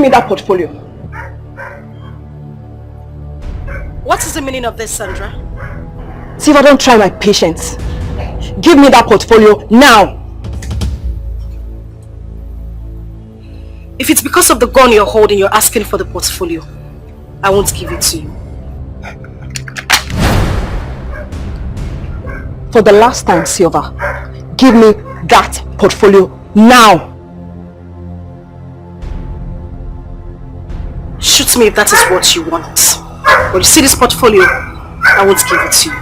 me that portfolio. What is the meaning of this, Sandra? Silva, don't try my patience. Give me that portfolio now. If it's because of the gun you're holding, you're asking for the portfolio, I won't give it to you. For the last time, Silva, give me that portfolio now. Shoot me if that is what you want. But you see this portfolio, I won't give it to you.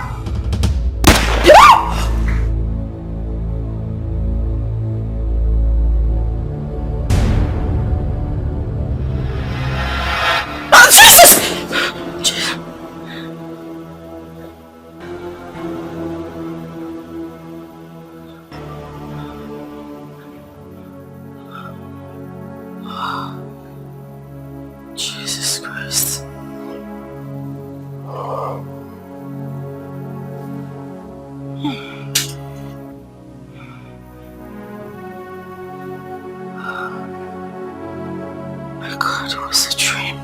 Jesus Christ. My God, it was a dream.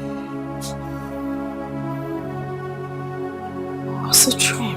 It was a dream.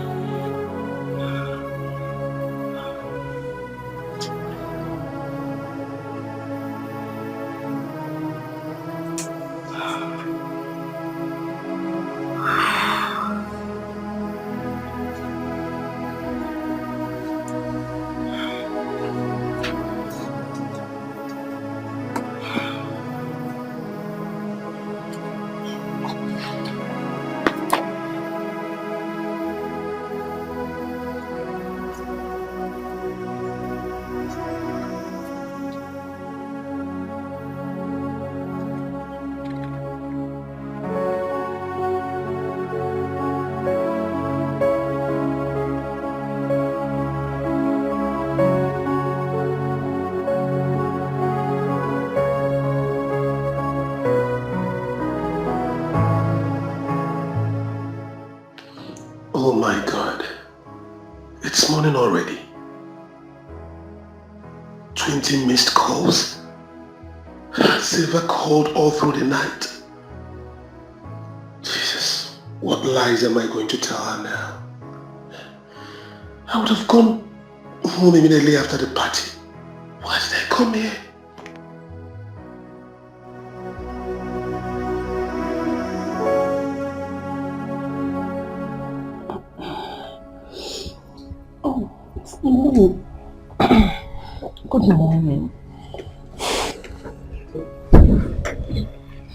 Oh my God. It's morning already. 20 missed calls. Silva called all through the night. Jesus, what lies am I going to tell her now? I would have gone home immediately after the party. Why did I come here? Good morning.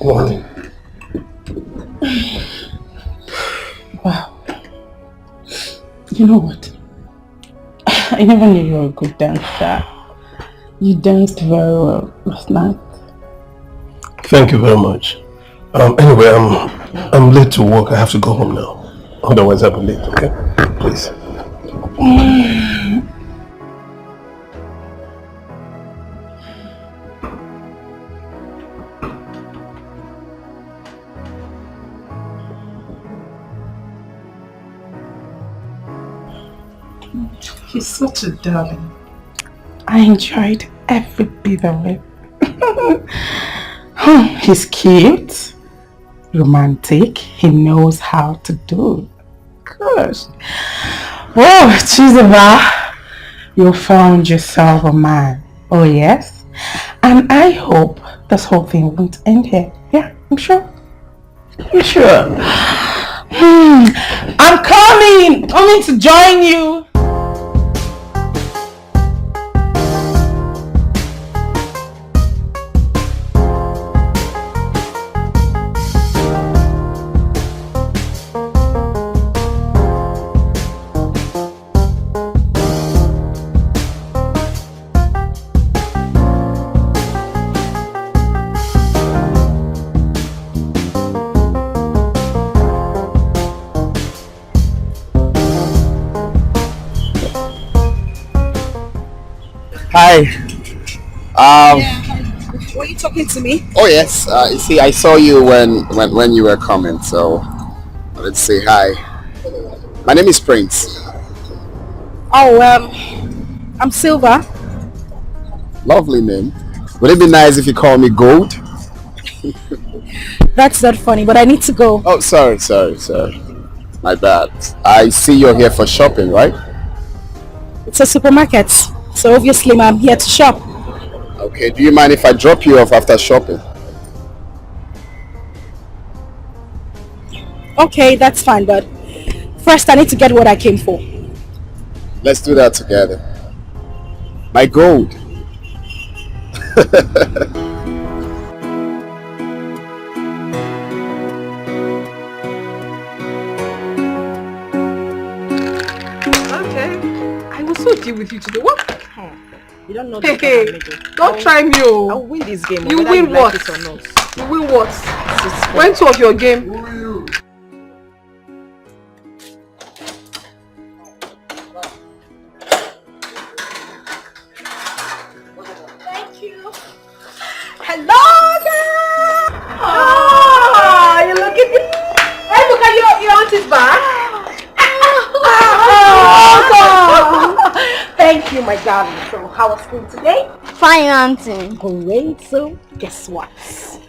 Good morning. Wow. You know what? I never knew you were a good dancer. You danced very well last night. Thank you very much. Anyway, I'm late to work. I have to go home now. Otherwise I'll be late, okay? Please. He's such a darling. I enjoyed every bit of it. He's cute, romantic, he knows how to do it. Gosh. Oh, Chizuba, you found yourself a man. Oh yes? And I hope this whole thing won't end here. Yeah, I'm sure. I'm sure. I'm coming to join you. Hi. Were you talking to me? Oh yes. You see, I saw you when you were coming, so let's say hi. My name is Prince. Oh, I'm Silva. Lovely name. Would it be nice if you call me Gold? That's not funny, but I need to go. Oh, sorry. My bad. I see you're here for shopping, right? It's a supermarket, so obviously I'm here to shop. Okay, do you mind if I drop you off after shopping? Okay, that's fine, but first I need to get what I came for. Let's do that together. My gold. Okay. I will so deal with you today. What? You don't know Hey, don't try me. I'll win this game. You whether win like what? it or not. You win what? When two of your game? Thank you. Hello, girl. Oh, you looking good. Hey, look at your auntie's back. Thank you, my darling. So, how was school today? Fine, auntie. Great. So, guess what?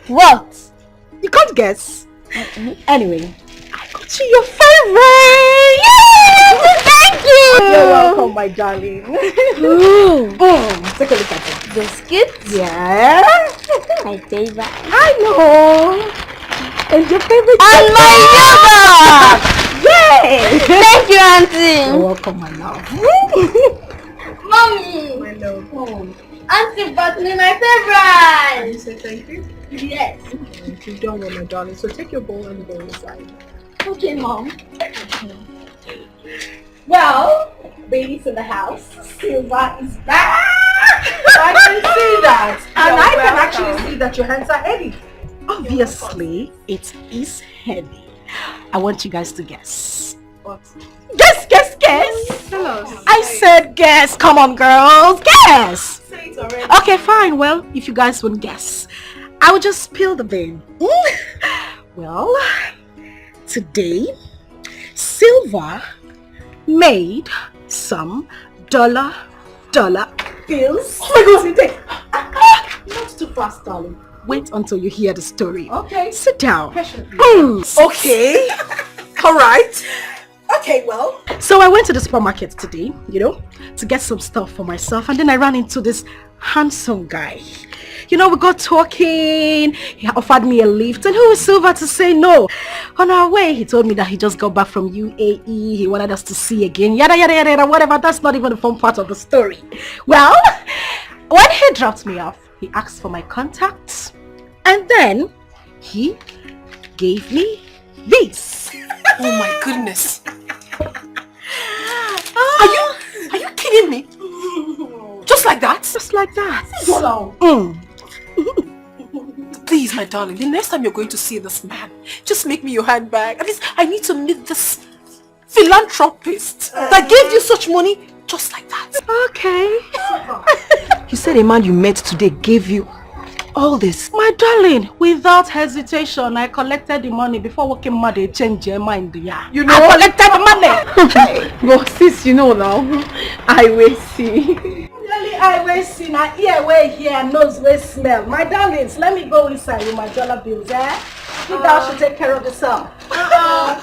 What? You can't guess. Anyway, I got you your favorite. Thank you. You're welcome, my darling. Take a look at it. Biscuits? Yeah. My favorite. I know. And your favorite. And my yogurt. Yay! Thank you, auntie. You're welcome, my love. Mommy. My love. Auntie bought me my favorite. You say thank you? Yes. You don't want my darling, so take your bowl and go inside. Okay, Mom. Well, baby's in the house. Silva is back. I can see that. And I can actually see that your hands are heavy. Obviously, it is heavy. I want you guys to guess. What? Guess! Tell us. I said guess. Come on, girls. Guess. Say it already. Okay, fine. Well, if you guys won't guess, I will just spill the bean. Well, today, Silva made some dollar bills. Oh my God, not too fast, darling. Wait until you hear the story. Okay. Sit down. Okay. All right. Okay, well. So I went to the supermarket today, to get some stuff for myself, and then I ran into this handsome guy. We got talking. He offered me a lift, and who is Silva to say no? On our way, he told me that he just got back from UAE. He wanted us to see again. Yada yada yada, whatever. That's not even the fun part of the story. Well, when he dropped me off, he asked for my contacts, and then he gave me this. Oh my goodness. Are you kidding me? Just like that? Just like that. Please, my darling, the next time you're going to see this man, just make me your handbag. At least I need to meet this philanthropist that gave you such money just like that. Okay. You said a man you met today gave you all this. My darling, without hesitation, I collected the money before working mad. They changed your mind. Yeah. I collected the money. But sis, now, I will see. I will see. Now ear way here, nose way smell. My darlings, let me go inside with my dollar bills. You guys should take care of yourself. Don't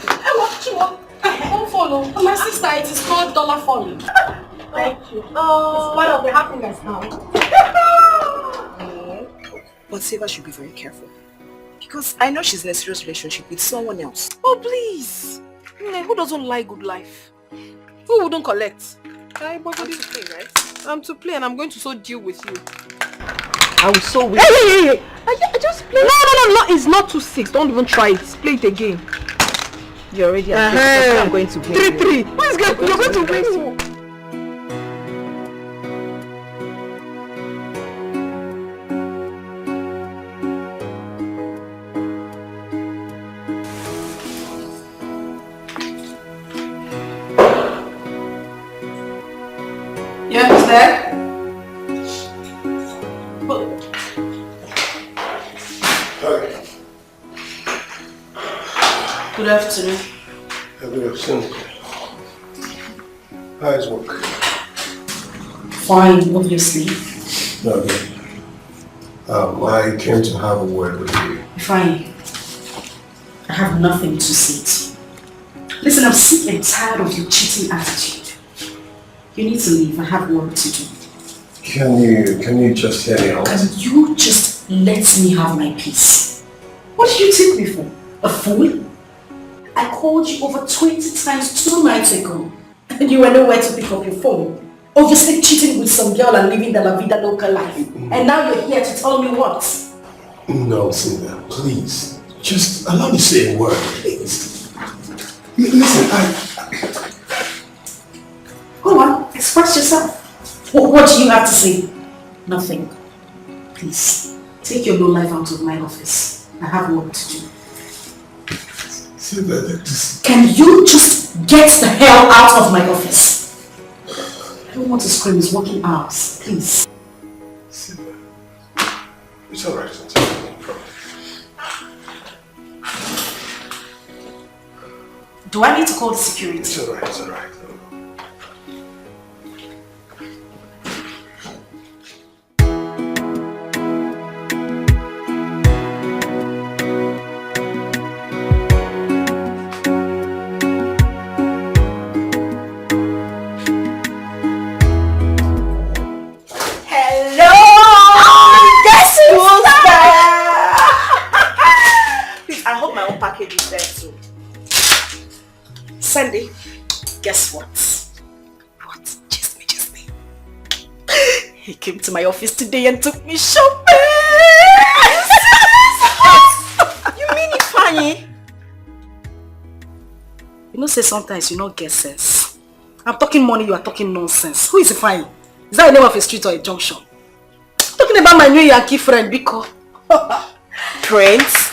follow. My sister, it is called dollar falling. Thank you. It's part of the happiness now. But Silva should be very careful. Because I know she's in a serious relationship with someone else. Oh, please. Who doesn't like good life? Who wouldn't collect? I'm to play, right? I'm to play and I'm going to so deal with you. I will so win. Hey! I just play. No, it's not 2-6. Don't even try it. Play it again. You're already at I'm going to win. 3-3. You're going to win. Yeah, who's there? Good afternoon. Good afternoon. How is work? Fine, obviously. Okay. I came to have a word with you. Fine. I have nothing to say to you. Listen, I'm sick and tired of your cheating attitude. You need to leave. I have work to do. Can you just hear me out? Can you just let me have my peace? What did you take me for? A fool? I called you over 20 times 2 nights ago and you were nowhere to pick up your phone. Obviously cheating with some girl and living the La Vida Loca life. And now you're here to tell me what? No, Cynthia, please. Just allow me to say a word, please. Listen, Go on, express yourself. What do you have to say? Nothing. Please, take your low life out of my office. I have work to do. Can you just get the hell out of my office? I don't want to scream, it's working hours. Please. It's alright, it's alright. Do I need to call the security? It's alright, it's alright. Sandy, guess what? What? Just me. He came to my office today and took me shopping. You mean it funny? You know, say sometimes you don't get sense. I'm talking money, you are talking nonsense. Who is it fine? Is that the name of a street or a junction? I'm talking about my new Yankee friend, Biko. Prince?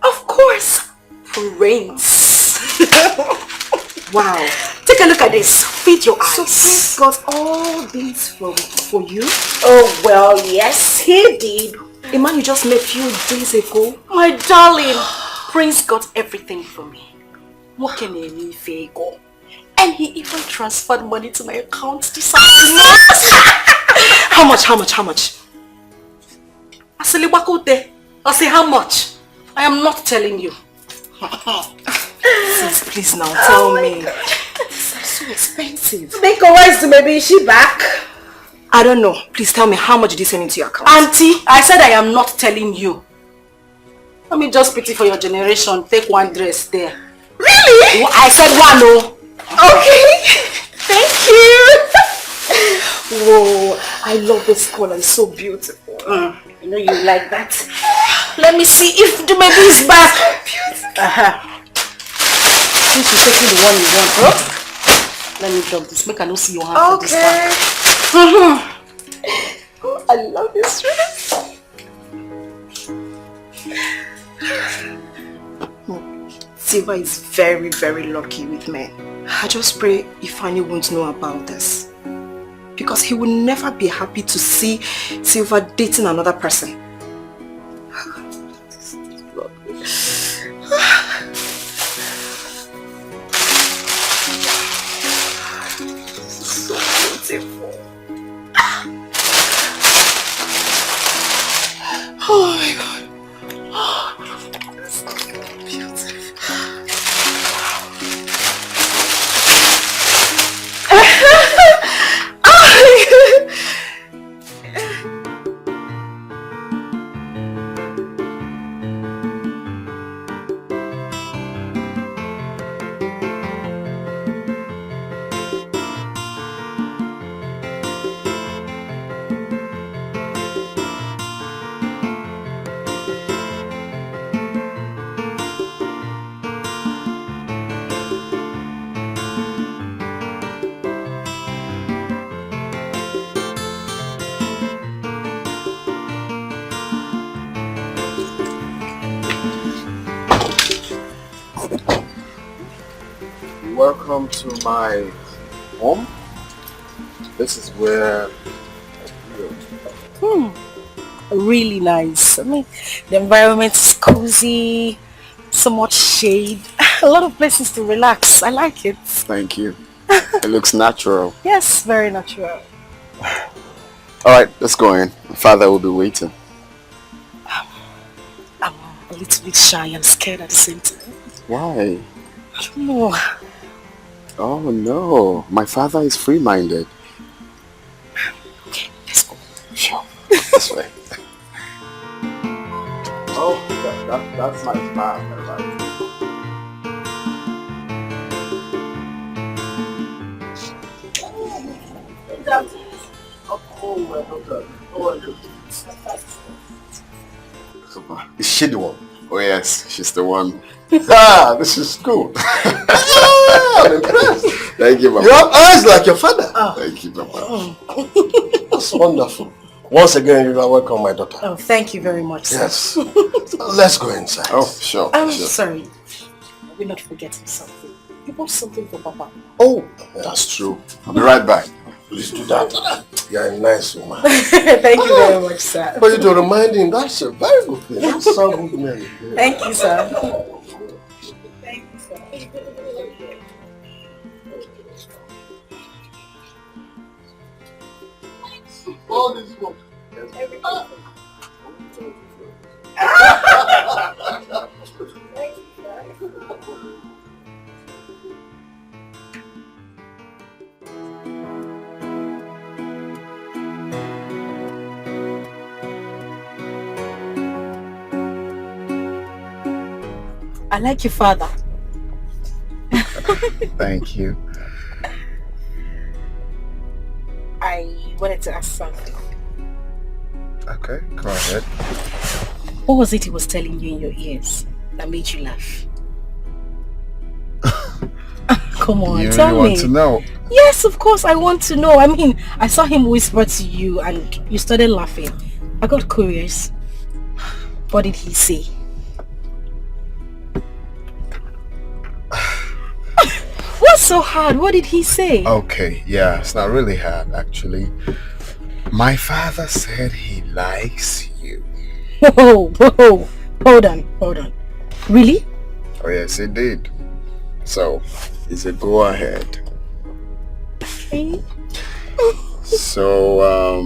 Of course, Prince. Wow. Take a look at this. Feed your eyes. So Prince got all these for you? Oh, well, yes, he did. A man you just met a few days ago. My darling. Prince got everything for me. What can he mean, Fago? And he even transferred money to my account this afternoon. How much? I say how much? I am not telling you. Please now tell me. These are so expensive. Make a wise to maybe is she back? I don't know. Please tell me how much did you send into your account? Auntie, I said I am not telling you. Let me just pity for your generation. Take one dress there. Really? I said one, no. Okay. Thank you. Whoa, I love this color. It's so beautiful. You know you like that. Let me see if the baby is back. Beautiful. Since you're taking the one you want, bro. Let me drop this. Make I not see your hand for this one. Oh, I love this dress. Silva is very, very lucky with men. I just pray Ifeanyi won't know about this. Because he will never be happy to see Silva dating another person. So beautiful. Oh my God. It's so beautiful. Welcome to my home. This is where I Really nice. I mean, the environment is cozy, so much shade, a lot of places to relax. I like it. Thank you. It looks natural. Yes, very natural. Alright, let's go in. My father will be waiting. a little bit shy and scared at the same time. Why? I don't know. Oh no, my father is free-minded. Okay, let's go. Sure, this way. Oh, that's my father, right? Is she the one? Oh yes, she's the one. This is good. I'm impressed. Thank you, Mama. Your eyes like your father. Thank you, Mama. That's wonderful. Once again, you are welcome, my daughter. Oh, thank you very much, sir. Yes. Let's go inside. Oh, sure. I'm sure. sorry. I will not forget something. You bought something for Papa. Oh, That's true. I'll be right back. please do that. You're a nice woman. Thank you very much, sir. For you to remind him, that's a very good thing. That's so good, man. Thank you, sir. Thank you, sir. All this work. I like your father. Thank you. I wanted to ask something. Okay, go ahead. What was it he was telling you in your ears that made you laugh? Come on, You tell really me. want to know? Yes, of course, I want to know. I mean, I saw him whisper to you and you started laughing. I got curious. What did he say? What's so hard? What did he say? Okay, yeah, it's not really hard actually. My father said he likes you. Whoa, whoa, hold on. Really? Oh yes, he did. So, it's a go ahead. Okay. So,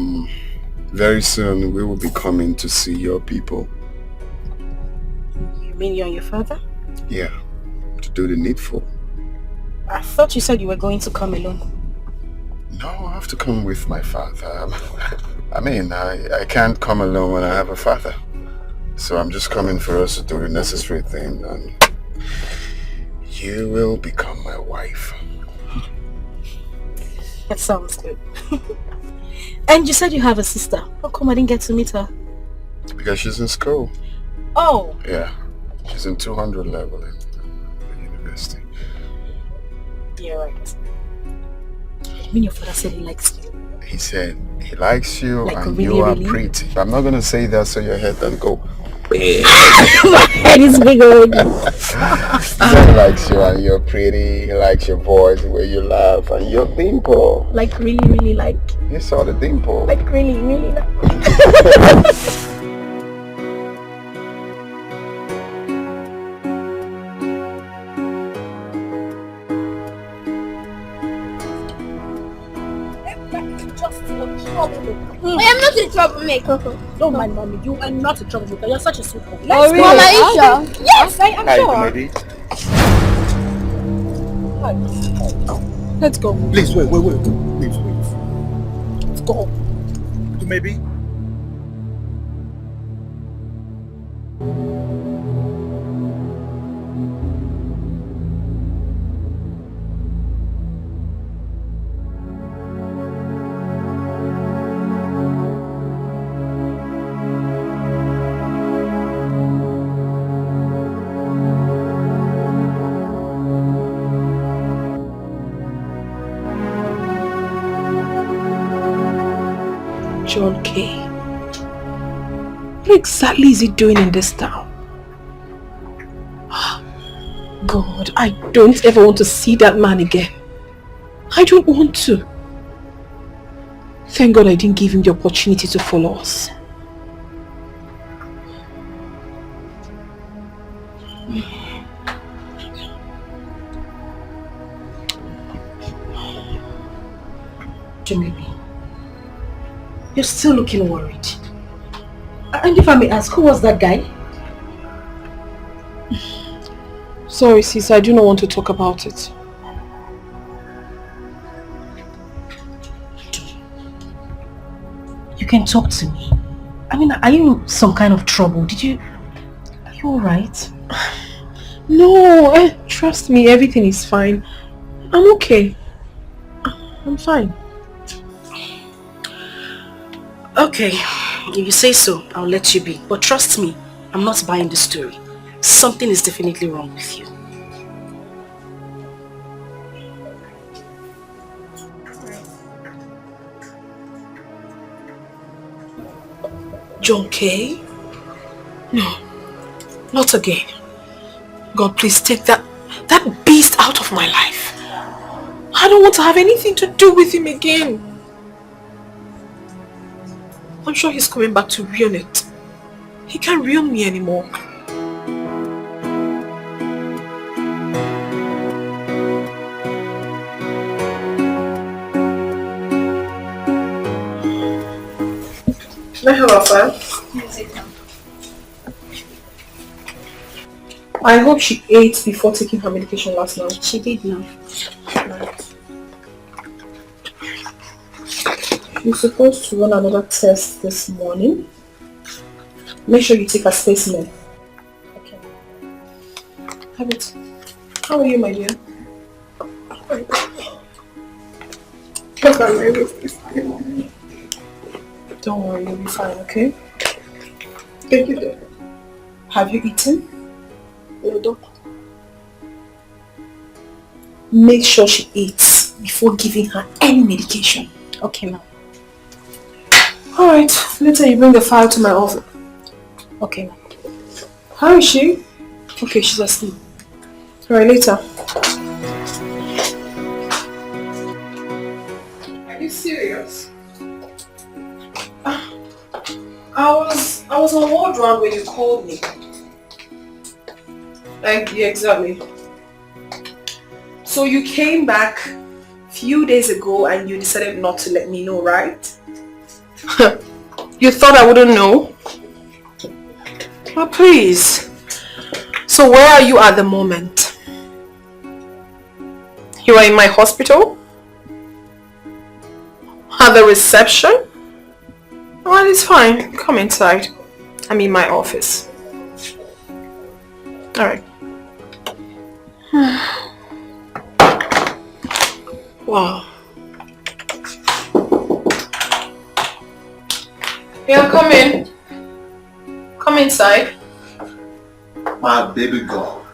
very soon we will be coming to see your people. You mean you and your father? Yeah, to do the needful. I thought you said you were going to come alone. No, I have to come with my father. I mean, I can't come alone when I have a father. So I'm just coming for us to do the necessary thing, and you will become my wife. That sounds good. And you said you have a sister. How come I didn't get to meet her? Because she's in school. Oh, Yeah, she's in 200 level in the university. you're right. I mean, your father said he likes you. He said he likes you Like and really, you are really? pretty. I'm not gonna say that so your head doesn't go. My head is big already. He said he likes you and you're pretty. He likes your voice, the way you laugh, and your dimple. Like really like. You saw the dimple. Like really like. I am not a troublemaker. Don't mind mommy, you are not a troublemaker. You're such a sweet boy. Oh, really? Mama, are you sure? Yes, I am sure. Maybe. Let's go. Please, wait. Please, wait. Let's go. Maybe. John K. What exactly is he doing in this town? God, I don't ever want to see that man again. I don't want to. Thank God I didn't give him the opportunity to follow us. Jumebi, you're still looking worried. And if I may ask, who was that guy? Sorry, sis, I do not want to talk about it. You can talk to me. I mean, are you in some kind of trouble? Are you alright? No, trust me, everything is fine. I'm okay. I'm fine. Okay, if you say so, I'll let you be. But trust me, I'm not buying the story. Something is definitely wrong with you. John K? No, not again. God, please take that beast out of my life. I don't want to have anything to do with him again. I'm sure he's coming back to ruin it. He can't ruin me anymore. Can I have a file? I hope she ate before taking her medication last night. She did now. Right. She's supposed to run another test this morning. Make sure you take a specimen. Okay. Have it. How are you, my dear? Don't worry, you'll be fine, okay? Thank you, dear. Have you eaten? No, doctor. Make sure she eats before giving her any medication. Okay, ma'am. Alright, later you bring the file to my office. Okay, ma'am. How is she? Okay, she's asleep. Alright, later. Are you serious? I was on ward round when you called me. Like, yeah, exactly. So you came back a few days ago and you decided not to let me know, right? You thought I wouldn't know? Oh, please. So where are you at the moment? You are in my hospital? At the reception? Well, it's fine. Come inside. I'm in my office. Alright. Wow. Yeah, come in. Come inside. My baby girl.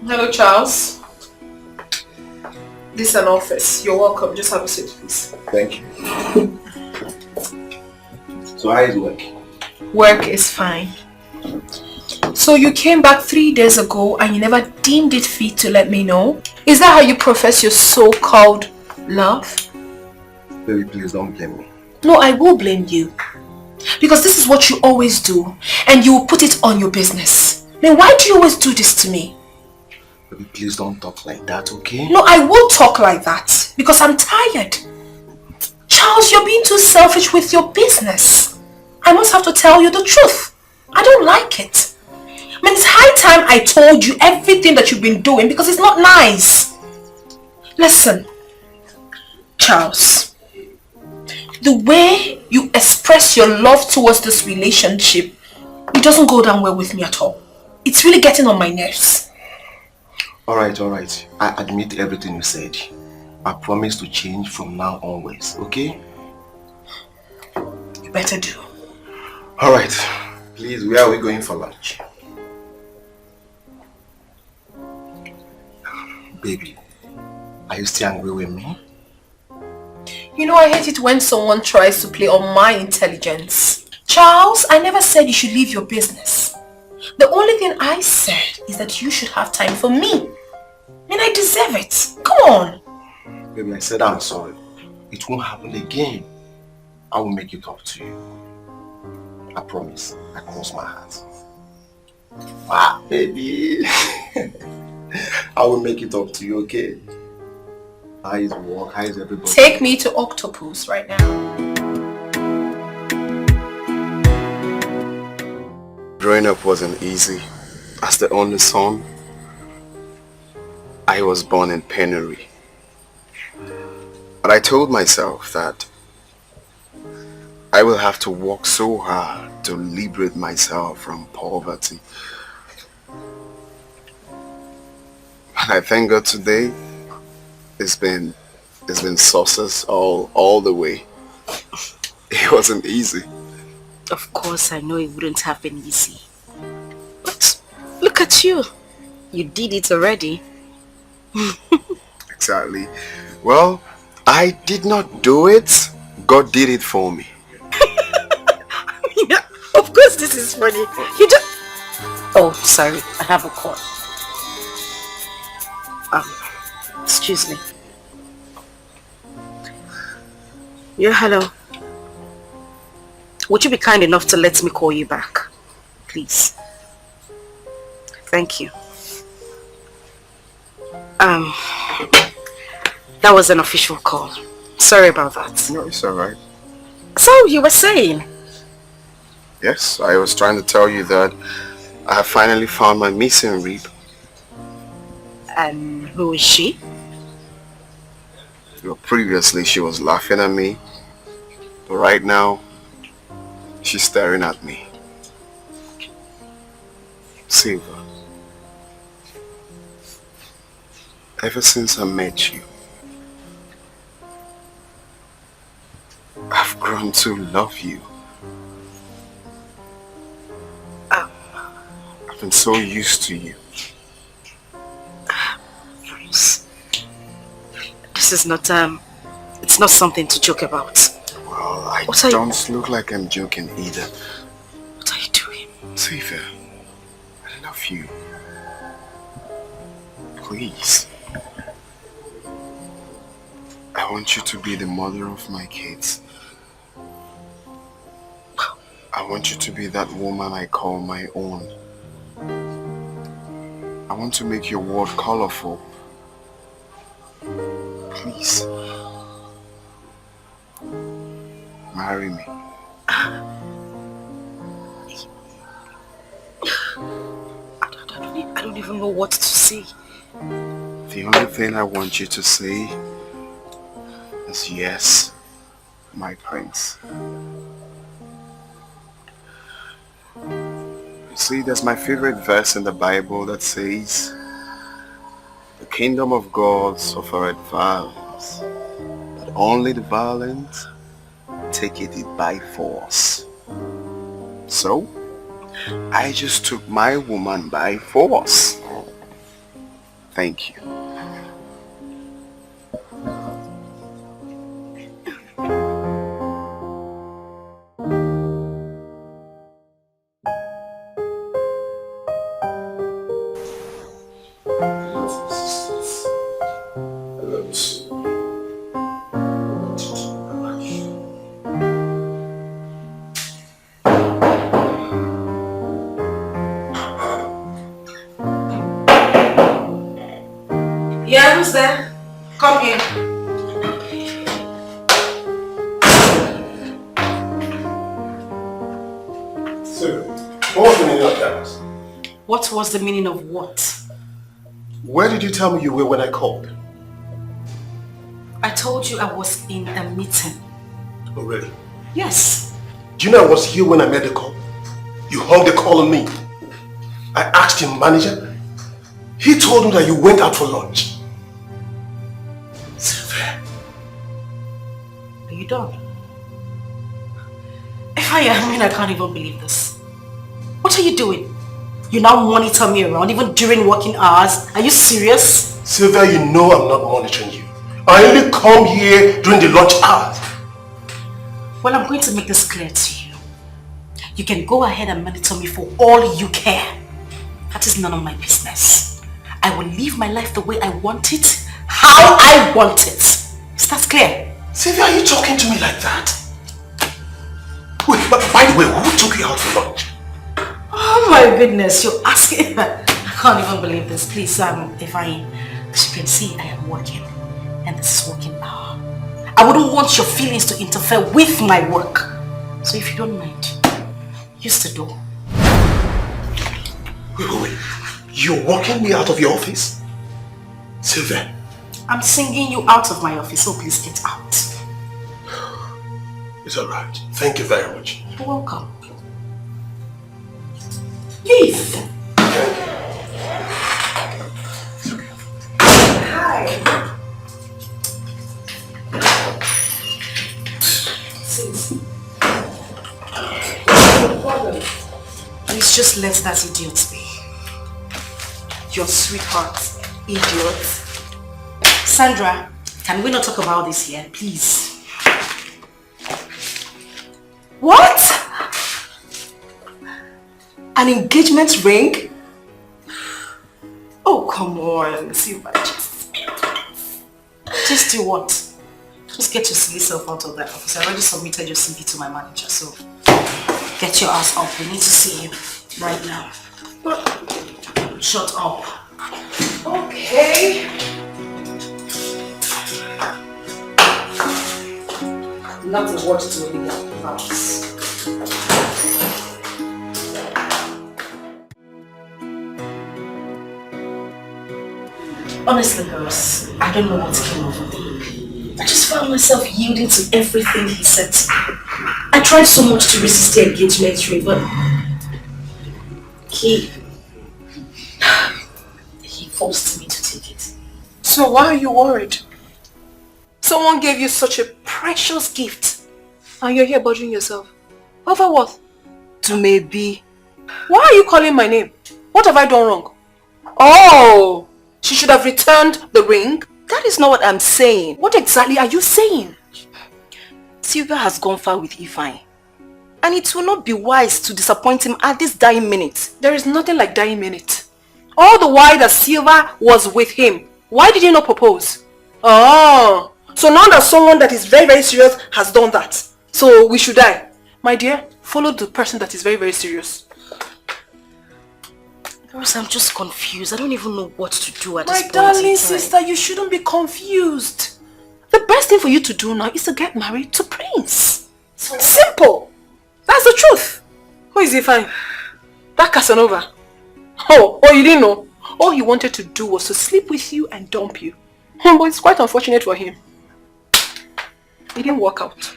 Hello, Charles. This is an office. You're welcome. Just have a seat, please. Thank you. So how is work? Work is fine. So you came back 3 days ago and you never deemed it fit to let me know? Is that how you profess your so-called love? Baby, please don't blame me. No, I will blame you. Because this is what you always do. And you will put it on your business. Then why do you always do this to me? Baby, please don't talk like that, okay? No, I will talk like that. Because I'm tired. Charles, you're being too selfish with your business. I must have to tell you the truth. I don't like it. I mean, it's high time I told you everything that you've been doing because it's not nice. Listen, Charles, the way you express your love towards this relationship, it doesn't go down well with me at all. It's really getting on my nerves. Alright. I admit everything you said. I promise to change from now onwards, okay? You better do. Alright. Please, where are we going for lunch? Baby, are you still angry with me? You know, I hate it when someone tries to play on my intelligence. Charles, I never said you should leave your business. The only thing I said is that you should have time for me. And I deserve it. Come on. Baby, I said I'm sorry. It won't happen again. I will make it up to you. I promise. I cross my heart. Wow, baby. I will make it up to you, okay? How is work? How is everybody? Take me to Octopus right now. Growing up wasn't easy. As the only son, I was born in penury. But I told myself that I will have to work so hard to liberate myself from poverty. And I thank God today it's been sauces all the way. It wasn't easy. Of course, I know it wouldn't have been easy. But look at you. You did it already. Exactly. Well, I did not do it. God did it for me. Yeah, of course this is funny. You just... Oh, sorry. I have a call. Excuse me. Yeah, hello. Would you be kind enough to let me call you back? Please. Thank you. That was an official call. Sorry about that. No, it's alright. So, you were saying? Yes, I was trying to tell you that I have finally found my missing rib. And who is she? Well, previously she was laughing at me, but right now she's staring at me. Silver, ever since I met you, I've grown to love you. I've been so used to you. Maurice, this is not, it's not something to joke about. Well, I don't look like I'm joking either. What are you doing? Silver, I love you. Please. I want you to be the mother of my kids. I want you to be that woman I call my own. I want to make your world colorful. Please. Marry me. I don't even know what to say. The only thing I want you to say is yes, my prince. You see, that's my favorite verse in the Bible that says, the kingdom of God suffereth violence, but only the violent take it by force. So, I just took my woman by force. Thank you. Yeah, who's there? Come here. So, what was the meaning of that? What was the meaning of what? Where did you tell me you were when I called? I told you I was in a meeting. Oh, really? Yes. Do you know I was here when I made the call? You hung the call on me. I asked your manager. He told me that you went out for lunch. Sylvia. Are you done? If I am, I can't even believe this. What are you doing? You now monitor me around even during working hours. Are you serious? Sylvia, you know I'm not monitoring you. I only come here during the lunch hours. Well, I'm going to make this clear to you. You can go ahead and monitor me for all you care. That is none of my business. I will live my life the way I want it, how I want it. Is that clear? Sylvia, are you talking to me like that? Wait, but by the way, who took you out for lunch? Oh my goodness, you're asking. I can't even believe this. Please, Divine, as you can see, I am working. And this is working hour. I wouldn't want your feelings to interfere with my work. So if you don't mind, use the door. Wait. You're walking me out of your office? Sylvia. I'm singing you out of my office, so please get out. It's alright. Thank you very much. You're welcome. Please. Hi. Sis. What's the problem? Please just let that idiot be. Your sweetheart, idiot. Sandra, can we not talk about this here, please? What? An engagement ring? Oh, come on, Silva. Just do what? Just get your silly self out of that office. I already submitted your CV to my manager, so get your ass up. We need to see you right now. Shut up. Okay. Not a word to any else. Honestly, girls, I don't know what came over me. I just found myself yielding to everything he said to me. I tried so much to resist the engagement ring, but he forced me to take it. So why are you worried? Someone gave you such a precious gift and you're here bothering yourself. Over what? To maybe. Why are you calling my name? What have I done wrong? Oh, she should have returned the ring? That is not what I'm saying. What exactly are you saying? Sylvia has gone far with Ifeanyi. And it will not be wise to disappoint him at this dying minute. There is nothing like dying minute. All the while that Sylvia was with him, why did you not propose? Oh, so now that someone that is very, very serious has done that, so we should die. My dear, follow the person that is very, very serious. Maurice, I'm just confused. I don't even know what to do at this point. My darling sister, you shouldn't be confused. The best thing for you to do now is to get married to Prince. Simple. That's the truth. Who is he fine? That Casanova. Oh, you didn't know? All he wanted to do was to sleep with you and dump you. But it's quite unfortunate for him. It didn't work out.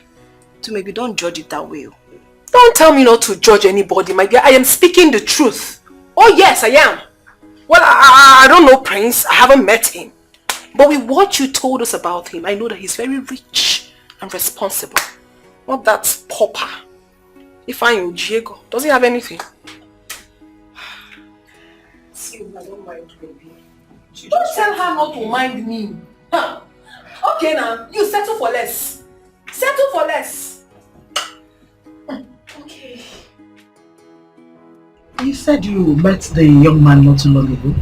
So maybe don't judge it that way. Don't tell me not to judge anybody, my dear. I am speaking the truth. Oh yes, I am. Well, I don't know Prince. I haven't met him. But with what you told us about him, I know that he's very rich and responsible. Not that pauper. Ifeanyi Diego. Does he have anything? I don't mind, baby. Don't tell her not to mind me. Huh? Okay now, you settle for less. Settle for less. Okay. You said you met the young man not too long ago?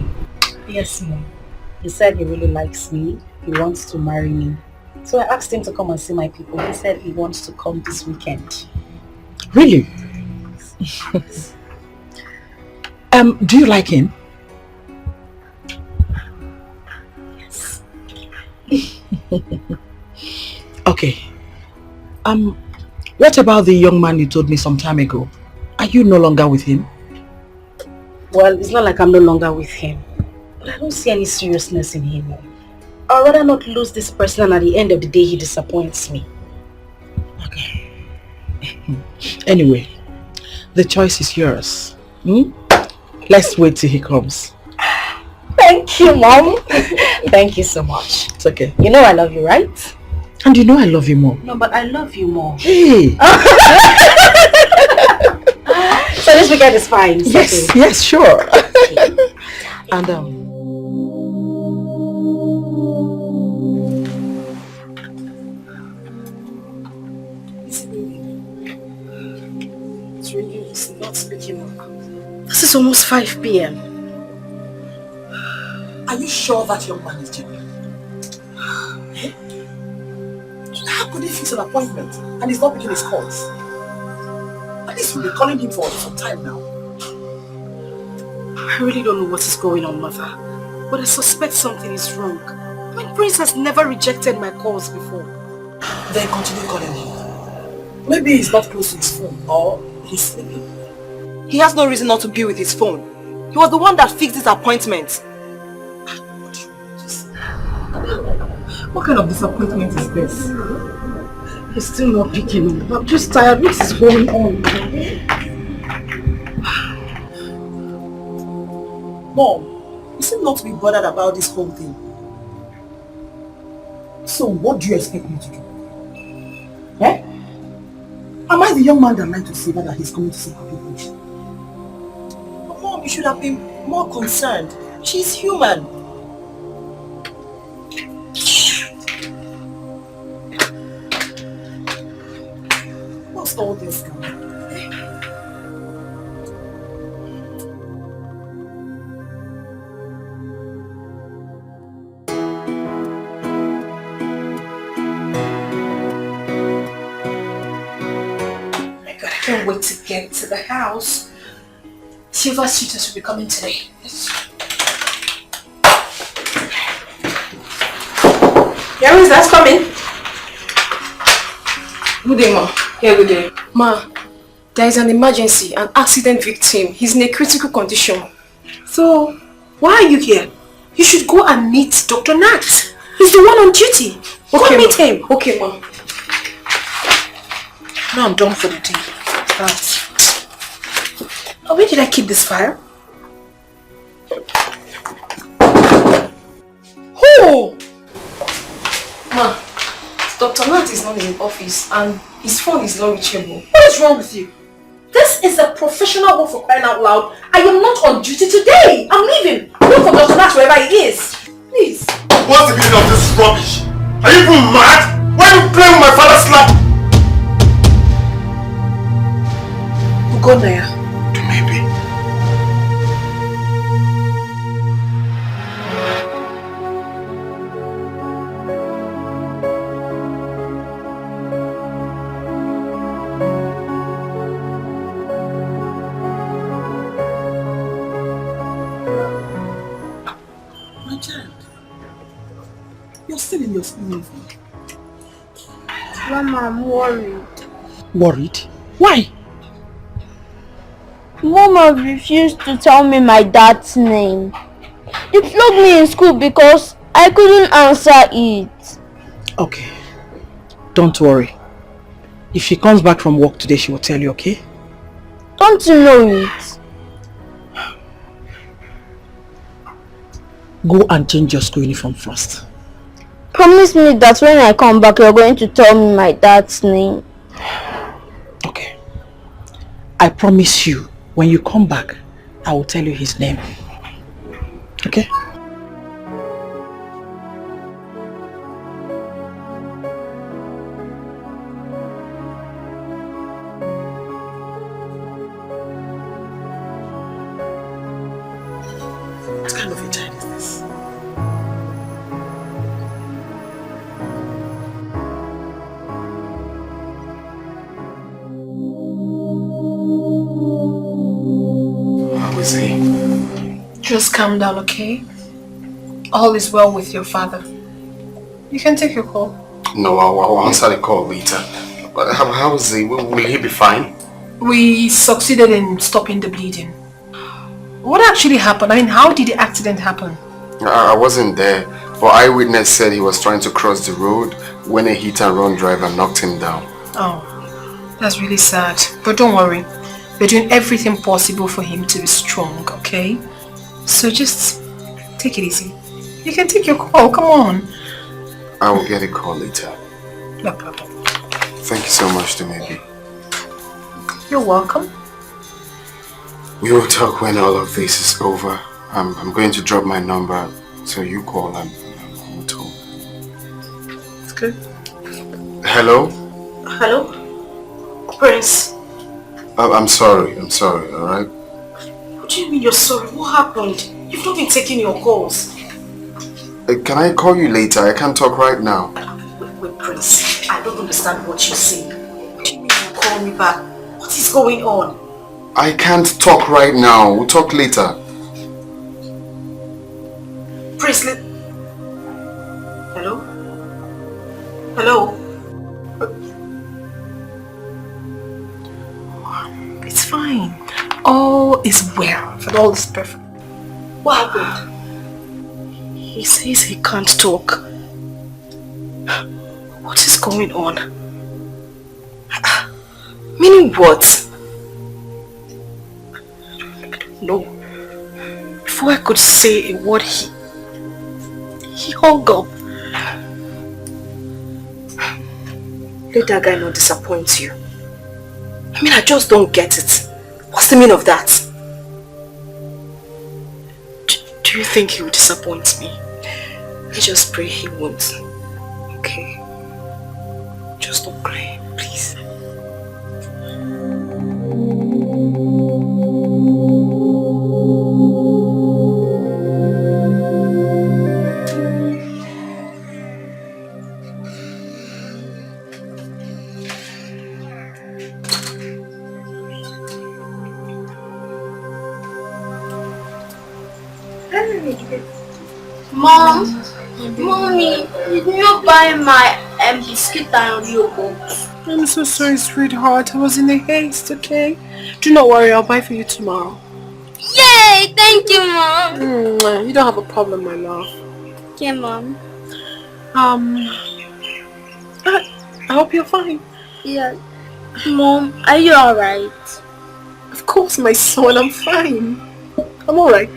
Yes, Mom. He said he really likes me. He wants to marry me. So I asked him to come and see my people. He said he wants to come this weekend. Really? Do you like him? Yes. Okay. What about the young man you told me some time ago? Are you no longer with him? Well, it's not like I'm no longer with him. But I don't see any seriousness in him. I'd rather not lose this person and at the end of the day he disappoints me. Okay. Anyway, the choice is yours. Let's wait till he comes. Thank you, Mom. Thank you so much. It's okay. You know I love you, right? And you know I love you more. No, but I love you more. Hey! So this weekend is fine. Yes, okay. Yes, sure. Okay. And It's really not speaking up. This is almost 5 p.m. are you sure that young man is genuine? How could he fix an appointment and he's not picking his calls? At least we'll be calling him for some time now. I really don't know what is going on, Mother. But I suspect something is wrong. My Prince has never rejected my calls before. Then continue calling him. Maybe he's not close to his phone or he's sleeping. He has no reason not to be with his phone. He was the one that fixed this appointment. What kind of disappointment is this? He's still not picking up. I'm just tired. What is going on? Mom, you seem not to be bothered about this whole thing. So what do you expect me to do? Eh? Am I the young man that lied to Siva that he's coming to see her people? But Mom, you should have been more concerned. She's human. What's all this now? I can't wait to get to the house. Silver suitors will be coming today. Maurice, that's coming. Good day, Ma. Yeah, good day. Ma, there is an emergency, an accident victim. He's in a critical condition. So, why are you here? You should go and meet Dr. Nat. He's the one on duty. Go and meet him. Okay, Ma. Now I'm done for the day. Right. Oh, where did I keep this file? Who? Ma, Dr. Nat is not in the office and his phone is not reachable. What is wrong with you? This is a professional work for crying out loud. I am not on duty today. I'm leaving. Look for Dr. Nat wherever he is. Please. What's the meaning of this rubbish? Are you even mad? Why are you playing with my father's slap? Go there. Maybe. My child, you're still in your school uniform. Mama, I'm worried. Worried? Why? Mama refused to tell me my dad's name. They flogged me in school because I couldn't answer it. Okay. Don't worry. If she comes back from work today, she will tell you, okay? Don't you know it? Go and change your school uniform first. Promise me that when I come back, you're going to tell me my dad's name. Okay. I promise you, when you come back, I will tell you his name. Okay? What kind of a child is this? How is he? Just calm down, okay? All is well with your father. You can take your call. No, I'll answer the call later. But how is he? Will he be fine? We succeeded in stopping the bleeding. What actually happened? I mean, how did the accident happen? I wasn't there, but eyewitness said he was trying to cross the road when a hit-and-run driver knocked him down. Oh, that's really sad. But don't worry. We're doing everything possible for him to be strong, okay? So just take it easy. You can take your call, come on. I will get a call later. No problem. Thank you so much, Dumebi. You're welcome. We will talk when all of this is over. I'm going to drop my number, so you call and we'll talk. It's good. Hello? Hello? Prince. I'm sorry, alright? What do you mean you're sorry? What happened? You've not been taking your calls. Can I call you later? I can't talk right now. Wait, Prince. I don't understand what you're saying. What do you mean you call me back? What is going on? I can't talk right now. We'll talk later. Prince, Hello? Hello? It's fine. All is well. But all is perfect. What happened? He says he can't talk. What is going on? Meaning what? I don't know. Before I could say a word, he hung up. Let that guy not disappoint you. I mean, I just don't get it. What's the meaning of that? Do you think he will disappoint me? I just pray he won't. Okay? Just don't cry, please. Mom, Mommy, did you buy my biscuit and yogurt? I'm so sorry, sweetheart. I was in a haste, okay? Do not worry, I'll buy for you tomorrow. Yay! Thank you, Mom. You don't have a problem, my love. Okay, Mom. I hope you're fine. Yeah. Mom, are you alright? Of course, my son, I'm fine. I'm alright.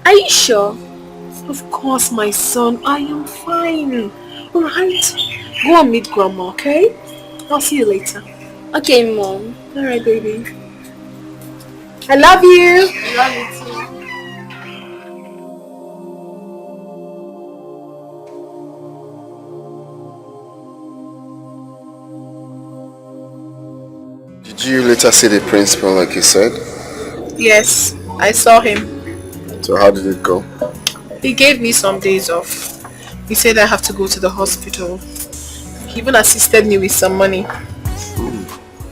Are you sure? Of course, my son, I am fine. Alright? Go and meet Grandma, okay? I'll see you later. Okay, Mom. Alright, baby. I love you. I love you too. Did you later see the principal like you said? Yes, I saw him. So how did it go? He gave me some days off. He said I have to go to the hospital. He even assisted me with some money.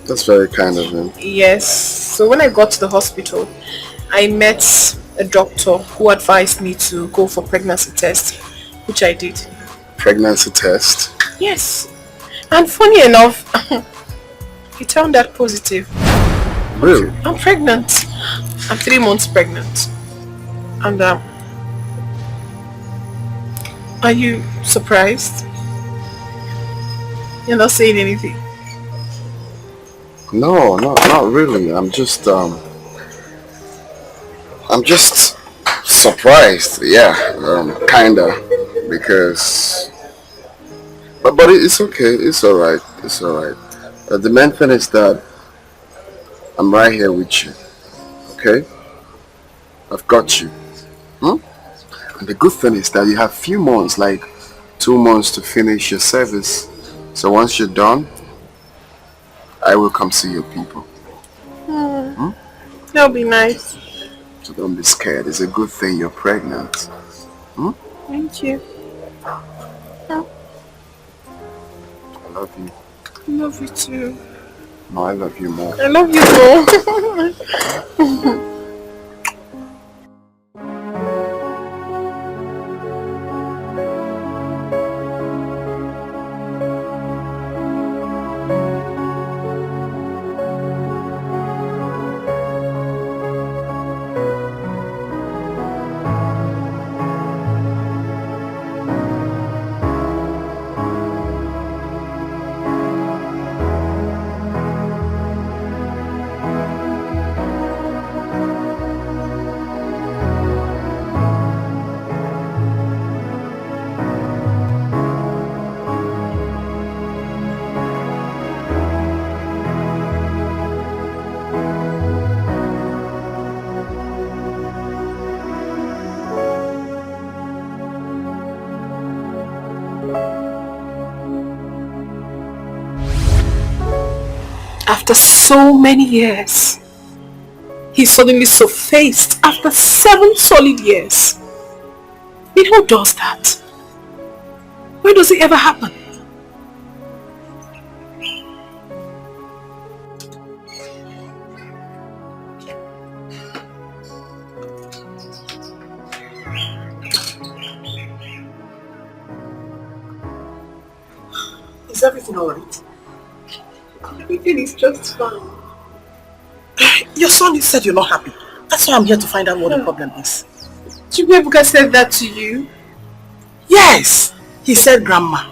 That's very kind of him. Yes. So when I got to the hospital, I met a doctor who advised me to go for pregnancy test, which I did. Pregnancy test? Yes. And funny enough, he turned out positive. Really? I'm pregnant. I'm 3 months pregnant. And are you surprised? You're not saying anything. No, not really. I'm just surprised. Yeah, kinda, because, but it's okay. It's all right. It's all right. The main thing is that I'm right here with you. Okay, I've got you. And the good thing is that you have few months, like 2 months to finish your service. So once you're done, I will come see your people. That'll be nice. So don't be scared. It's a good thing you're pregnant. Thank you. I love you. I love you too. No, I love you more. I love you more. After so many years, he suddenly surfaced after 7 solid years. I mean, who does that? Where does it ever happen? Is everything alright? Everything is just fine. Your son said you're not happy. That's why I'm here to find out what the problem is. Chibuebuka said that to you? Yes! He said, Grandma,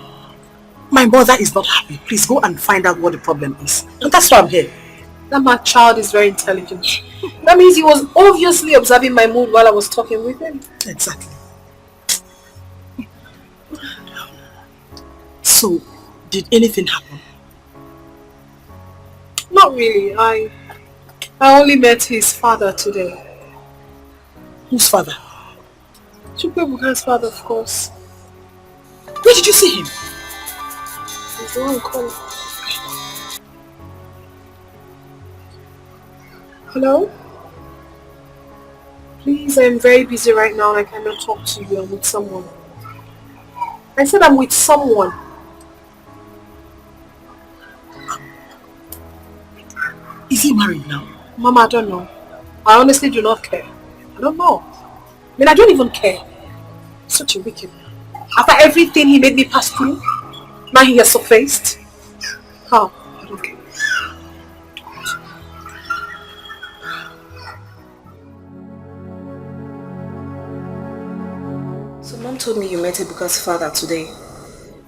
my mother is not happy. Please go and find out what the problem is. And that's why I'm here. That my child is very intelligent. That means he was obviously observing my mood while I was talking with him. Exactly. So, did anything happen? Not really. I only met his father today. Whose father? Chukwuebuka's father, of course. Where did you see him? He's the one calling. Hello? Please, I'm very busy right now and I cannot talk to you. I'm with someone. I said I'm with someone. Is he married now? Mama, I don't know. I honestly do not care. I don't know. I mean, I don't even care. Such a wicked man. After everything he made me pass through, now he has surfaced. How? I don't care. So Mom told me you met Ebuka's father today.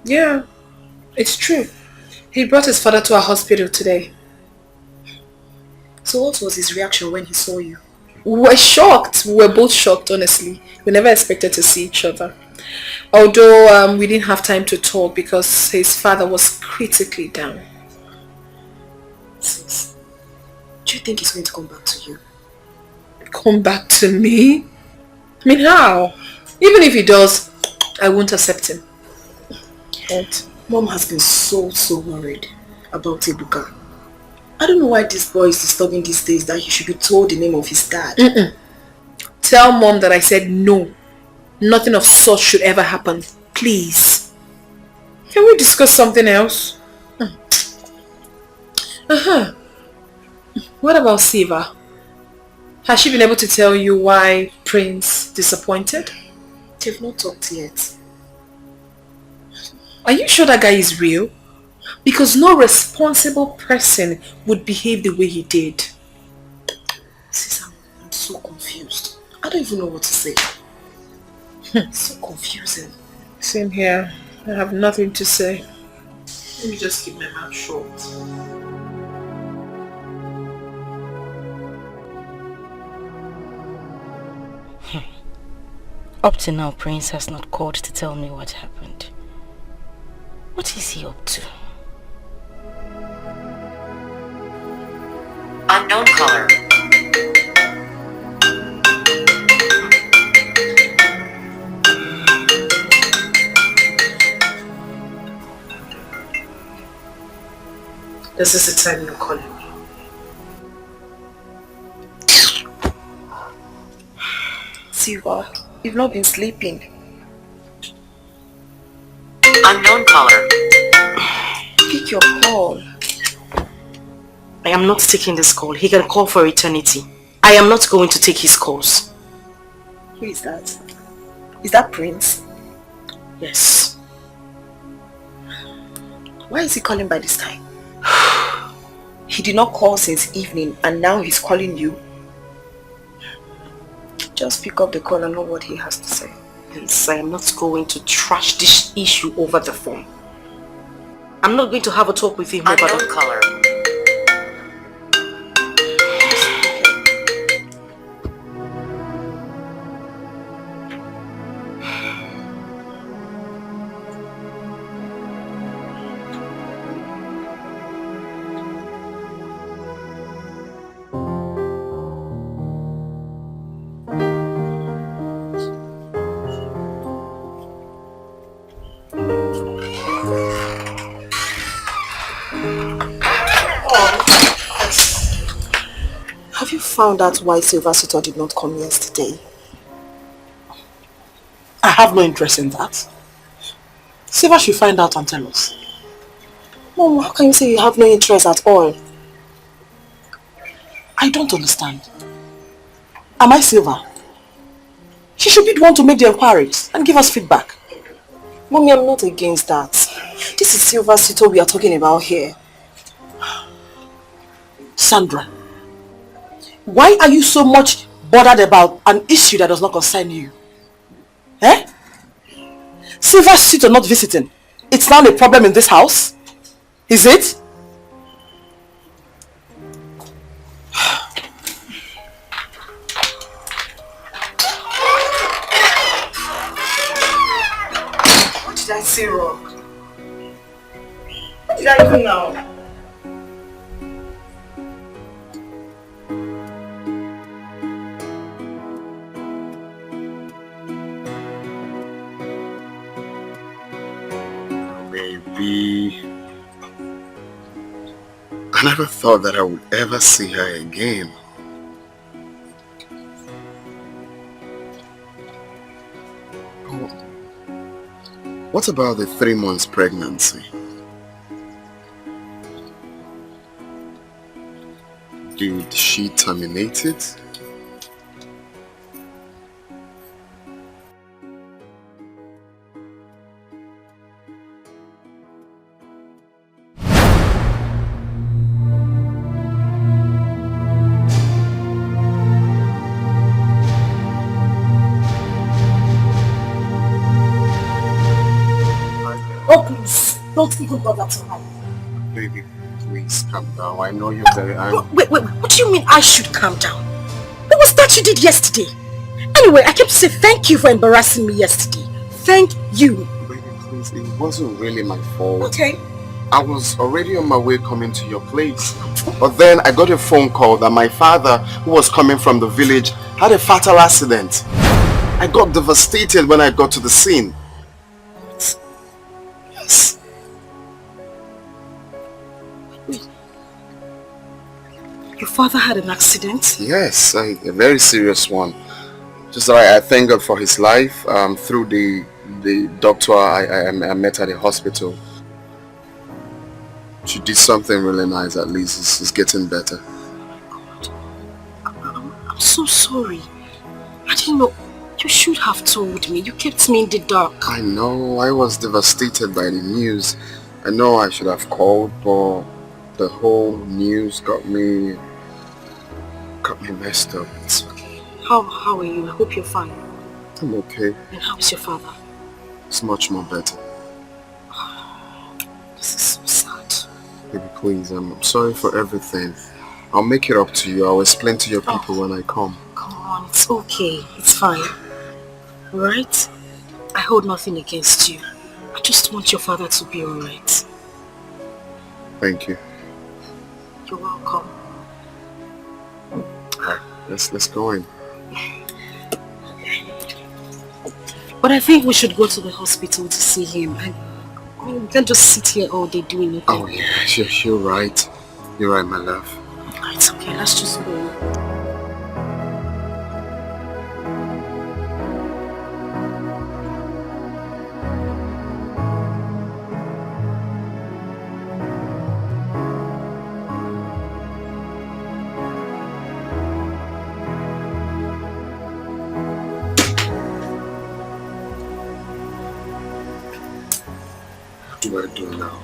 Yeah, it's true. He brought his father to our hospital today. So what was his reaction when he saw you? We were shocked. We were both shocked, honestly. We never expected to see each other. Although we didn't have time to talk because his father was critically down. Sis, do you think he's going to come back to you? Come back to me? I mean, how? Even if he does, I won't accept him. And Mom has been so worried about Ebuka. I don't know why this boy is disturbing these days that he should be told the name of his dad. Tell Mom that I said no. Nothing of such should ever happen. Please. Can we discuss something else? What about Siva? Has she been able to tell you why Prince disappointed? They've not talked yet. Are you sure that guy is real? Because no responsible person would behave the way he did. Sis, I'm so confused. I don't even know what to say. It's so confusing. Same here. I have nothing to say. Let me just keep my mouth shut. Up to now, Prince has not called to tell me what happened. What is he up to? Unknown caller. This is the time you're calling me. Siva, you've not been sleeping. Unknown caller. Pick your call. I am not taking this call. He can call for eternity. I am not going to take his calls. Who is that? Is that Prince? Yes. Why is he calling by this time? He did not call since evening and now he's calling you. Just pick up the call and know what he has to say. Please, I am not going to trash this issue over the phone. I'm not going to have a talk with him over Unknown the caller. Have you found out why Silver Suitor did not come yesterday? I have no interest in that. Silver should find out and tell us. Mom, how can you say you have no interest at all? I don't understand. Am I Silver? She should be the one to make the inquiries and give us feedback. Mommy, I'm not against that. This is Silver Suitor we are talking about here. Sandra, why are you so much bothered about an issue that does not concern you? Eh? Silver's sister not visiting. It's now a problem in this house? Is it? What did I say wrong? What did I do now? I never thought that I would ever see her again. What about the 3 months pregnancy? Did she terminate it? Oh, please, don't even bother to hide. Baby, please calm down. I know you're very angry. Wait, what do you mean I should calm down? What was that you did yesterday? Anyway, I kept saying thank you for embarrassing me yesterday. Thank you. Baby, please, it wasn't really my fault. Okay. I was already on my way coming to your place. But then I got a phone call that my father, who was coming from the village, had a fatal accident. I got devastated when I got to the scene. Yes. Wait. Your father had an accident? Yes, a very serious one. Just that I thank God for his life. Through the doctor I met at the hospital. She did something really nice. At least it's getting better. I'm so sorry. I didn't know. You should have told me. You kept me in the dark. I know. I was devastated by the news. I know I should have called, but the whole news got me messed up. It's okay. How are you? I hope you're fine. I'm okay. And how is your father? It's much more better. This is so sad. Baby, please, I'm sorry for everything. I'll make it up to you. I'll explain to your people when I come. Come on, it's okay. It's fine. Alright? I hold nothing against you. I just want your father to be alright. Thank you. You're welcome. Alright, let's go in. But I think we should go to the hospital to see him. We can't just sit here all day doing nothing. Oh yeah, you're right. You're right, my love. It's okay, let's just go. What do I do now?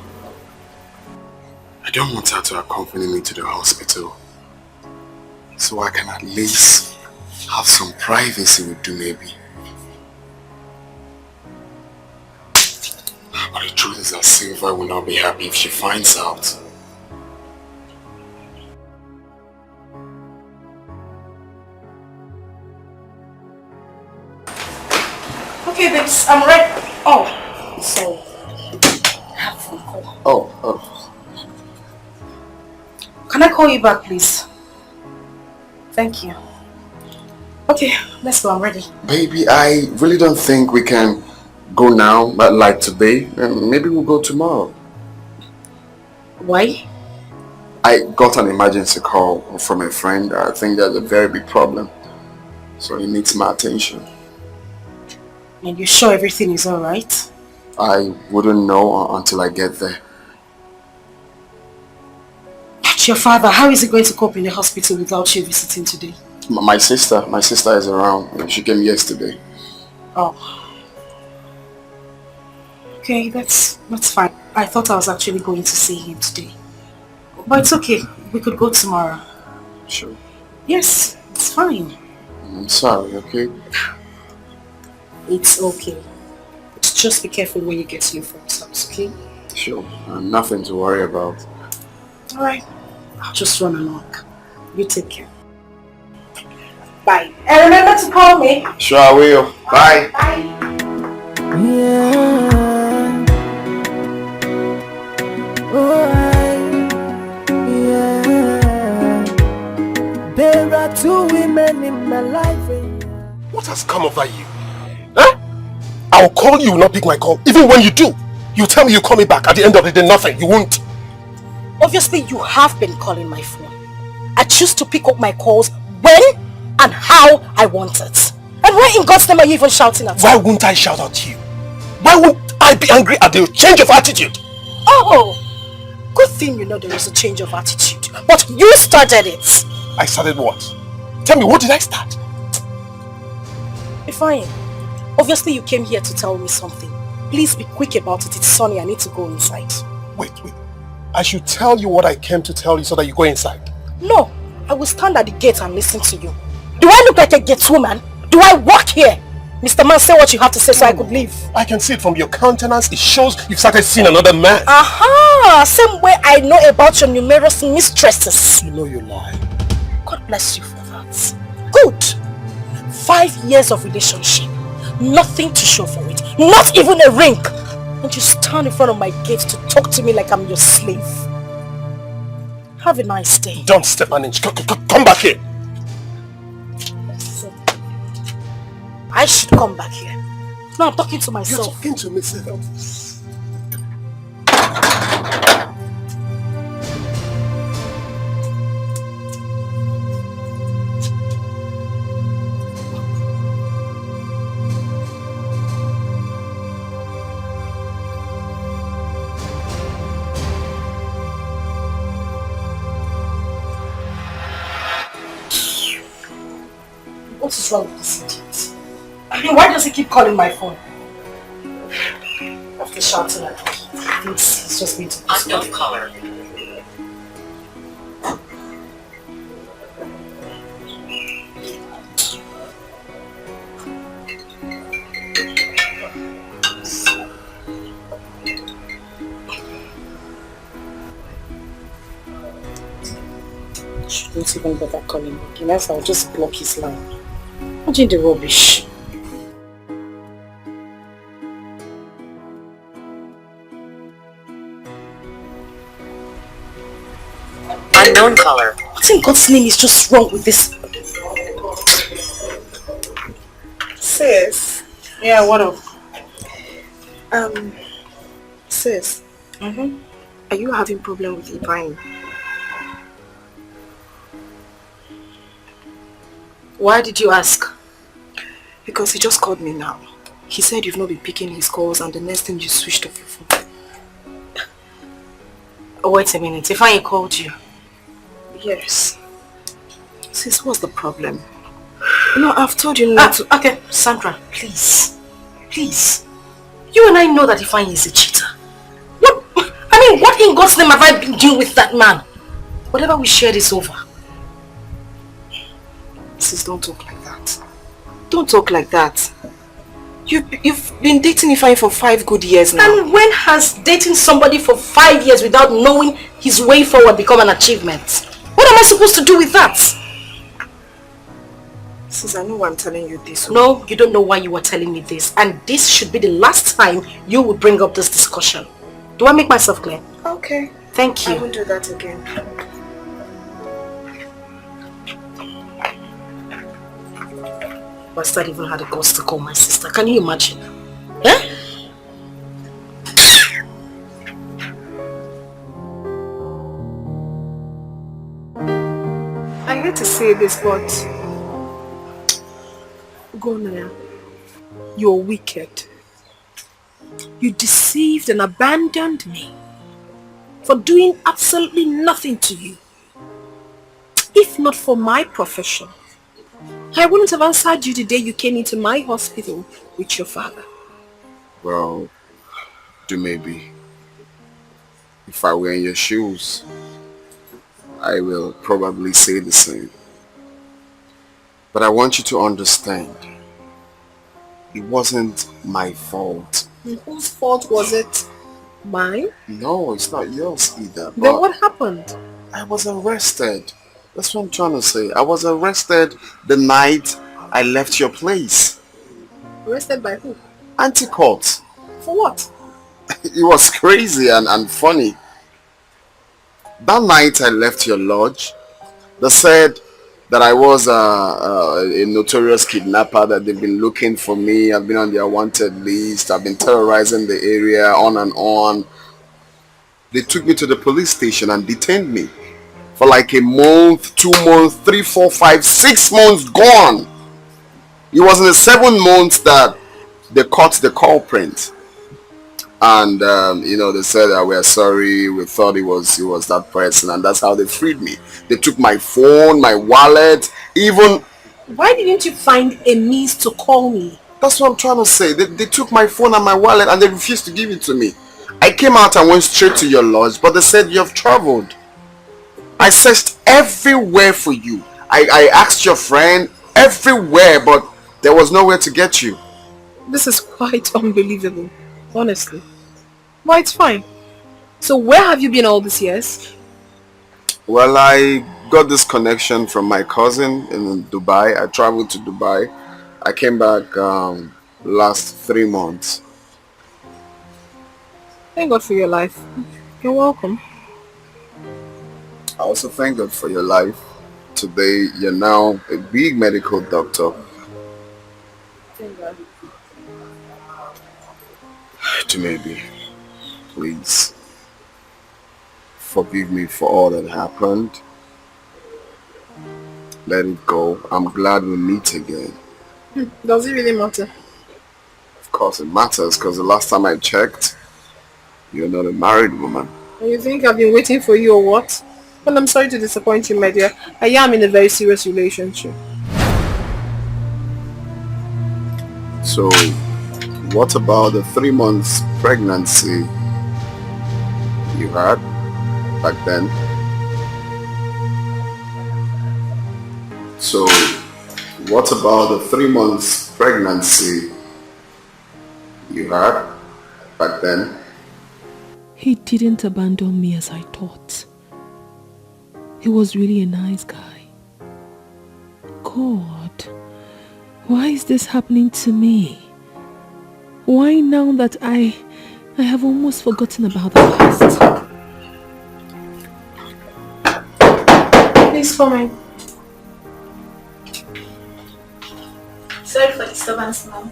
I don't want her to accompany me to the hospital. So I can at least have some privacy with you, maybe. But the truth is that Silva will not be happy if she finds out. Okay, babes, I'm ready. Oh, sorry. I have a phone call. Oh. Can I call you back, please? Thank you. Okay, let's go. I'm ready. Baby, I really don't think we can go now, but like today. Maybe we'll go tomorrow. Why? I got an emergency call from a friend. I think there's a very big problem. So he needs my attention. And you're sure everything is alright? I wouldn't know until I get there. But your father, how is he going to cope in the hospital without you visiting today? My sister is around. She came yesterday. Oh. Okay, that's fine. I thought I was actually going to see him today. But it's okay. We could go tomorrow. Sure. Yes, it's fine. I'm sorry, okay? It's okay. It's Just be careful when you get to your friend's house, okay? Sure. Nothing to worry about. Alright. I'll just run along. You take care. Bye. And remember to call me. Sure I will. Bye. Bye. Yeah. Oh, yeah. There are two women in my life. What has come over you? Huh? I'll call you, not pick my call. Even when you do, you tell me you call me back. At the end of the day, nothing. You won't. Obviously, you have been calling my phone. I choose to pick up my calls when and how I want it. And why in God's name are you even shouting at me? Why won't I shout at you? Why won't I be angry at the change of attitude? Oh, good thing you know there is a change of attitude. But you started it. I started what? Tell me, what did I start? Fine. Obviously, you came here to tell me something. Please be quick about it. It's sunny. I need to go inside. Wait. I should tell you what I came to tell you so that you go inside. No, I will stand at the gate and listen to you. Do I look like a gate woman? Do I work here? Mr. Man, say what you have to say so I could leave. I can see it from your countenance. It shows you've started seeing another man. Aha! Same way I know about your numerous mistresses. You know you lie. God bless you for that. Good. 5 years of relationship. Nothing to show for it. Not even a ring. And you stand in front of my gate to talk to me like I'm your slave. Have a nice day. Don't step an inch. Come back here. I should come back here. No, I'm talking to myself. You're talking to me, sir. What is wrong with this idiot? I mean, why does he keep calling my phone? After shouting at me, he's just going to Unknown caller. Shouldn't even bother calling me. Unless I'll just block his line. Imagine the rubbish. Unknown caller. What in God's name is just wrong with this? Sis. Yeah, what up? Sis. Are you having problem with Ibrahim? Why did you ask? Because he just called me now. He said you've not been picking his calls and the next thing you switched off your phone. Oh, wait a minute. If I called you. Yes. Sis, what's the problem? You know, I've told you not to... Okay, Sandra, please. Please. You and I know that Ifeanyi is a cheater. What in God's name have I been doing with that man? Whatever we shared is over. Sis, don't talk like that. Don't talk like that. You've been dating Ifeanyi for 5 good years now. And when has dating somebody for 5 years without knowing his way forward become an achievement? What am I supposed to do with that? Sis, I know why I'm telling you this. No, you don't know why you are telling me this. And this should be the last time you would bring up this discussion. Do I make myself clear? Okay. Thank you. I won't do that again. Bastard even had the guts to call my sister. Can you imagine? Eh? I hate to say this, but Gonaya, you're wicked. You deceived and abandoned me for doing absolutely nothing to you. If not for my profession, I wouldn't have answered you the day you came into my hospital with your father. Well, do maybe. If I were in your shoes, I will probably say the same. But I want you to understand, it wasn't my fault Whose fault was it? Mine? No, it's not yours either. Then what happened? I was arrested. That's what I'm trying to say. I was arrested the night I left your place. Arrested by who? Anti-court. For what? It was crazy and funny. That night I left your lodge, they said that I was a notorious kidnapper, that they've been looking for me. I've been on their wanted list. I've been terrorizing the area, on and on. They took me to the police station and detained me for like a month, 2 months, 3, 4, 5, 6 months gone. It was in the 7 months that they caught the culprit. And they said that we're sorry, we thought it was that person, and that's how they freed me. They took my phone, my wallet, even... Why didn't you find a means to call me? That's what I'm trying to say. They took my phone and my wallet and they refused to give it to me. I came out and went straight to your lodge, but they said you have traveled. I searched everywhere for you. I asked your friend everywhere, but there was nowhere to get you. This is quite unbelievable, honestly. Well, it's fine. So where have you been all these years? Well, I got this connection from my cousin in Dubai. I traveled to Dubai. I came back last 3 months. Thank God for your life. You're welcome. I also thank God for your life. Today, you're now a big medical doctor. Thank God. Maybe. Please forgive me for all that happened. Let it go. I'm glad we meet again. Does it really matter? Of course it matters, because the last time I checked, you're not a married woman. You think I've been waiting for you or what? Well, I'm sorry to disappoint you, my dear. I am in a very serious relationship. So, what about the 3 months pregnancy you had back then? So, what about the 3 months pregnancy you had back then? He didn't abandon me as I thought. He was really a nice guy. God, why is this happening to me? Why now that I have almost forgotten about the past? Please come in. Sorry for disturbance, ma'am.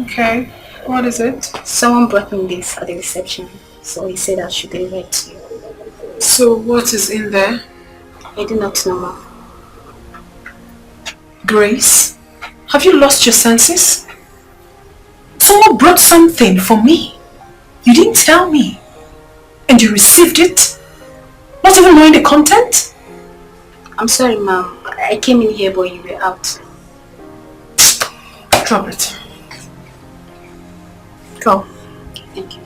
Okay. What is it? Someone brought me this at the reception, so he said I should deliver it to you. So what is in there? I do not know, ma'am. Grace, have you lost your senses? Someone brought something for me. You didn't tell me. And you received it? Not even knowing the content? I'm sorry, ma'am. I came in here, but you were out. Drop it. Go. Thank you.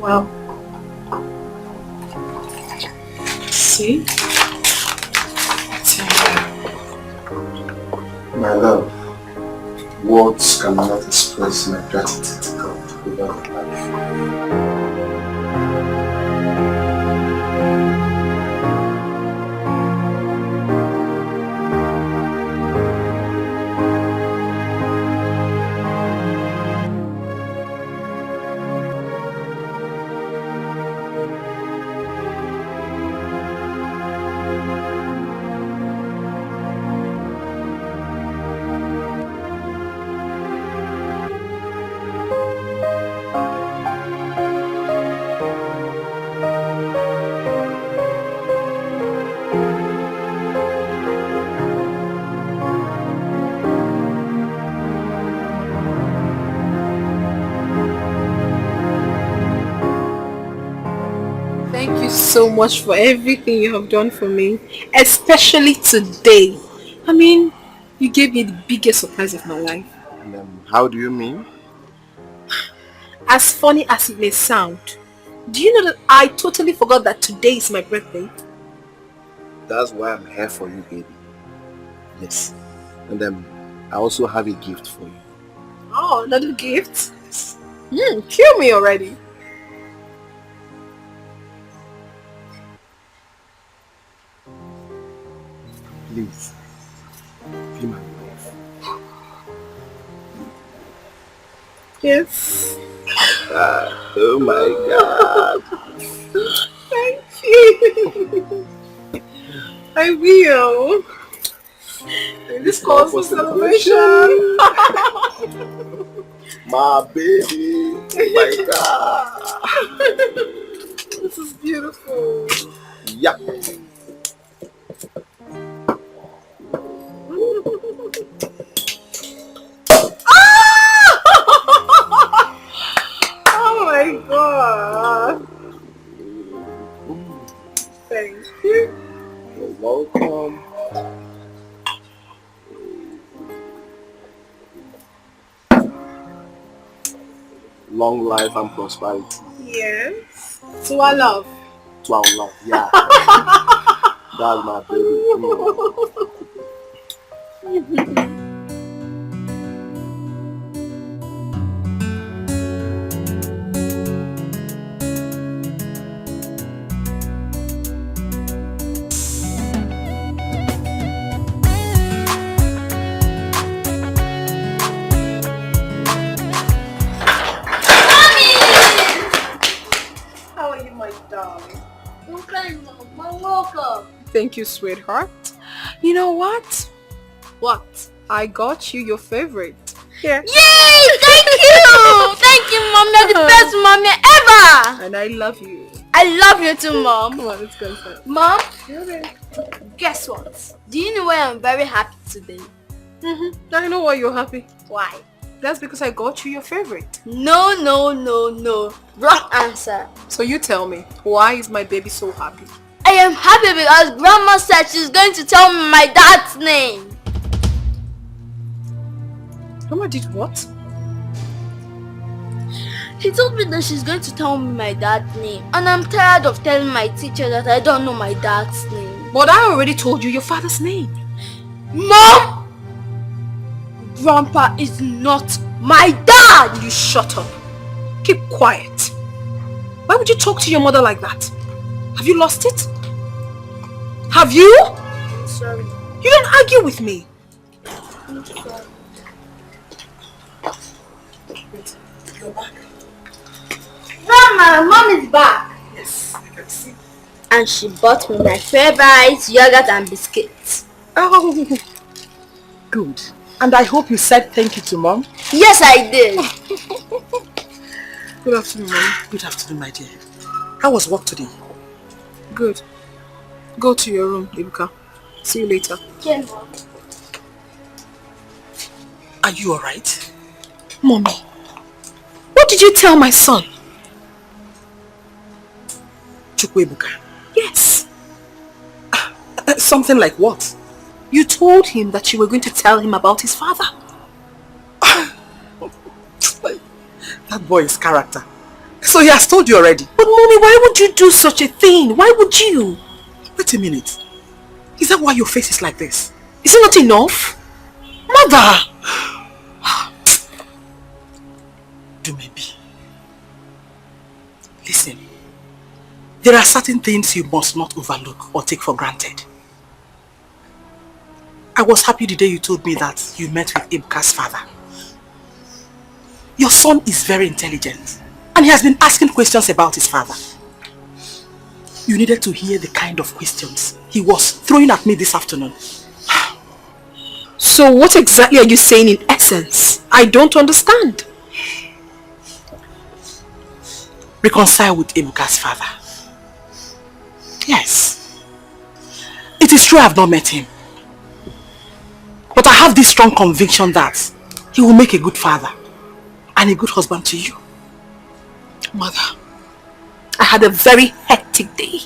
Well. See? My love, words cannot express my gratitude to God without life. Thank you so much for everything you have done for me, especially today. I mean, you gave me the biggest surprise of my life. How do you mean? As funny as it may sound, do you know that I totally forgot that today is my birthday? That's why I'm here for you, baby. Yes. And I also have a gift for you. Oh, another gift? Kill me already. Please, be my wife. Yes. Oh my God. Thank you. I will. This calls for celebration. My baby. Oh my God. This is beautiful. Yeah. Oh my God. Thank you. You're welcome. Long life and prosperity. Yes. To our love. To our love, yeah. That's my baby. How are you, my darling? I'm fine, Mom. Welcome. Thank you, sweetheart. You know what? What? I got you your favorite. Here. Yay! Thank you! Thank you, Mom. You're the best mommy ever! And I love you. I love you too, Mom. Come on, let's go inside. Mom, Okay. guess what? Do you know why I'm very happy today? I know why you're happy. Why? That's because I got you your favorite. No. Wrong answer. So you tell me, why is my baby so happy? I am happy because Grandma said she's going to tell me my dad's name. Grandma did what? She told me that she's going to tell me my dad's name. And I'm tired of telling my teacher that I don't know my dad's name. But I already told you your father's name. Mom! Grandpa is not my dad! You shut up. Keep quiet. Why would you talk to your mother like that? Have you lost it? Have you? Sorry. You don't argue with me. I'm sorry. You're back. Grandma, Mom is back. Yes, I can see. And she bought me my favorite yogurt and biscuits. Oh, good. And I hope you said thank you to Mom. Yes, I did. Good afternoon, Mom. Good afternoon, my dear. How was work today? Good. Go to your room, Ibuka. See you later. Yeah, Mom. Are you alright? Mommy, what did you tell my son? Chukwebuka. Yes. Something like what? You told him that you were going to tell him about his father. That boy is character. So he has told you already. But Mommy, why would you do such a thing? Why would you? Wait a minute. Is that why your face is like this? Is it not enough? Mother! Do maybe. Listen. There are certain things you must not overlook or take for granted. I was happy the day you told me that you met with Ibuka's father. Your son is very intelligent and he has been asking questions about his father. You needed to hear the kind of questions he was throwing at me this afternoon. So what exactly are you saying in essence? I don't understand. Reconcile with Ibuka's father. Yes. It is true I have not met him. But I have this strong conviction that he will make a good father and a good husband to you. Mother, I had a very hectic day.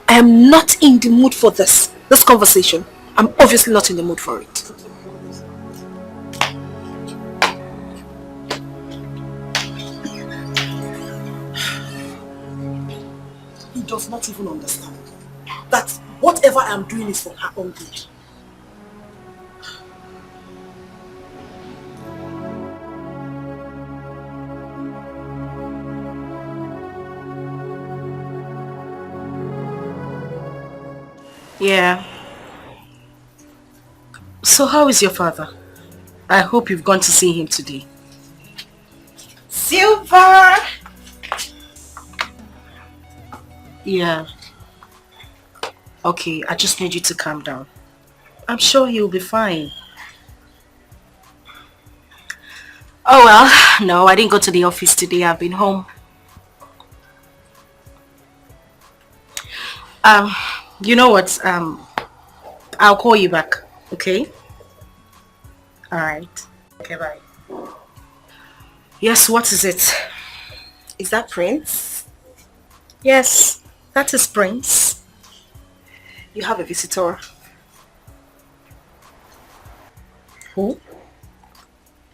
I am not in the mood for this conversation. I'm obviously not in the mood for it. He does not even understand that whatever I am doing is for her own good. Yeah. So how is your father? I hope you've gone to see him today. Silver! Yeah. Okay, I just need you to calm down. I'm sure he'll be fine. Oh well, no, I didn't go to the office today. I've been home. You know what? I'll call you back, okay? Alright. Okay, bye. Yes, what is it? Is that Prince? Yes, that is Prince. You have a visitor. Who?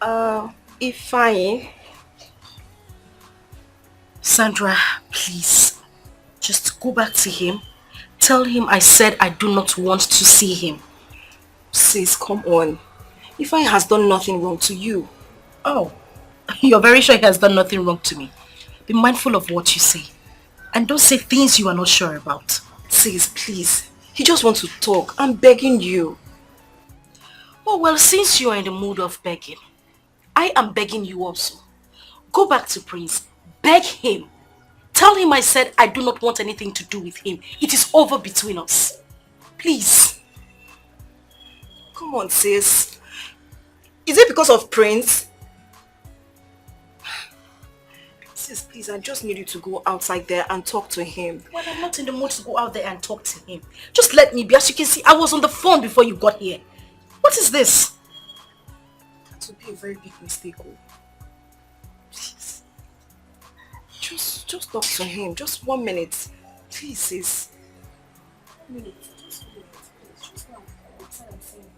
Ifeanyi. Sandra, please. Just go back to him. Tell him I said I do not want to see him. Sis, come on. Ifeanyi has done nothing wrong to you. Oh, you're very sure he has done nothing wrong to me. Be mindful of what you say. And don't say things you are not sure about. Sis, please. He just wants to talk. I'm begging you. Oh, well, since you are in the mood of begging, I am begging you also. Go back to Prince. Beg him. Tell him I said I do not want anything to do with him. It is over between us. Please. Come on, sis. Is it because of Prince? Sis, please, I just need you to go outside there and talk to him. Well, I'm not in the mood to go out there and talk to him. Just let me be. As you can see, I was on the phone before you got here. What is this? It would be a very big mistake. Oh. Please. Just talk to him. Just 1 minute. Please, sis. 1 minute. Just 1 minute. Please. Just now. Outside and see him.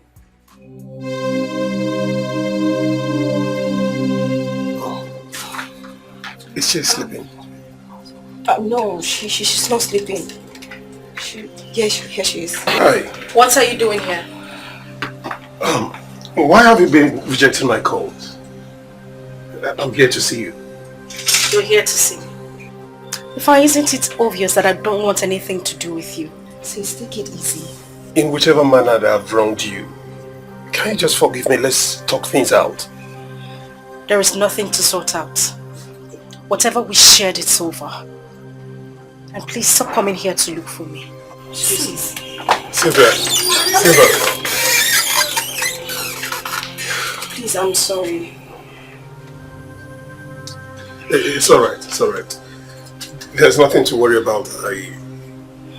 Is she sleeping? No, she's not sleeping. Here she is. Hi. What are you doing here? Why have you been rejecting my calls? I'm here to see you. You're here to see me. Isn't it obvious that I don't want anything to do with you? Sis, take it easy. In whichever manner that I've wronged you, can you just forgive me? Let's talk things out. There is nothing to sort out. Whatever we shared, it's over. And please stop coming here to look for me. Please. Silver. Please, I'm sorry. It's alright, it's alright. There's nothing to worry about.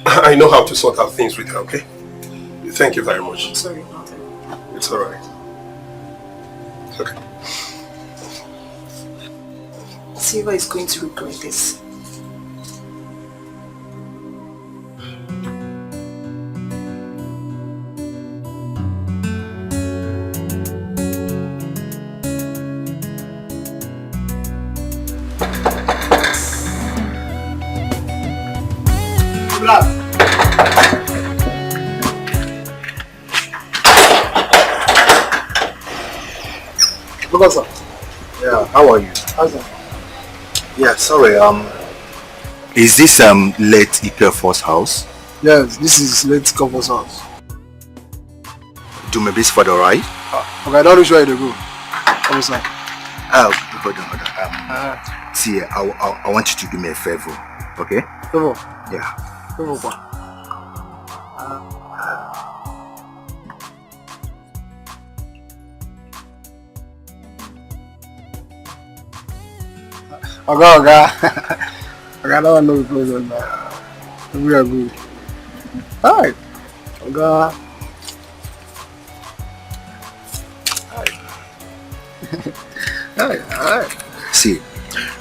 I know how to sort out things with her, okay? Thank you very much. I'm sorry about that. It's alright. Okay. Silva is going to regret this. Professor. Yeah, how are you? How's it? Yeah, sorry, is this late Ikefor's house? Yes, this is late Ikefor's house. Do my best for the right? Okay, I don't know where to go. Officer. Hold on. See, I want you to do me a favor, okay? Favor? Yeah. Favor what? Okay. I don't know what's going on now. We are good. Alright. Okay. Alright. See,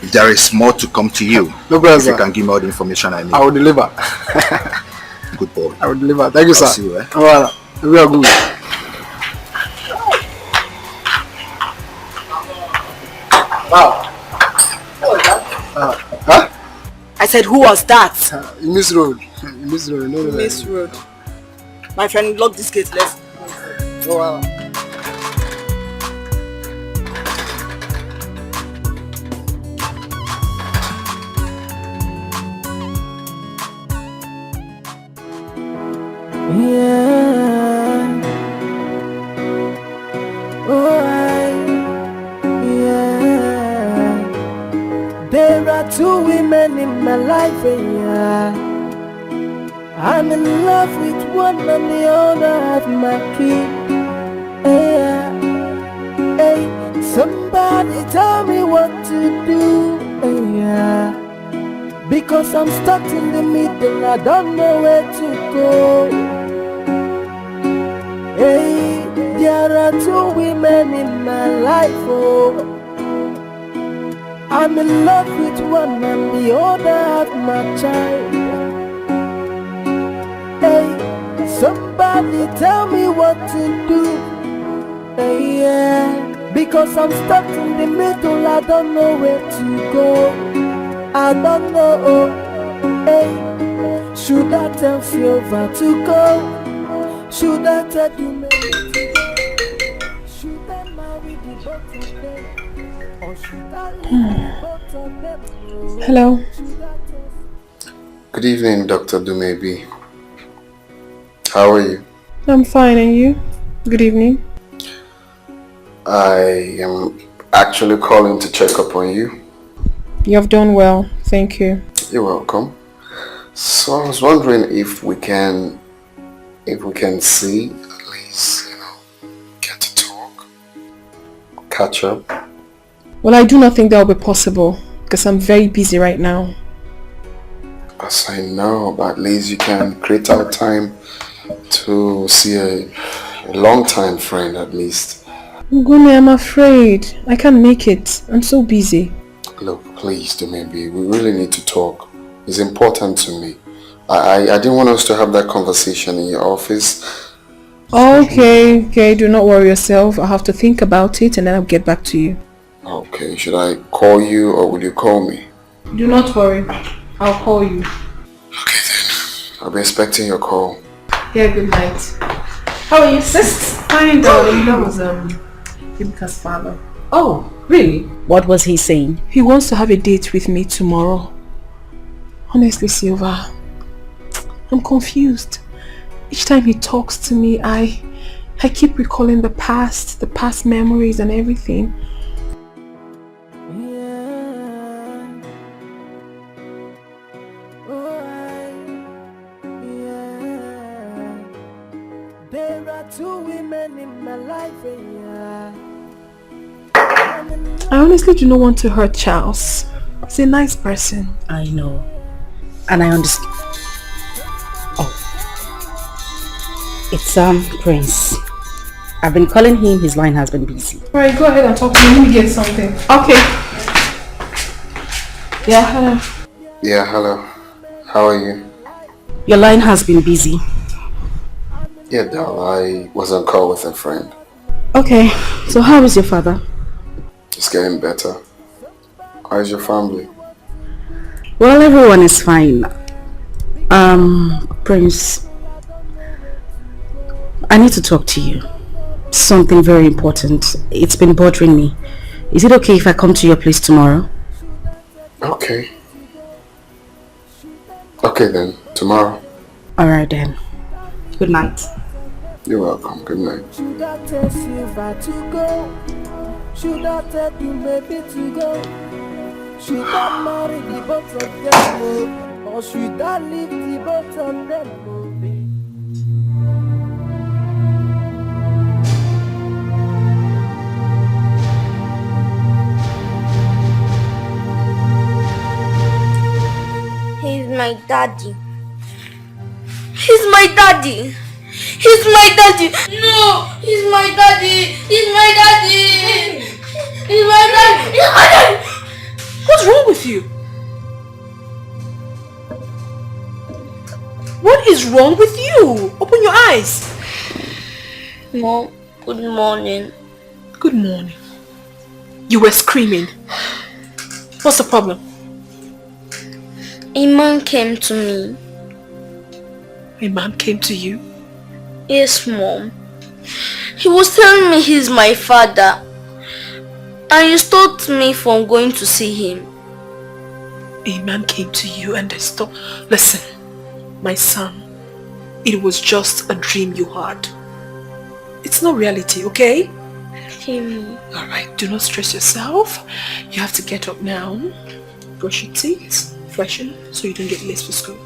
if there is more to come to you, no problem, if you can give me all the information I need. I will deliver. Good boy. I will deliver. Thank you, sir. See you, eh? Alright. We are good. Wow. Huh? I said, who was that? You miss road. You miss road. No, miss road. My friend, lock this gate. Let's go. Wow. Yeah. There are two women in my life, yeah. I'm in love with one and the other have my key. Yeah. Hey, somebody tell me what to do. Yeah. Because I'm stuck in the middle, I don't know where to go. Hey, there are two women in my life, oh. I'm in love with one and the other have my child. Hey, somebody tell me what to do. Hey, yeah, because I'm stuck in the middle, I don't know where to go. I don't know. Hey, should I tell Silver to go? Should I tell you maybe to go? Should I marry the both of them? Or should I leave the both of them? Hello. Good evening, Dr. Dumebi. How are you? I'm fine, and you? Good evening. I am actually calling to check up on you. You have done well, thank you. You're welcome. So I was wondering if we can see, at least, get to talk, catch up. Well, I do not think that will be possible because I'm very busy right now. As I know, but at least you can create out time to see a long-time friend at least. Ngune, I'm afraid. I can't make it. I'm so busy. Look, please, Dumebi, we really need to talk. It's important to me. I didn't want us to have that conversation in your office. Okay, do not worry yourself. I'll have to think about it and then I'll get back to you. Okay, should I call you or will you call me? Do not worry. I'll call you. Okay then. I'll be expecting your call. Yeah, good night. How are you, sis? Fine, darling. That was Ibika's father. Oh, really? What was he saying? He wants to have a date with me tomorrow. Honestly, Silva, I'm confused. Each time he talks to me, I keep recalling the past memories and everything. There are two women in my life, yeah. I honestly do not want to hurt Charles. He's a nice person. I know. And I understand. Oh. It's Prince. I've been calling him, his line has been busy. Alright, go ahead and talk to me. Let me get something. Okay. Yeah, hello. Yeah, hello. How are you? Your line has been busy. Yeah, Dal, I was on call with a friend. Okay, so how is your father? It's getting better. How is your family? Well, everyone is fine. Prince, I need to talk to you. Something very important. It's been bothering me. Is it okay if I come to your place tomorrow? Okay. Okay then, tomorrow. Alright then. Good night. You're welcome. Good night. Should I tell Silver to go? Should I tell you maybe to go? Should I marry the both of them? Or should I leave the both of them? He's my daddy. He's my daddy. He's my daddy. No, he's my daddy. He's my daddy. He's my daddy. He's my daddy. What's wrong with you? What is wrong with you? Open your eyes. Mom, good morning. Good morning. You were screaming. What's the problem? A man came to me. A man came to you? Yes, Mom. He was telling me he's my father. And he stopped me from going to see him. A man came to you and they stopped. Listen, my son, it was just a dream you had. It's not reality, okay? Okay, Mom. Alright, do not stress yourself. You have to get up now. Brush your teeth, freshen, so you don't get late for school.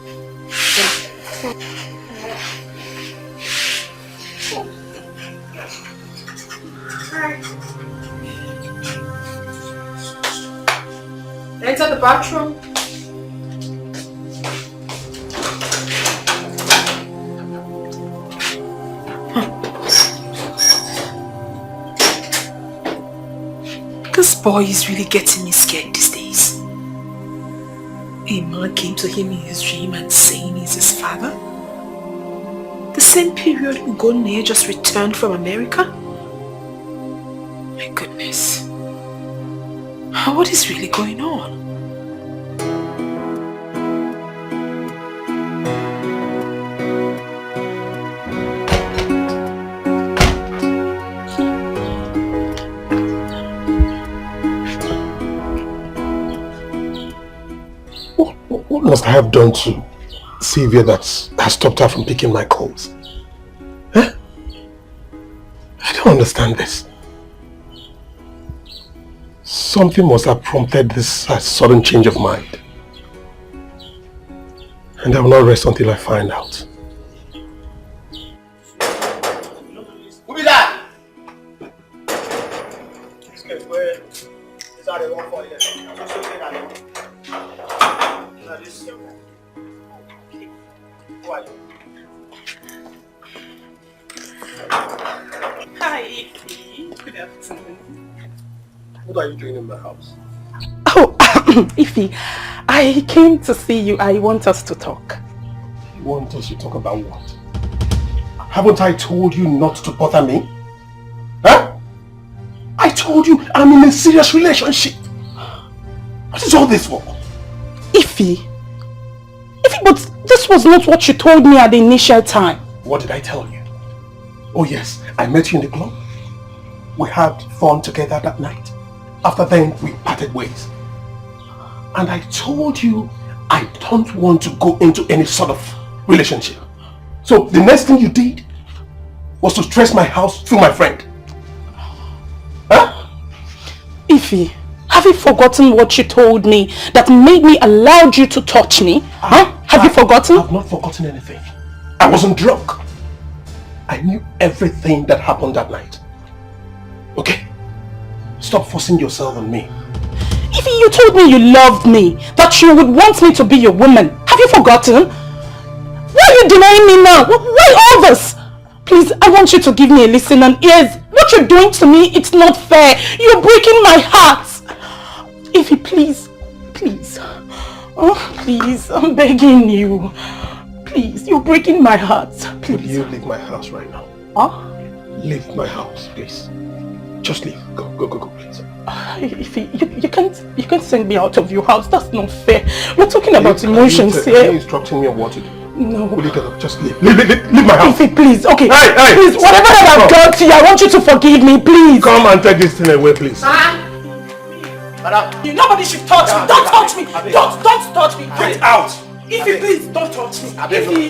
Enter the bathroom. This boy is really getting me scared these days. A man came to him in his dream and saying he's his father. The same period Ugonne just returned from America. My goodness. What is really going on? What must I have done to Sylvia that has stopped her from picking my calls? Huh? I don't understand this. Something must have prompted this sudden change of mind. And I will not rest until I find out. Who be that? Hi, good afternoon. What are you doing in my house? Oh, Ify, I came to see you. I want us to talk. You want us to talk about what? Haven't I told you not to bother me? Huh? I told you I'm in a serious relationship. What is all this for? Ify, but this was not what you told me at the initial time. What did I tell you? Oh yes, I met you in the club. We had fun together that night. After then, we parted ways. And I told you I don't want to go into any sort of relationship. So the next thing you did was to stress my house through my friend. Huh? Ify, have you forgotten what you told me that made me allow you to touch me? Have you forgotten? I've not forgotten anything. I wasn't drunk. I knew everything that happened that night. Okay? Stop forcing yourself on me. Ify, you told me you loved me, that you would want me to be your woman. Have you forgotten? Why are you denying me now? Why all this? Please, I want you to give me a listen and ears. What you're doing to me, it's not fair. You're breaking my heart. Ify, please, please. Oh, please, I'm begging you. Please, you're breaking my heart. Please. Would you leave my house right now? Huh? Leave my house, please. Just leave. Go, please. Ify, you can't send me out of your house. That's not fair. We're talking about emotions here. Are you instructing me on what to do? No. Will you get up? Just leave. Leave my house. Ify, please. Okay. Hey, please, whatever that I've done to you, I want you to forgive me, please. Come and take this thing away, please. Nobody should touch me. Don't touch me. Don't touch me. Get out. Ify, please, don't touch me. Ify,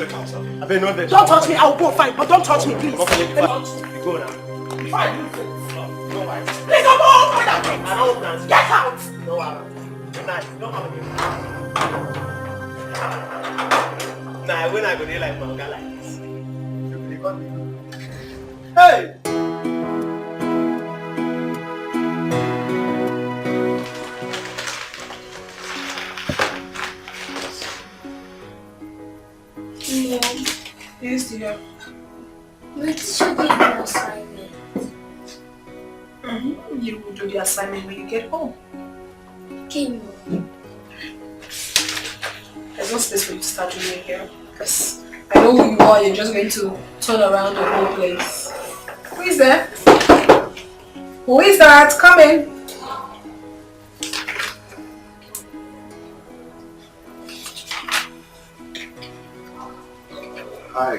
don't touch me. I'll go fine, but don't touch me, please. Okay, go now. Fine. Please, I'm all for that. Get out. Nah, when I go there like manga like this. Hey! Mom. Yes, dear. My teacher gave me an assignment. You will do the assignment when you get home. Okay, Mom. There's no space for you to start doing it here. Because I know who you are, you're just going to turn around the whole place. Who is there? Who is that? Come in. Hi.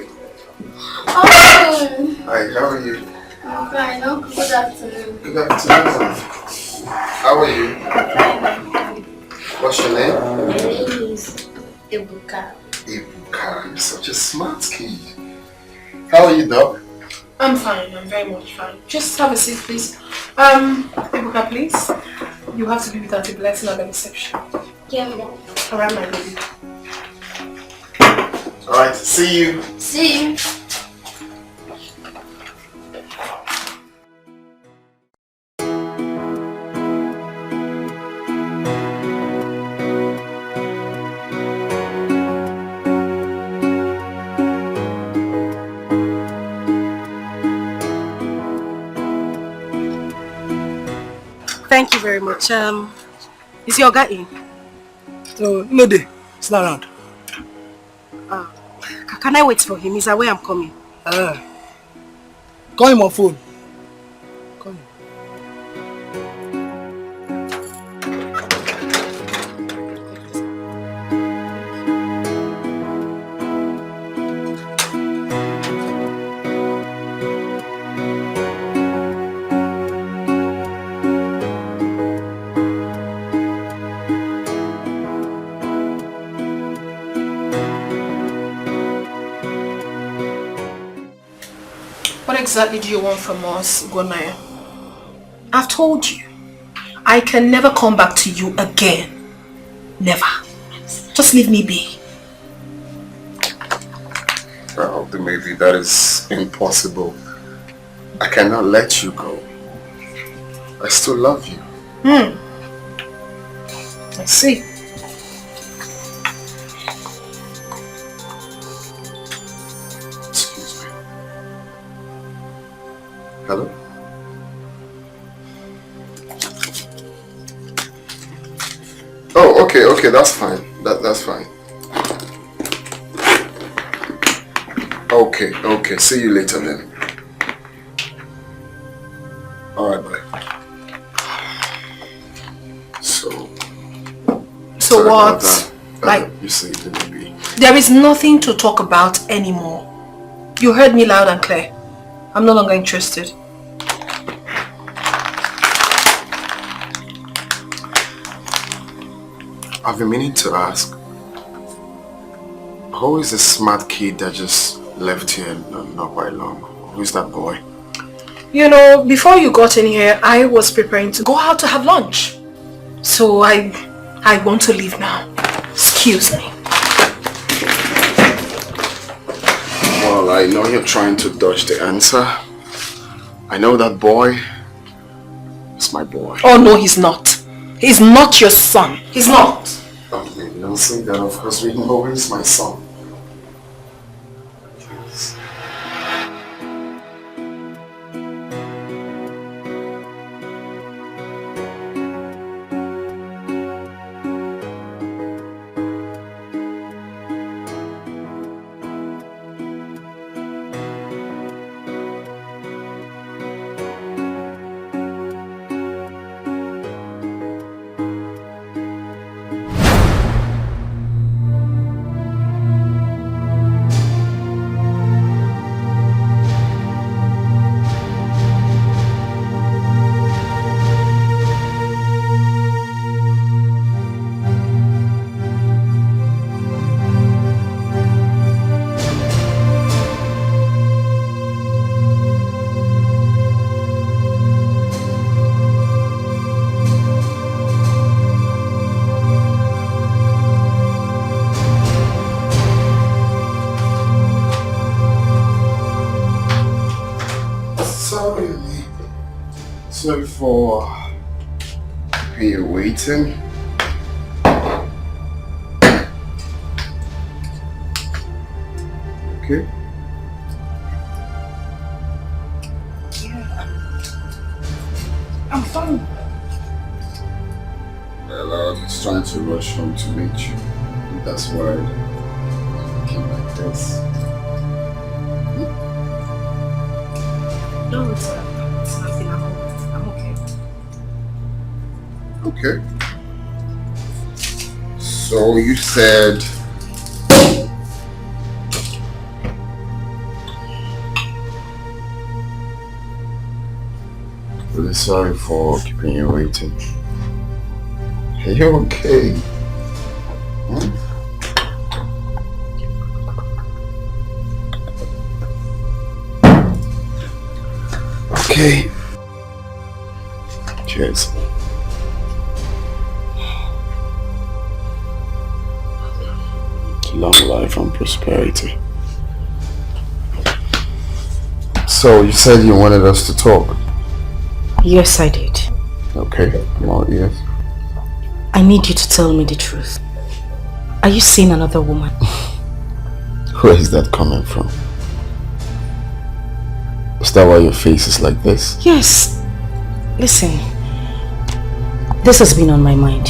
Oh. Hi, how are you? I'm fine. Uncle, good afternoon. Good afternoon. How are you? I'm fine. What's your name? My name is Ebuka. Ebuka, you're such a smart kid. How are you, Doc? I'm fine. I'm very much fine. Just have a seat, please. Ibuka, please. You have to be with Auntie Blessing at the reception. Yeah, Mom. Alright, my baby. Alright, see you. See you. Thank you very much. Is your guy in? No day. It's not around. Can I wait for him? He's aware I'm coming. Call him on phone. Call him. What exactly do you want from us, Gonaya? I've told you, I can never come back to you again. Never. Just leave me be. Well, then maybe that is impossible. I cannot let you go. I still love you. I see. Excuse me. Hello? Oh, okay, that's fine. That's fine. Okay, see you later then. Alright, bye. So what? Like, you see, the baby. there is nothing to talk about anymore. You heard me loud and clear. I'm no longer interested. I've been meaning to ask, who is the smart kid that just left here not quite long? Who is that boy? You know, before you got in here, I was preparing to go out to have lunch. So I want to leave now. Excuse me. Well, I know you're trying to dodge the answer. I know that boy is my boy. Oh no, he's not. He's not your son. He's not. Okay, don't say that. Of course, we know he's my son. Sorry for you waiting. Okay. Yeah. I'm fine. Well, I was trying to rush home to meet you. And that's why I came like this. No, it's nothing. I'm okay. Okay. So you said really sorry for keeping you waiting. Are you okay? Okay. cares. Long life and prosperity. So you said you wanted us to talk? Yes, I did. Okay, I'm all ears. I need you to tell me the truth. Are you seeing another woman? Where is that coming from? Is that why your face is like this? Yes. Listen, this has been on my mind.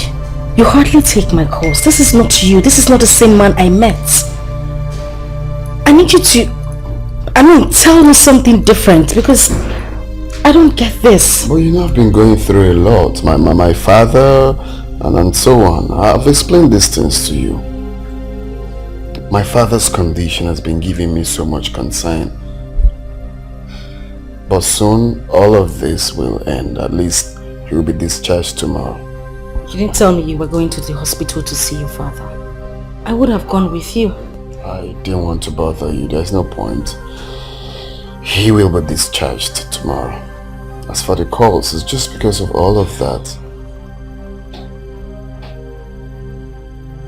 You hardly take my calls. This is not you. This is not the same man I met. I need you to, tell me something different because I don't get this. Well, you know, I've been going through a lot. My father and so on. I've explained these things to you. My father's condition has been giving me so much concern. But soon, all of this will end. At least he will be discharged tomorrow. You didn't tell me you were going to the hospital to see your father. I would have gone with you. I didn't want to bother you. There's no point. He will be discharged tomorrow. As for the calls, it's just because of all of that.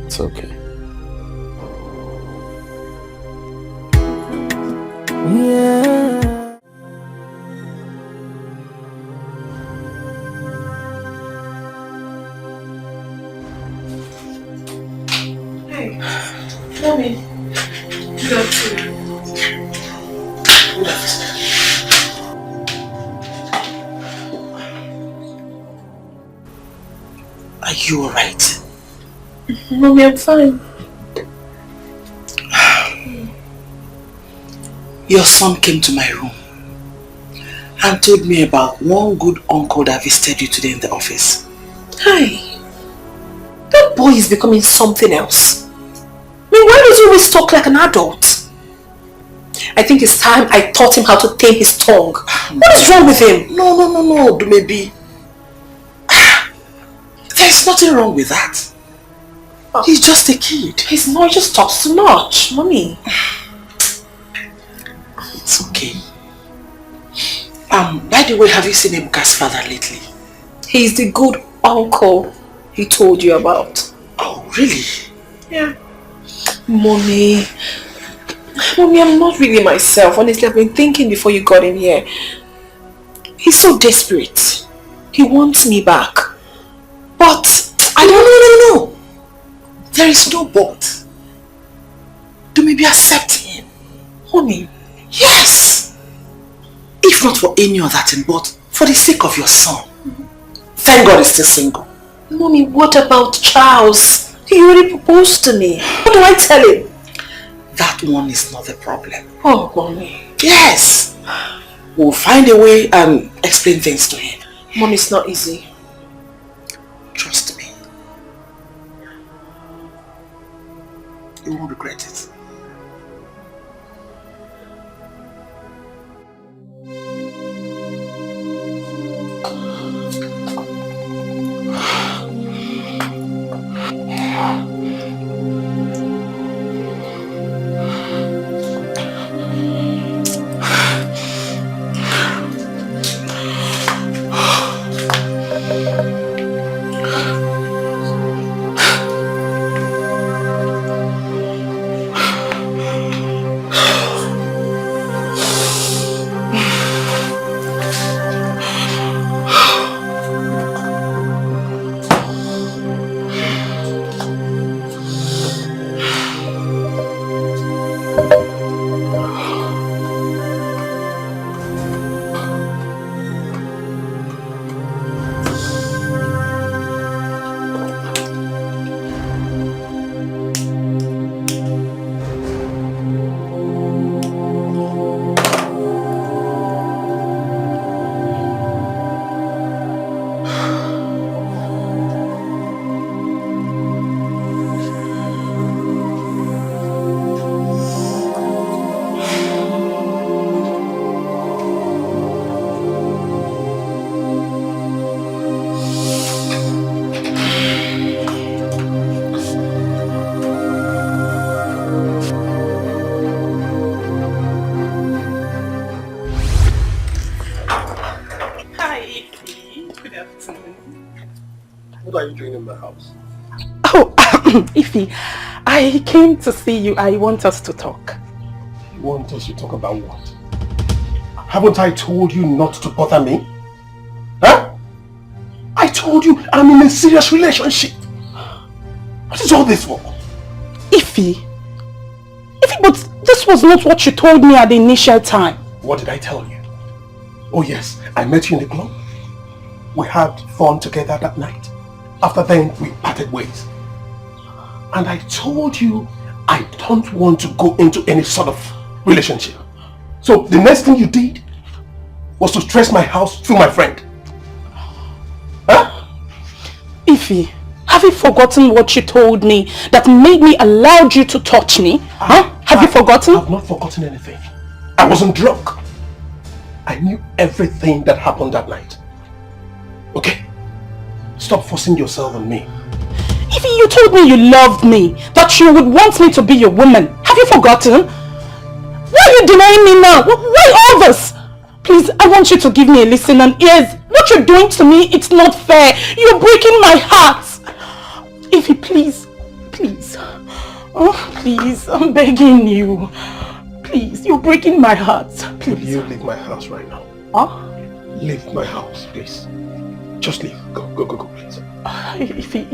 It's okay. Yeah. Mommy. Good afternoon. Good afternoon. Are you alright? Mommy, I'm fine. Your son came to my room and told me about one good uncle that visited you today in the office. Hi. That boy is becoming something else. I mean, why does he always talk like an adult? I think it's time I taught him how to tame his tongue. What is wrong with him? No, maybe. There's nothing wrong with that. He's just a kid. He's not, he just talks too much, Mommy. It's okay. By the way, have you seen Ebuka's father lately? He's the good uncle he told you about. Oh, really? Yeah. Mommy, I'm not really myself. Honestly, I've been thinking before you got in here. He's so desperate. He wants me back. But I don't... No. There is no but. Do maybe accept him. Honey. Yes. If not for any other thing, but for the sake of your son. Thank God he's still single. Mommy, what about Charles? He already proposed to me. What do I tell him? That one is not the problem. Oh, Mommy. Yes. We'll find a way and explain things to him. Mommy, it's not easy. Trust me. You won't regret it. What are you doing in my house? Oh, Ify, I came to see you. I want us to talk. You want us to talk about what? Haven't I told you not to bother me? Huh? I told you I'm in a serious relationship. What is all this for? Ify, but this was not what you told me at the initial time. What did I tell you? Oh yes, I met you in the club. We had fun together that night. After then, we parted ways. And I told you I don't want to go into any sort of relationship. So the next thing you did was to stress my house through my friend. Huh? Ify, have you forgotten what you told me that made me allow you to touch me? Have you forgotten? I've not forgotten anything. I wasn't drunk. I knew everything that happened that night. Okay? Stop forcing yourself on me. Ify, you told me you loved me, that you would want me to be your woman. Have you forgotten? Why are you denying me now? Why all this? Please, I want you to give me a listen and ears. What you're doing to me, it's not fair. You're breaking my heart. Ify, please. Oh, please, I'm begging you. Please, you're breaking my heart. Please. Will you leave my house right now? Huh? Leave my house, please. Just leave. Go, please. Ify,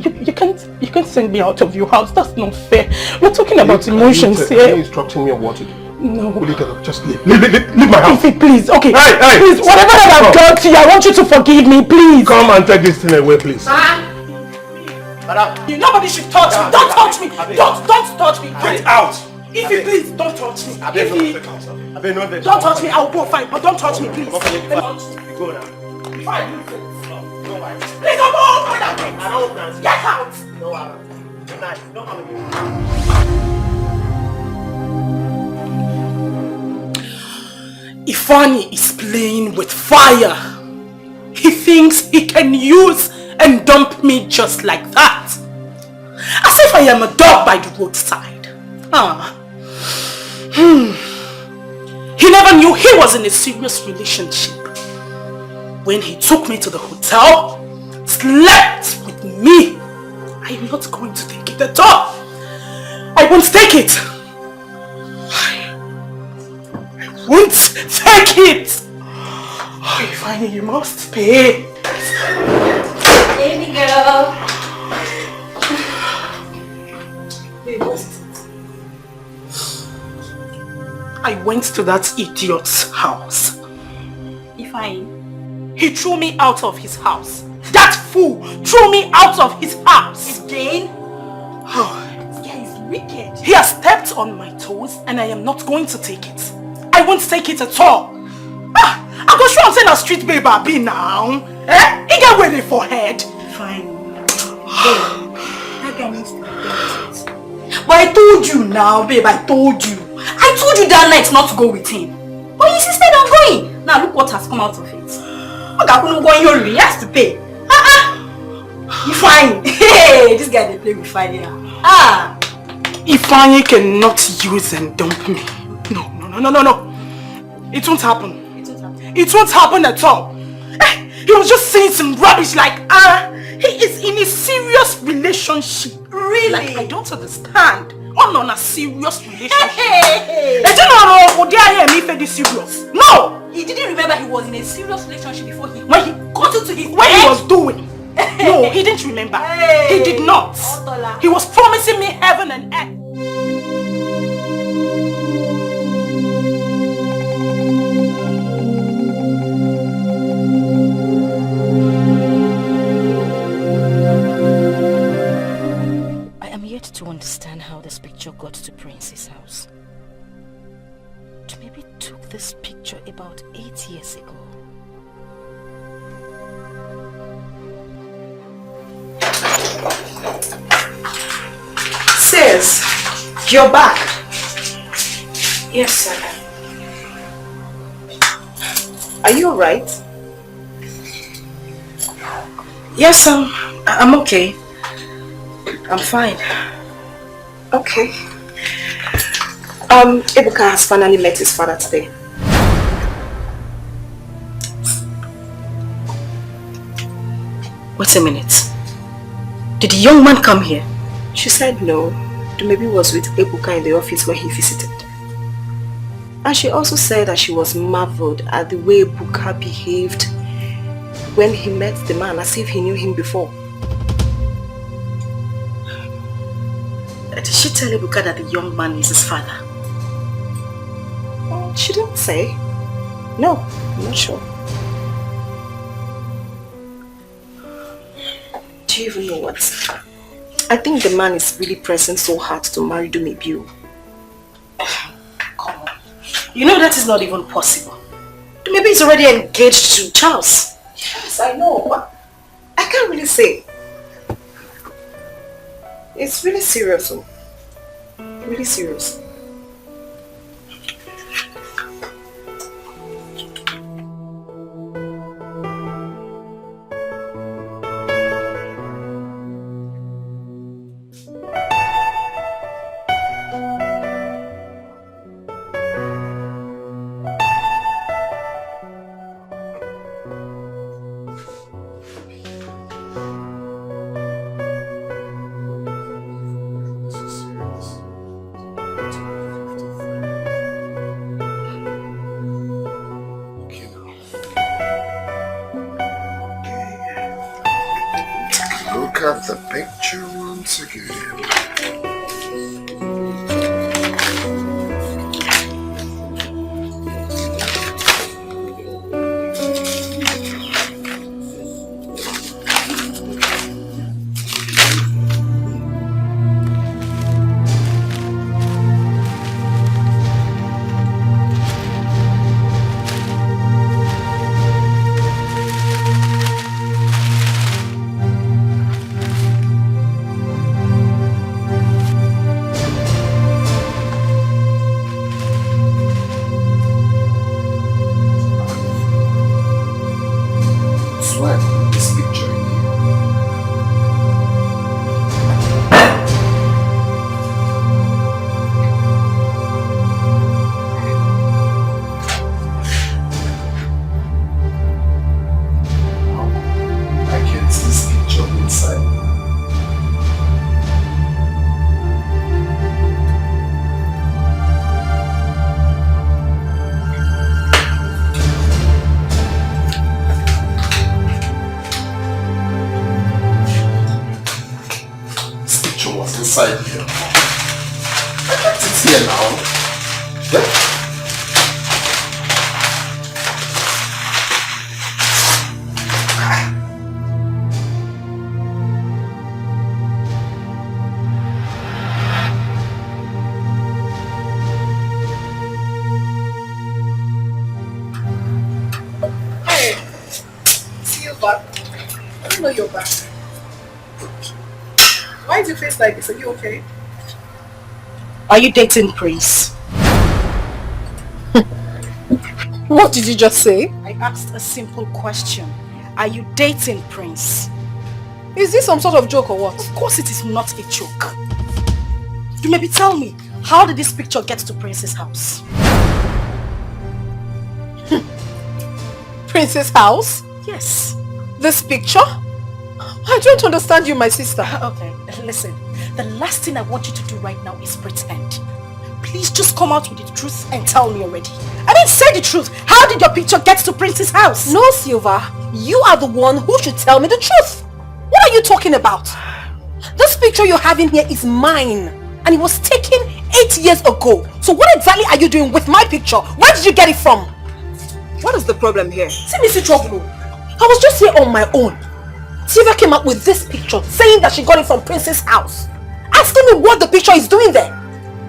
you can't send me out of your house. That's not fair. We're talking about emotions here. Are you instructing me on what to do? No. Will you get up? Just leave. Leave my house. Ify, please. Okay. Hey. Please, whatever that I've done to you, I want you to forgive me, please. Come and take this thing away, please. Nobody should touch me. Don't touch me. Don't touch me. Get out. Ify, please, don't touch me. Ify, don't touch me. I'll go fine, but don't touch me, please. Go now. Fine. Please, I'm all over that thing. Get out. No, good night. Don't come again. Ifeanyi is playing with fire. He thinks he can use and dump me just like that. As if I am a dog by the roadside. He never knew he was in a serious relationship. When he took me to the hotel, slept with me. I am not going to take it at all. I won't take it. I won't take it. Ifeanyi, you must pay. Baby girl. I went to that idiot's house. Ifeanyi. He threw me out of his house. That fool threw me out of his house. Again? Oh, yeah, he's wicked. He has stepped on my toes and I am not going to take it. I won't take it at all. I go show him saying a street babe I be now. He get ready for head. Fine. Babe, that guy needs to be dealt. But I told you now, babe, I told you that night not to go with him. But you insisted on going. Now look what has come out of it. He has to pay. Fine. Hey, this guy they play with fire. Ifeanyi cannot use and dump me. No. It won't happen. It won't happen at all. He was just saying some rubbish like, he is in a serious relationship. Really? Like, I don't understand. On a serious relationship. Hey. No! He didn't remember he was in a serious relationship before he got into his what he was doing. No, he didn't remember. He did not. He was promising me heaven and earth. I am yet to understand how this picture got to Prince's house. Maybe took this picture about 8 years ago. Sis, you're back. Yes, sir. Are you alright? Yes, I'm okay. I'm fine. Okay. Ebuka has finally met his father today. Wait a minute. Did the young man come here? She said no. Dumebi was with Ebuka in the office where he visited. And she also said that she was marveled at the way Ebuka behaved when he met the man, as if he knew him before. Did she tell Ebuka that the young man is his father? She didn't say. No, I'm not sure. Do you even know what? I think the man is really pressing so hard to marry Dumebi. Come on. You know that is not even possible. Dumebi is already engaged to Charles. Yes, I know, but I can't really say. It's really serious, though. Really serious. Look at the picture once again. Inside here. It's here now. Yeah. Hey, see you back. I don't know you're back. Why is your face like this? Are you okay? Are you dating Prince? What did you just say? I asked a simple question. Are you dating Prince? Is this some sort of joke or what? Of course it is not a joke. You maybe tell me, how did this picture get to Prince's house? Prince's house? Yes. This picture? I don't understand you, my sister. Okay, listen. The last thing I want you to do right now is pretend. Please just come out with the truth and tell me already. I mean, say the truth. How did your picture get to Prince's house? No, Silva. You are the one who should tell me the truth. What are you talking about? This picture you're having here is mine. And it was taken 8 years ago. So what exactly are you doing with my picture? Where did you get it from? What is the problem here? See, Mr. Trouble. I was just here on my own. Silva came up with this picture saying that she got it from Prince's house. Asking me what the picture is doing there.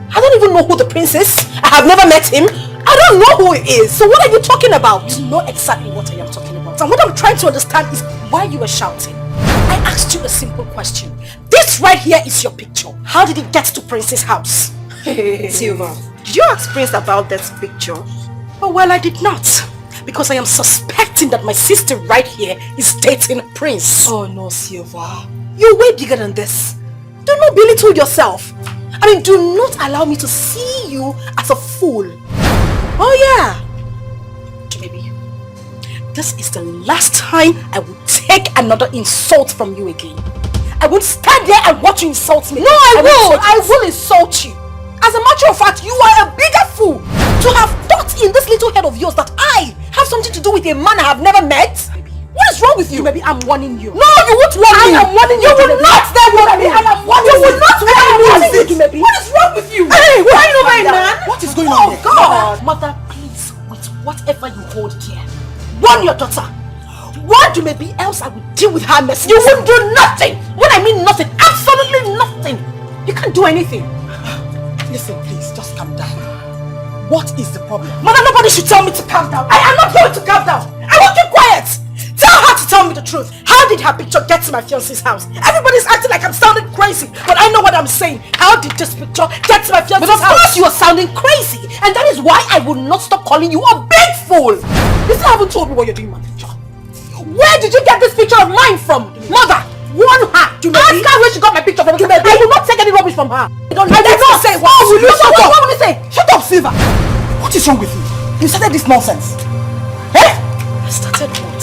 I don't even know who the prince is. I have never met him. I don't know who he is. So what are you talking about? You know exactly what I am talking about. And what I'm trying to understand is why you were shouting. I asked you a simple question. This right here is your picture. How did it get to Prince's house? Silva, did you ask Prince about that picture? Oh, well, I did not. Because I am suspecting that my sister right here is dating Prince. Oh no, Silva. You're way bigger than this. Do not belittle yourself. I mean, do not allow me to see you as a fool. Oh yeah. Baby, this is the last time I will take another insult from you again. I won't stand there and watch you insult me. No, I will insult you. As a matter of fact, you are a bigger fool to have thought in this little head of yours that I have something to do with a man I have never met. What is wrong with you? Maybe I'm warning you. No, you won't warn me. I am warning you. You will not then warn me. I am warning you. You will not warn me. What is wrong with you? Hey, why are you over a man? What is going on here? God. Mother, please, with whatever you hold dear, warn your daughter. Warn you, maybe else I will deal with her mess. You won't do nothing. When I mean nothing, absolutely nothing. You can't do anything. Listen, please, just calm down. What is the problem? Mother, nobody should tell me to calm down. I am not going to calm down. I will keep quiet. Tell her to tell me the truth. How did her picture get to my fiancé's house? Everybody's acting like I'm sounding crazy, but I know what I'm saying. How did this picture get to my fiancé's house? But of course you are sounding crazy, and that is why I will not stop calling you a big fool. You still haven't told me what you're doing with my picture. Where did you get this picture of mine from? Mother, warn her. Ask her where she got my picture from. I will not take any rubbish from her. I will not say what. Will you shut up? What will you say? Shut up, Silva. What is wrong with you? You started this nonsense. Eh? I started what?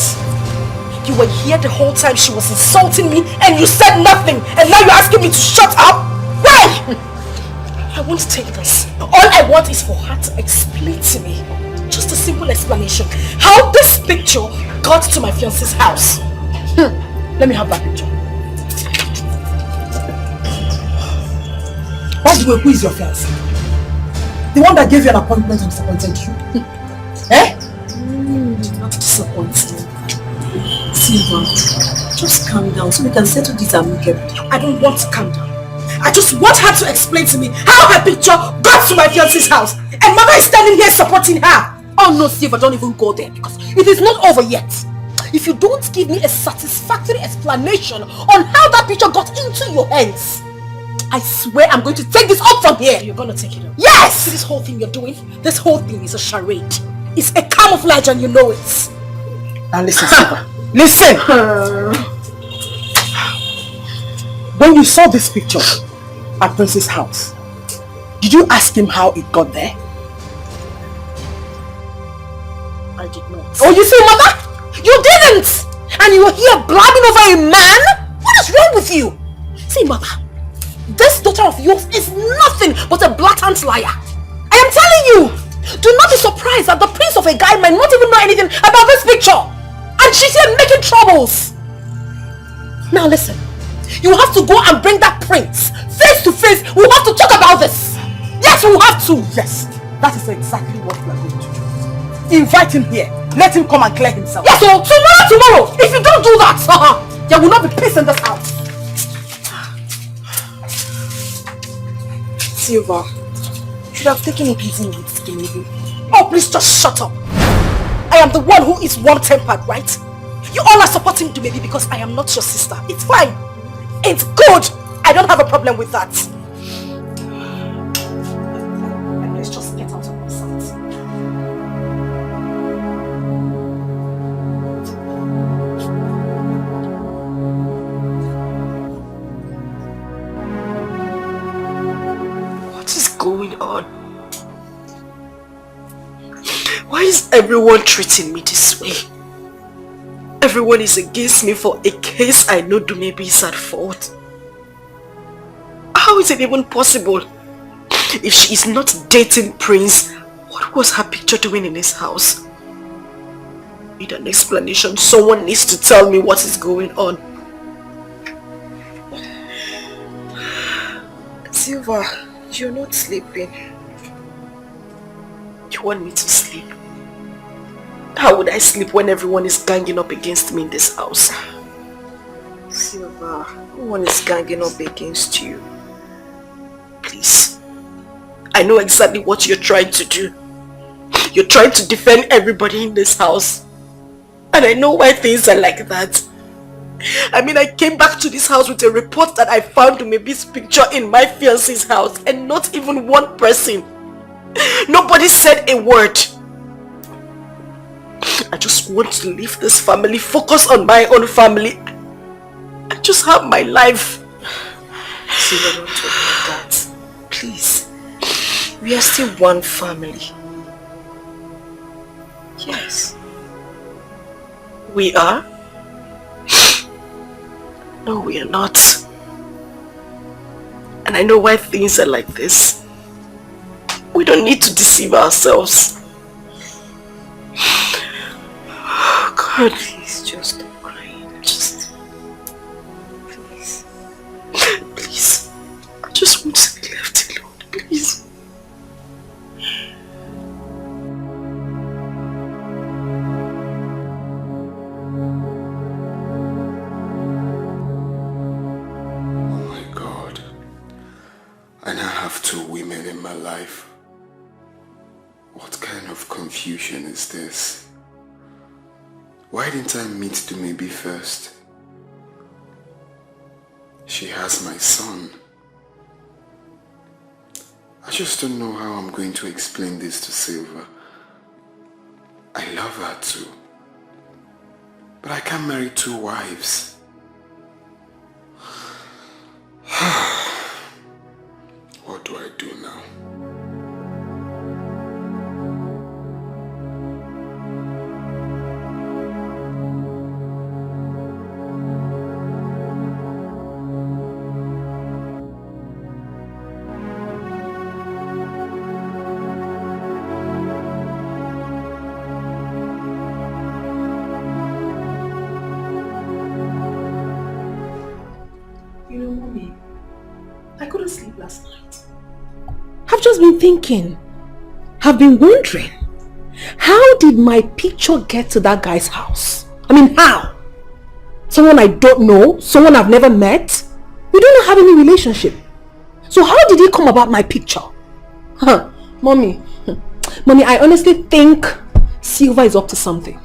You were here the whole time she was insulting me and you said nothing. And now you're asking me to shut up? Why? I won't take this. All I want is for her to explain to me. Just a simple explanation. How this picture got to my fiancé's house. Let me have that picture. By the way, who is your fiancé? The one that gave you an appointment and disappointed you? Eh? Not disappointed. Silva, just calm down so we can settle this amicably. I don't want to calm down. I just want her to explain to me how her picture got to my fiancé's house. And Mama is standing here supporting her. Oh no, Silva, don't even go there because it is not over yet. If you don't give me a satisfactory explanation on how that picture got into your hands, I swear I'm going to take this up from here. You're going to take it up? Yes! See this whole thing you're doing? This whole thing is a charade. It's a camouflage and you know it. Now listen, Silva. Listen! When you saw this picture at Prince's house, did you ask him how it got there? I did not. Oh, you see, Mother? You didn't! And you were here blabbing over a man? What is wrong with you? See, Mother, this daughter of yours is nothing but a blatant liar. I am telling you! Do not be surprised that the prince of a guy might not even know anything about this picture. And she's here making troubles. Now listen, you have to go and bring that prince face to face. We have to talk about this. Yes, we have to. Yes, that is exactly what we are going to do. Invite him here. Let him come and clear himself. Yes, so tomorrow, if you don't do that, there will not be peace in this house. Silva, you should have taken it easy with skinny. Oh, please just shut up. I am the one who is warm-tempered, right? You all are supporting me maybe because I am not your sister. It's fine. It's good. I don't have a problem with that. Let's just get out of my sight. What is going on? Why is everyone treating me this way? Everyone is against me for a case I know Dumebi is at fault. How is it even possible? If she is not dating Prince, what was her picture doing in his house? I need an explanation. Someone needs to tell me what is going on. Silva, you're not sleeping. You want me to sleep? How would I sleep when everyone is ganging up against me in this house? Silva, no one is ganging up against you. Please. I know exactly what you're trying to do. You're trying to defend everybody in this house. And I know why things are like that. I mean, I came back to this house with a report that I found Dumebi's picture in my fiancé's house and not even one person. Nobody said a word. I just want to leave this family, focus on my own family. I just have my life. Silva, don't talk like that. Please. We are still one family. Yes. We are? No, we are not. And I know why things are like this. We don't need to deceive ourselves. Oh God. Please, just stop crying. Just... Please. Please. I just want to be left alone. Please. I now have 2 women in my life. What kind of confusion is this? Why didn't I meet Dumebi first? She has my son. I just don't know how I'm going to explain this to Silva. I love her too. But I can't marry 2 wives. What do I do now? You know, Mommy, I couldn't sleep last night. I've just been thinking. I've been wondering. How did my picture get to that guy's house? I mean, how? Someone I don't know? Someone I've never met? We don't have any relationship. So how did it come about my picture? Huh, Mommy. Mommy, I honestly think Silva is up to something.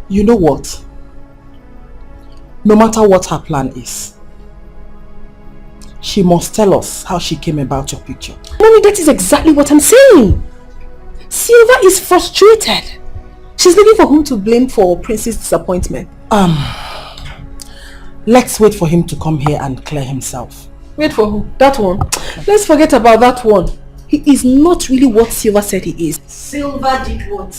You know what? No matter what her plan is, she must tell us how she came about your picture. Mommy, that is exactly what I'm saying. Silva is frustrated. She's looking for whom to blame for Prince's disappointment. Let's wait for him to come here and clear himself. Wait for who? That one? Let's forget about that one. He is not really what Silva said he is. Silva did what?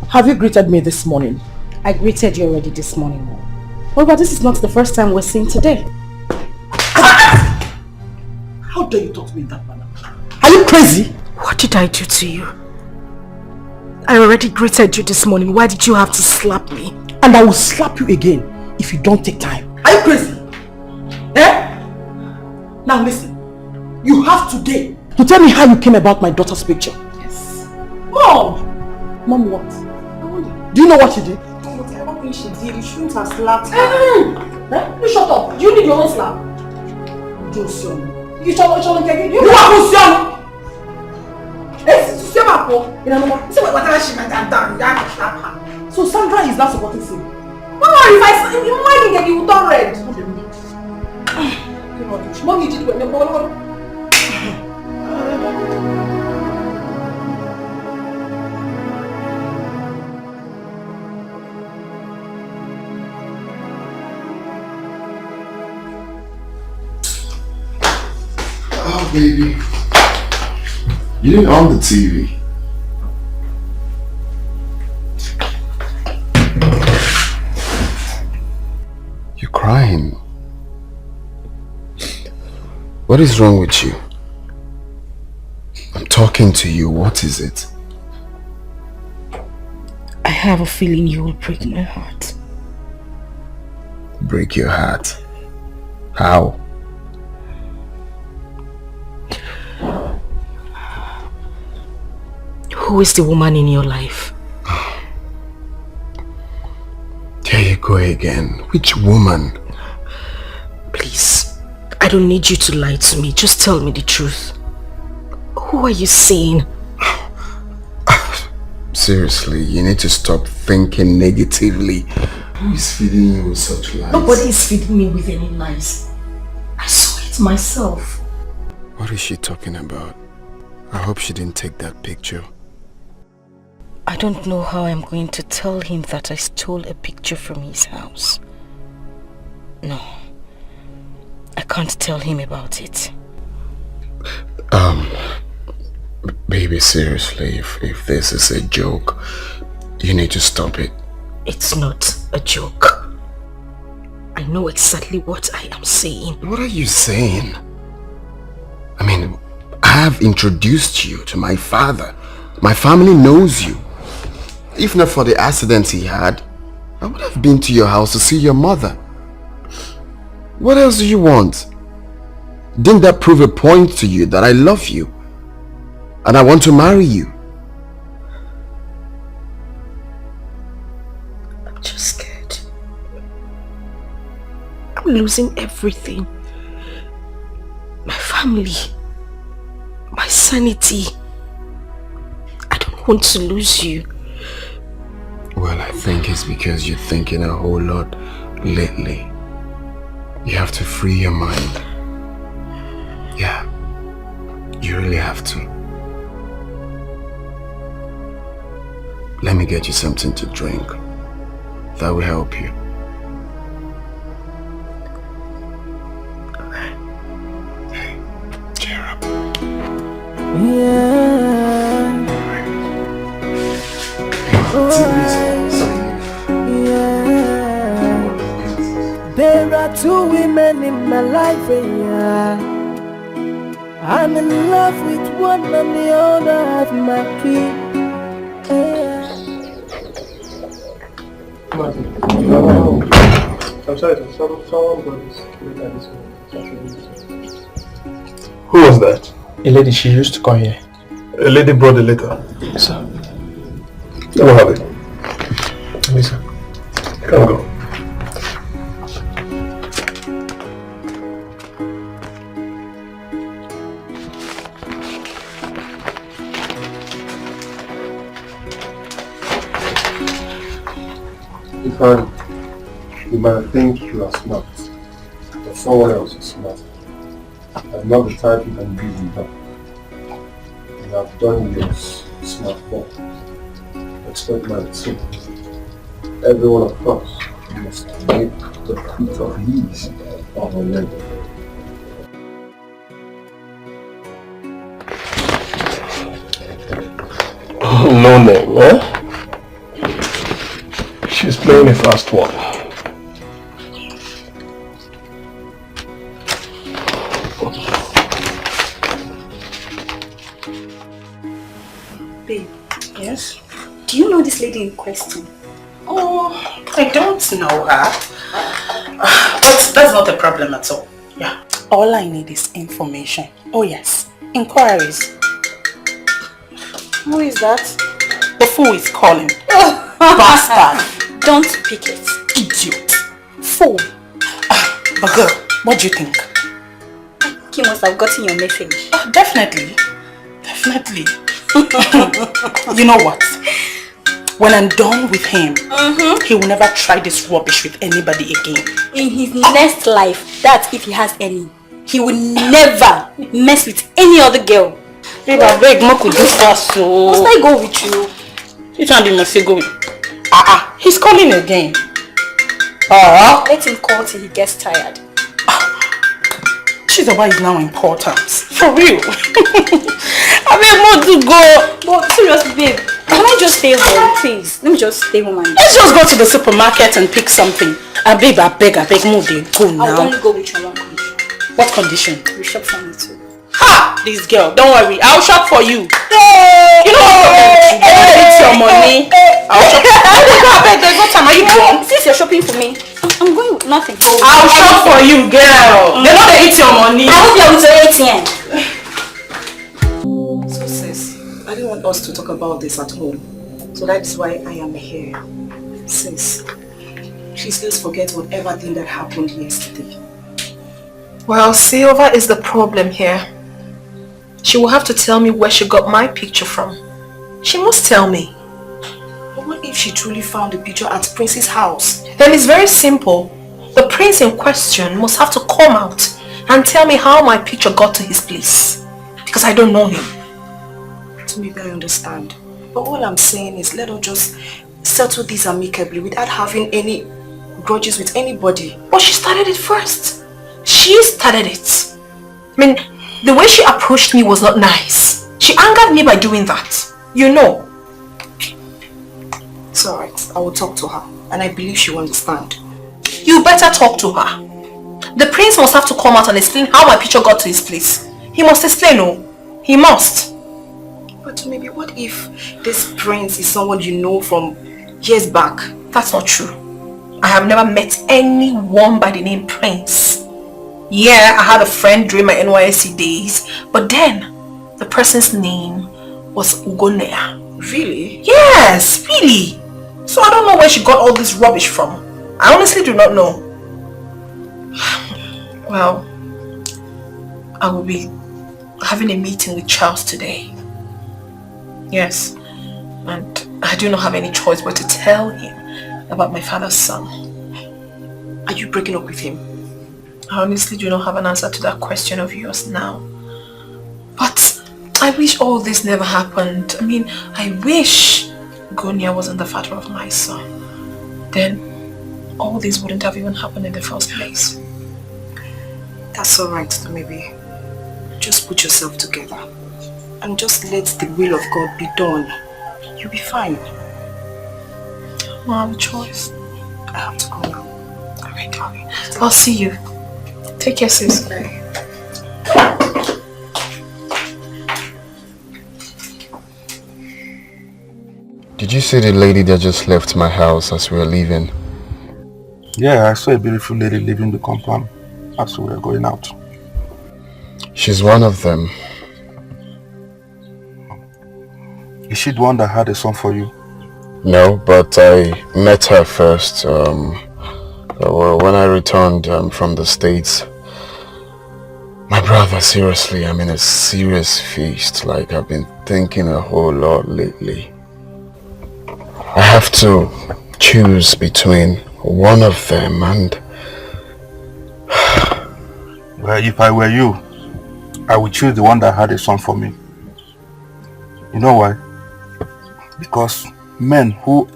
Have you greeted me this morning? I greeted you already this morning, Mom. Well, but this is not the first time we're seeing today. How dare you talk to me in that manner? Are you crazy? What did I do to you? I already greeted you this morning. Why did you have to slap me? And I will slap you again if you don't take time. Are you crazy? Eh? Now listen. You have today to tell me how you came about my daughter's picture. Yes. Mom! Mom, what? Do you know what you did? I don't think she did. You shouldn't have slapped her. You shut up. Do you need your own slap? Josion. You shut up. You are Josion. So Sandra is not supporting him. No, if I mind that you will turn red. Mom, you did what? Oh, baby. You didn't on the TV. You're crying. What is wrong with you? I'm talking to you. What is it? I have a feeling you will break my heart. Break your heart? How? Who is the woman in your life? There you go again. Which woman? Please, I don't need you to lie to me. Just tell me the truth. Who are you seeing? Seriously, you need to stop thinking negatively. Who is feeding you with such lies? Nobody is feeding me with any lies. I saw it myself. What is she talking about? I hope she didn't take that picture. I don't know how I'm going to tell him that I stole a picture from his house. No, I can't tell him about it. Baby, seriously, if this is a joke, you need to stop it. It's not a joke. I know exactly what I am saying. What are you saying? I mean, I have introduced you to my father. My family knows you. If not for the accident he had, I would have been to your house to see your mother. What else do you want? Didn't that prove a point to you that I love you? And I want to marry you? I'm just scared. I'm losing everything. My family. My sanity. I don't want to lose you. Well, I think it's because you're thinking a whole lot lately. You have to free your mind. Yeah, you really have to. Let me get you something to drink. That will help you. Hey, cheer up. Yeah. There are two women in my life, yeah. I'm in love with one and the other have my key. Yeah. I'm sorry, someone got this. Who was that? A lady, she used to come here. A lady brought the letter. Sir. Let me have it. Lisa. Come go. You might think you are smart, but someone else is smart. I'm not the type you can beat me up. You have done your smart work. Expect mine too. Every one of us must make the feet of his on our level. No name, eh? She's playing a fast one. Babe. Yes? Do you know this lady in question? Oh, I don't know her. But that's not a problem at all. Yeah. All I need is information. Oh yes. Inquiries. Who is that? The fool is calling. Bastard. Don't pick it. Idiot. Fool. But girl, what do you think? He must have gotten your message. Oh, definitely. Definitely. You know what? When I'm done with him, he will never try this rubbish with anybody again. In his next life, that's if he has any, he will never mess with any other girl. Babe, I beg, Mo could do fast, so... Must I go with you? You trying to must go with? He's calling again. Let him call till he gets tired. She's about is now important. For real. I mean, more to go. But seriously, babe, can I just stay home, please? Let me just stay home and... Let's just go to the supermarket and pick something. Babe, I beg, move they go now. I'll only go with your one condition. What condition? You shop for me too. Ha! This girl, don't worry, I'll shop for you. You know what? It's your money. I'll shop for you. I beg, there's no time. Are you drunk? Since you're shopping for me, I'm going with nothing. I'll shop for you, girl. They know they eat your money. I hope you're with your ATM. So sis, I didn't want us to talk about this at home. So that's why I am here. Sis, please let's forget whatever thing that happened yesterday. Well, Silva is the problem here. She will have to tell me where she got my picture from. She must tell me. But what if she truly found the picture at Prince's house? Then it's very simple. The prince in question must have to come out and tell me how my picture got to his place. Because I don't know him. So maybe I understand. But all I'm saying is let us just settle this amicably without having any grudges with anybody. But she started it first. She started it. I mean, the way she approached me was not nice. She angered me by doing that. You know. It's alright. I will talk to her. And I believe she will understand. You better talk to her. The prince must have to come out and explain how my picture got to his place. He must explain, oh. He must. But maybe what if this prince is someone you know from years back? That's not true. I have never met anyone by the name Prince. Yeah, I had a friend during my NYSC days, but then the person's name was Ugonea. Really? Yes, really. So I don't know where she got all this rubbish from. I honestly do not know. Well, I will be having a meeting with Charles today. Yes, and I do not have any choice but to tell him about my father's son. Are you breaking up with him? I honestly do not have an answer to that question of yours now. But I wish all this never happened. I mean, I wish Gonia wasn't the father of my son. Then all this wouldn't have even happened in the first place. That's alright, maybe. Just put yourself together. And just let the will of God be done. You'll be fine. I don't have a choice. I have to go now. Alright, darling. I'll see you. Take care, sis. Bye. Did you see the lady that just left my house as we were leaving? Yeah, I saw a beautiful lady leaving the compound as we were going out. She's one of them. Is she the one that had a son for you? No, but I met her first when I returned from the States. My brother, seriously, I'm in a serious feast. Like, I've been thinking a whole lot lately. I have to choose between one of them and... Well, if I were you, I would choose the one that had a son for me. You know why? Because men who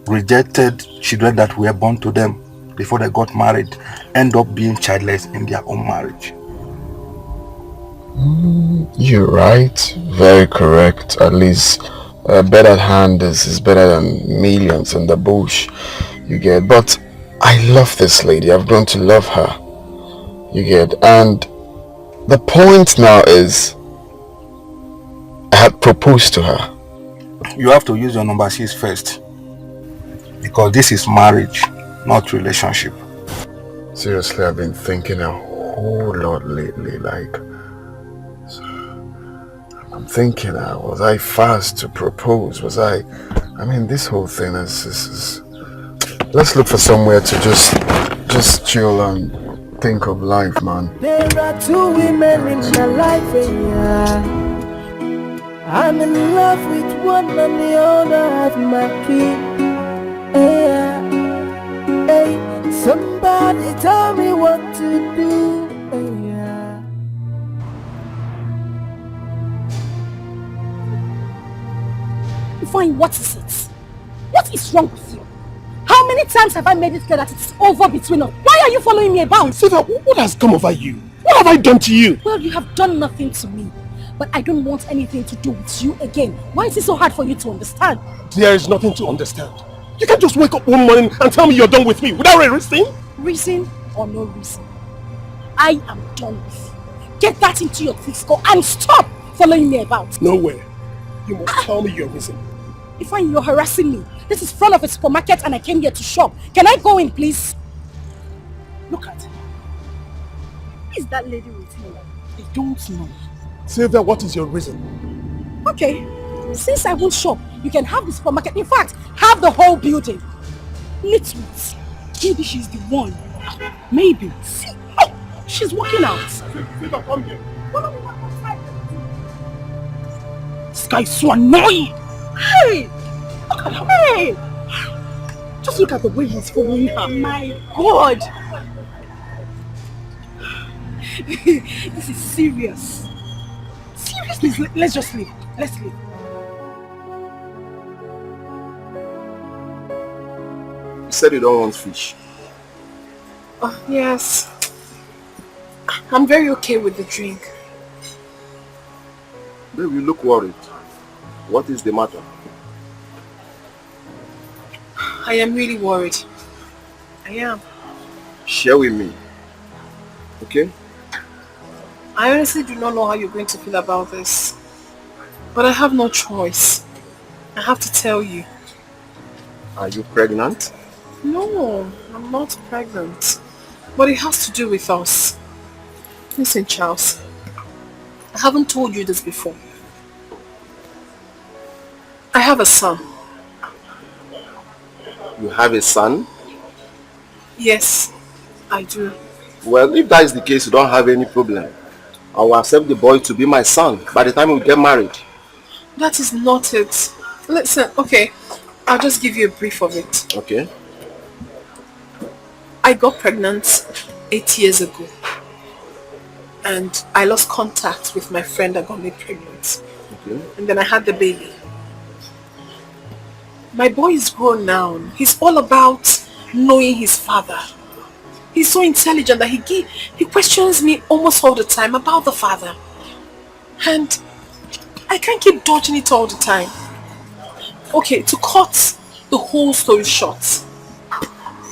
rejected children that were born to them before they got married end up being childless in their own marriage. You're right. Very correct. At least a bird at hand is better than millions in the bush. You get. But I love this lady. I've grown to love her. You get. And the point now is I had proposed to her. You have to use your number 6 first. Because this is marriage, not relationship. Seriously, I've been thinking a whole lot lately. Like, I'm thinking, was I fast to propose? Was I mean, this whole thing is let's look for somewhere to just chill and think of life, man. There are 2 women in my life, yeah. I'm in love with one and the other has my key. Yeah. Hey, somebody tell me what to do. Yeah. Fine, what is it? What is wrong with you? How many times have I made it clear that it's over between us? Why are you following me about? Siva, what has come over you? What have I done to you? Well, you have done nothing to me. But I don't want anything to do with you again. Why is it so hard for you to understand? There is nothing to understand. You can't just wake up one morning and tell me you're done with me without a reason. Reason or no reason, I am done with you. Get that into your thick skull and stop following me about. Nowhere. You must tell me your reason. Ifeanyi, you're harassing me. This is front of a supermarket and I came here to shop. Can I go in, please? Look at her. Who is that lady with you? I don't know. Sylvia, what is your reason? Okay, since I won't shop, you can have the supermarket. In fact, have the whole building. Nitwit. Maybe she's the one. Maybe. See? Oh, she's walking out. Sylvia, come here. This guy is so annoying. Hey! Look at her. Hey! Just look at the way he's following her. My God! This is serious. Seriously, let's just leave. Let's leave. You said you don't want fish. Oh, yes. I'm very okay with the drink. Baby, you look worried. What is the matter? I am really worried. I am. Share with me. Okay? I honestly do not know how you're going to feel about this. But I have no choice. I have to tell you. Are you pregnant? No, I'm not pregnant. But it has to do with us. Listen, Charles. I haven't told you this before. I have a son. You have a son? Yes, I do. Well, if that is the case, you don't have any problem. I will accept the boy to be my son by the time we get married. That is not it. Listen, okay, I'll just give you a brief of it. Okay. I got pregnant 8 years ago. And I lost contact with my friend that got me pregnant. Okay. And then I had the baby. My boy is grown now. He's all about knowing his father. He's so intelligent that he questions me almost all the time about the father. And I can't keep dodging it all the time. Okay, to cut the whole story short,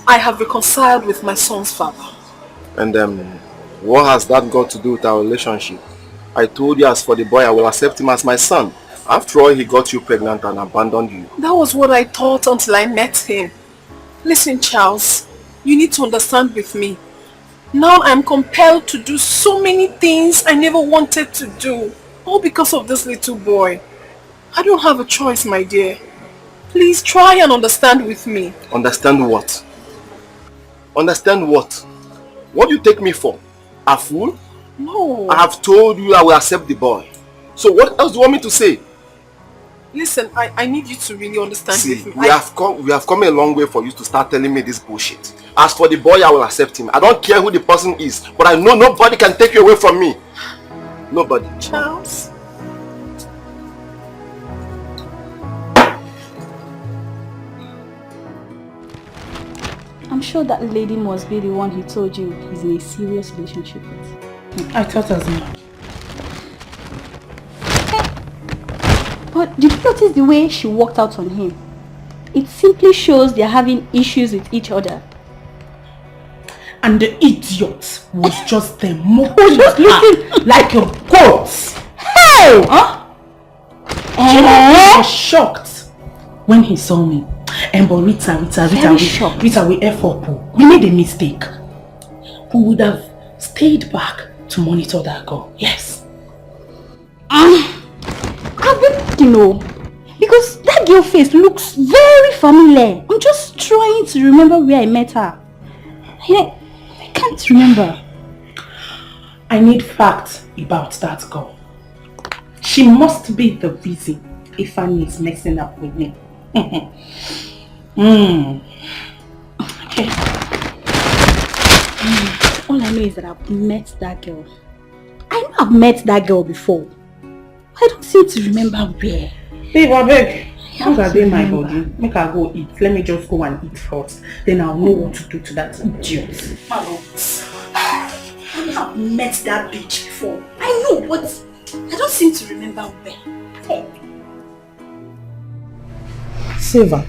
I have reconciled with my son's father. And what has that got to do with our relationship? I told you as for the boy, I will accept him as my son. After all, he got you pregnant and abandoned you. That was what I thought until I met him. Listen, Charles, you need to understand with me. Now I'm compelled to do so many things I never wanted to do. All because of this little boy. I don't have a choice, my dear. Please try and understand with me. Understand what? Understand what? What do you take me for? A fool? No. I have told you I will accept the boy. So what else do you want me to say? Listen, I need you to really understand See, with me. we have come a long way for you to start telling me this bullshit. As for the boy, I will accept him. I don't care who the person is, but I know nobody can take you away from me. Nobody. Charles? I'm sure that lady must be the one he told you he's in a serious relationship with. I thought as much. But did you notice the way she walked out on him? It simply shows they're having issues with each other. And the idiot was just there mocking her like a goat. Hey! Huh? He was shocked when he saw me. But Rita, we F up. We made a mistake. We would have stayed back to monitor that girl. Yes. I've been thinking, because that girl face looks very familiar. I'm just trying to remember where I met her. I can't remember. I need facts about that girl. She must be the reason Ifeanyi is messing up with me. Okay. All I know is that I've met that girl. I know I've met that girl before. I don't seem to remember where. Babe, I beg. How are they my body? Make her go eat. Let me just go and eat first. Then I'll know what to do to that idiot. I've met that bitch before. I know, but I don't seem to remember where. Silva,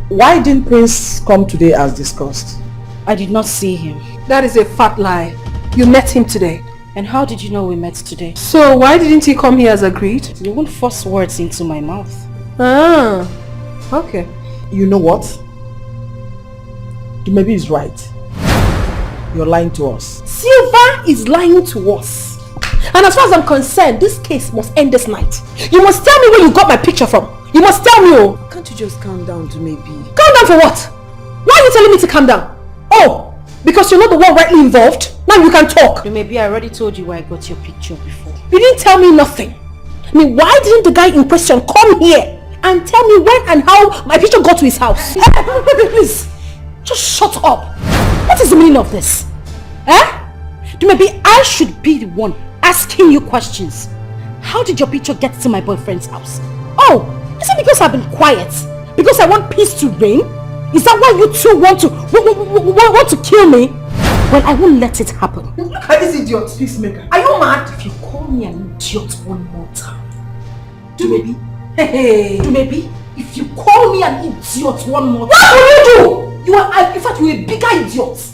why didn't Prince come today as discussed? I did not see him. That is a fat lie. You met him today. And how did you know we met today? So why didn't he come here as agreed? You won't force words into my mouth. Ah, okay. You know what? Maybe he's right. You're lying to us. Silva is lying to us. And as far as I'm concerned, this case must end this night. You must tell me where you got my picture from. You must tell me, oh. Can't you just calm down to maybe? Calm down for what? Why are you telling me to calm down? Oh, because you're not the one rightly involved? Now you can talk. Maybe I already told you where I got your picture before. You didn't tell me nothing. I mean, why didn't the guy in question come here and tell me when and how my picture got to his house? Please, just shut up. What is the meaning of this? Maybe I should be the one asking you questions. How did your picture get to my boyfriend's house? Oh, is it because I've been quiet? Because I want peace to reign? Is that why you two want to kill me? Well, I won't let it happen. Look at this idiot, peacemaker. Are you mad? If you call me an idiot one more time, do maybe? Hey, do maybe? If you call me an idiot one more time, what will you do? You are, in fact, you're a bigger idiot.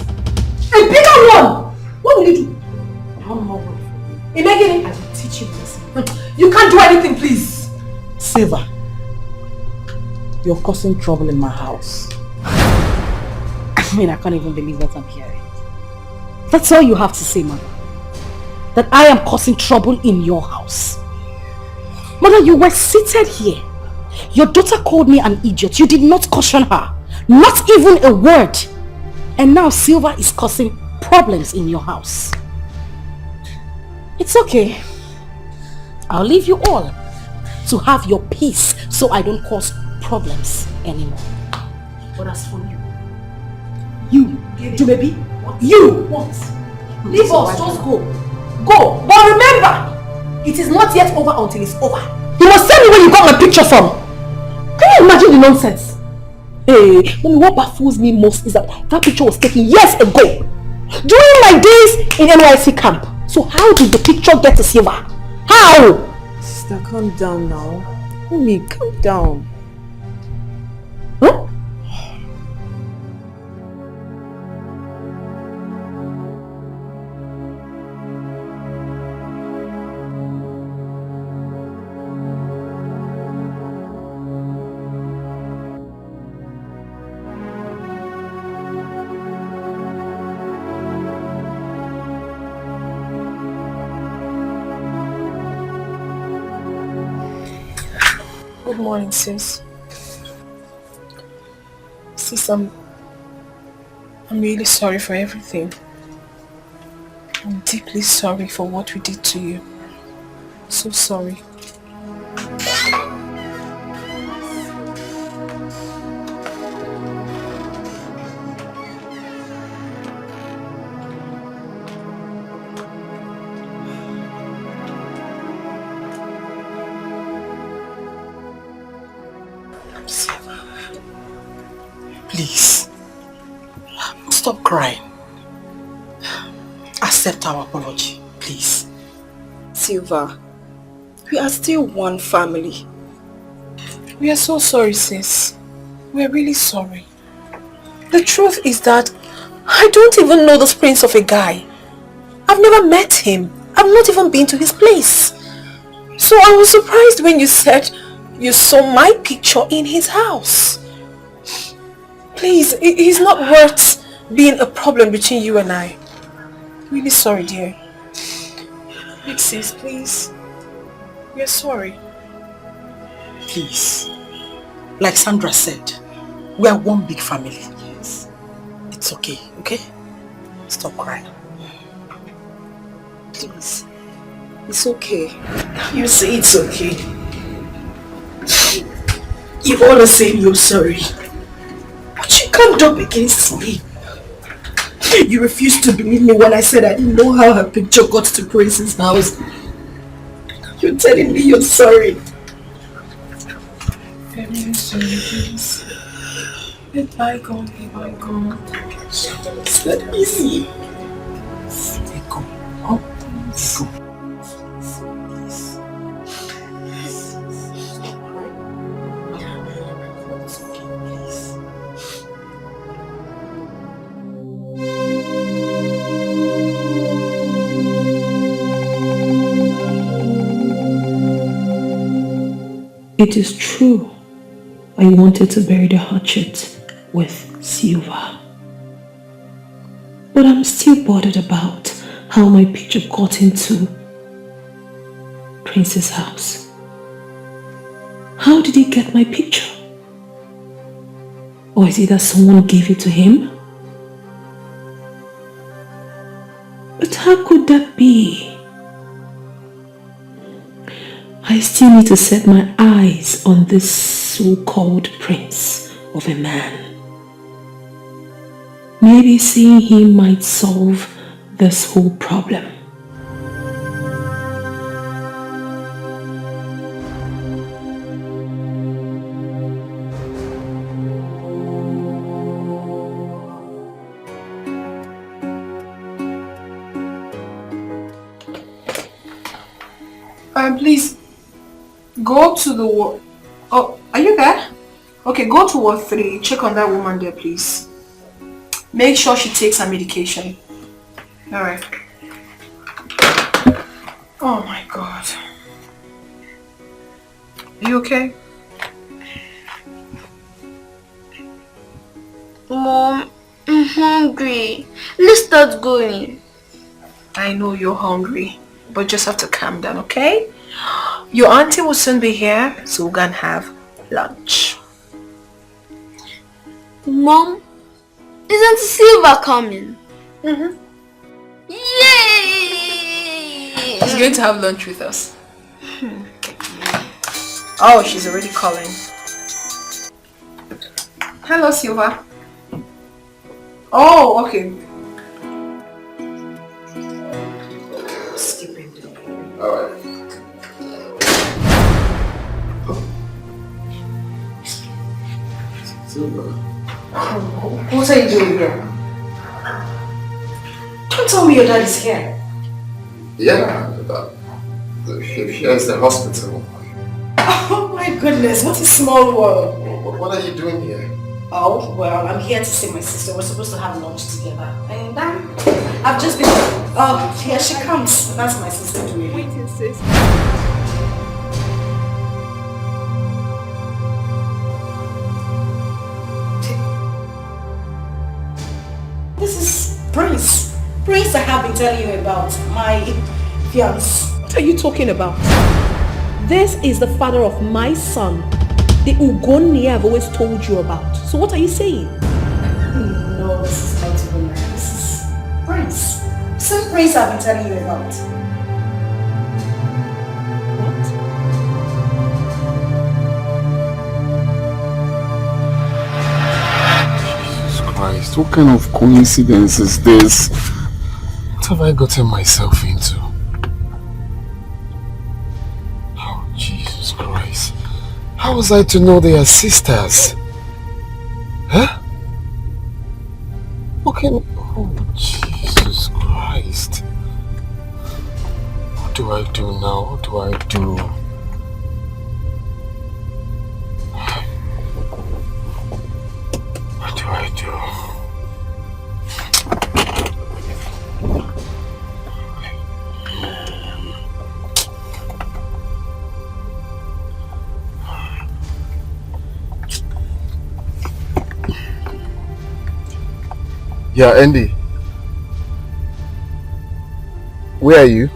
A bigger one. What will you do? One more word. Imagine, I will teach you this. You can't do anything, please. Silver, you're causing trouble in my house. I mean, I can't even believe what I'm hearing. That's all you have to say, Mother. That I am causing trouble in your house. Mother, you were seated here. Your daughter called me an idiot. You did not caution her. Not even a word. And now Silver is causing problems in your house. It's okay. I'll leave you all to have your peace so I don't cause problems anymore. But as for you, baby, you, what? Leave us, just go. Go. But remember, it is not yet over until it's over. You must tell me where you got my picture from. Can you imagine the nonsense? Hey, mommy, what baffles me most is that picture was taken years ago. During my days in NYC camp. So how did the picture get to Silver? How? Sister, calm down now. Mommy, calm down. Huh? Good morning, sis. Sis, I'm really sorry for everything. I'm deeply sorry for what we did to you. So sorry. Please, stop crying. Accept our apology, please. Silver, we are still one family. We are so sorry, sis. We are really sorry. The truth is that I don't even know this prince of a guy. I've never met him. I've not even been to his place. So I was surprised when you said you saw my picture in his house. Please, he's not worth being a problem between you and I. Really sorry, dear. Big sis, please. We're sorry. Please. Like Sandra said, we are one big family. Yes. It's okay, okay? Stop crying. Please. It's okay. You say it's okay. You always say you're sorry. But you can't up against me. You refused to believe me when I said I didn't know how her picture got to Prince's house. You're telling me you're sorry. I'm really sorry, please. Let bygone be bygone. It's not easy. Let go. Oh, please. Let go. It is true, I wanted to bury the hatchet with Silver. But I'm still bothered about how my picture got into Prince's house. How did he get my picture? Or is it that someone gave it to him? But how could that be? I still need to set my eyes on this so-called prince of a man. Maybe seeing him might solve this whole problem. Please, go to the ward. Oh, are you there? Okay, go to ward 3. Check on that woman there, please. Make sure she takes her medication. Alright. Oh my God. Are you okay? Mom, I'm hungry. Let's start going. I know you're hungry, but just have to calm down, okay? Your auntie will soon be here, so we're gonna have lunch. Mom, is Auntie Silva coming? Mm-hmm. Yay! She's going to have lunch with us. Oh, she's already calling. Hello, Silva. Oh, okay. Skipping. Alright. Silva. What are you doing here? Don't tell me your dad is here. Yeah, here's the hospital. Oh my goodness, what a small world. What are you doing here? Oh, well, I'm here to see my sister. We're supposed to have lunch together. And I've just been... Oh, here she comes. That's my sister doing. Waiting, sis. This is Prince. Prince I have been telling you about. My fiance. What are you talking about? This is the father of my son. The Ugoni I've always told you about. So what are you saying? No, this is not even right. This is Prince. Same Prince I've been telling you about. Christ, what kind of coincidence is this? What have I gotten myself into? Oh, Jesus Christ. How was I to know they are sisters? Huh? What can... Oh, Jesus Christ. What do I do now? What do I do? What do I do? Yeah, Andy. Where are you?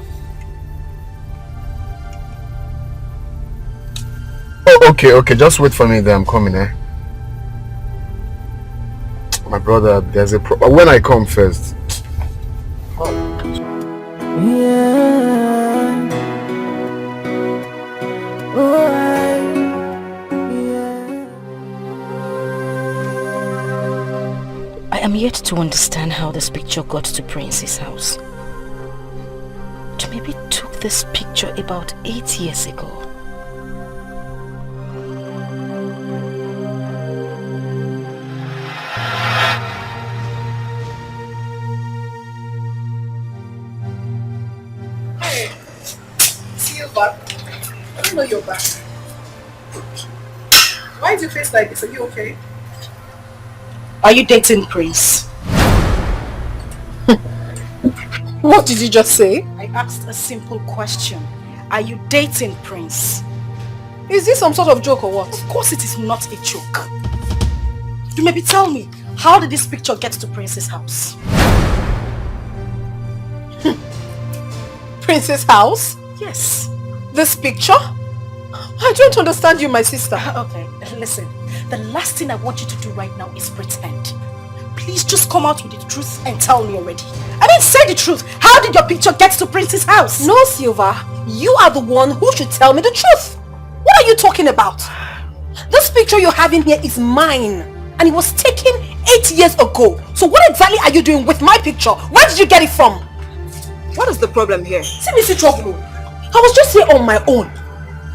Oh, okay. Just wait for me there. I'm coming, eh? My brother, there's a problem. When I come first. I am yet to understand how this picture got to Prince's house. Maybe took this picture about 8 years ago. Hey, see you back. I don't know you're back. Why is your face like this? Are you okay? Are you dating Prince? What did you just say? I asked a simple question. Are you dating Prince? Is this some sort of joke or what? Of course it is not a joke. You maybe tell me, how did this picture get to Prince's house? Prince's house? Yes. This picture? I don't understand you, my sister. Okay, listen. The last thing I want you to do right now is pretend. Please just come out with the truth and tell me already. I mean, say the truth. How did your picture get to Prince's house? No, Silva. You are the one who should tell me the truth. What are you talking about? This picture you have in here is mine. And it was taken 8 years ago. So what exactly are you doing with my picture? Where did you get it from? What is the problem here? See me see trouble. I was just here on my own.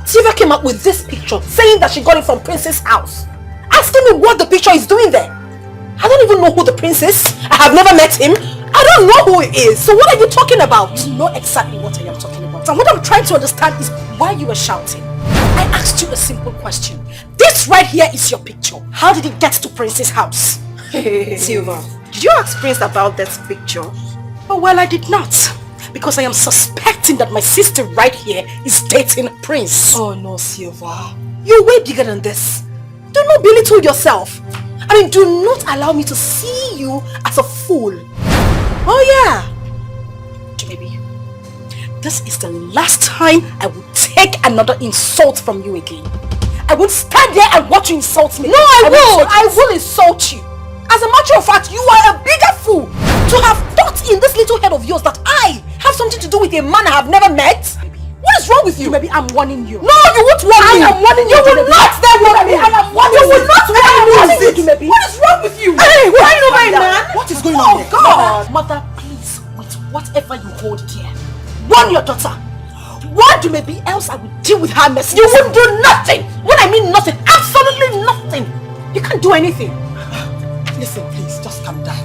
Silva came up with this picture saying that she got it from Prince's house. Asking me what the picture is doing there. I don't even know who the prince is. I have never met him. I don't know who he is, so what are you talking about? You know exactly what I am talking about. And what I'm trying to understand is why you were shouting. I asked you a simple question. This right here is your picture. How did it get to Prince's house? Silva, did you ask Prince about that picture? Oh, well, I did not. Because I am suspecting that my sister right here is dating Prince. Oh no, Silva. You're way bigger than this. Do not belittle yourself. I mean, do not allow me to see you as a fool. Oh yeah. Baby, this is the last time I will take another insult from you again. I won't stand there and watch you insult me. No, I will insult you. As a matter of fact, you are a bigger fool to have thought in this little head of yours that I have something to do with a man I have never met. What is wrong with you? Baby, I'm warning you. No, you won't warn me. I am warning you. You will not then warn me. I am warning you. You will not warn me. What is wrong with you? Hey, why are you over a man? What is going on here? Oh God. Mother, please, with whatever you hold dear, warn your daughter. Warn you, maybe else I will deal with her mess. You won't do nothing. When I mean nothing, absolutely nothing. You can't do anything. Listen, please, just calm down.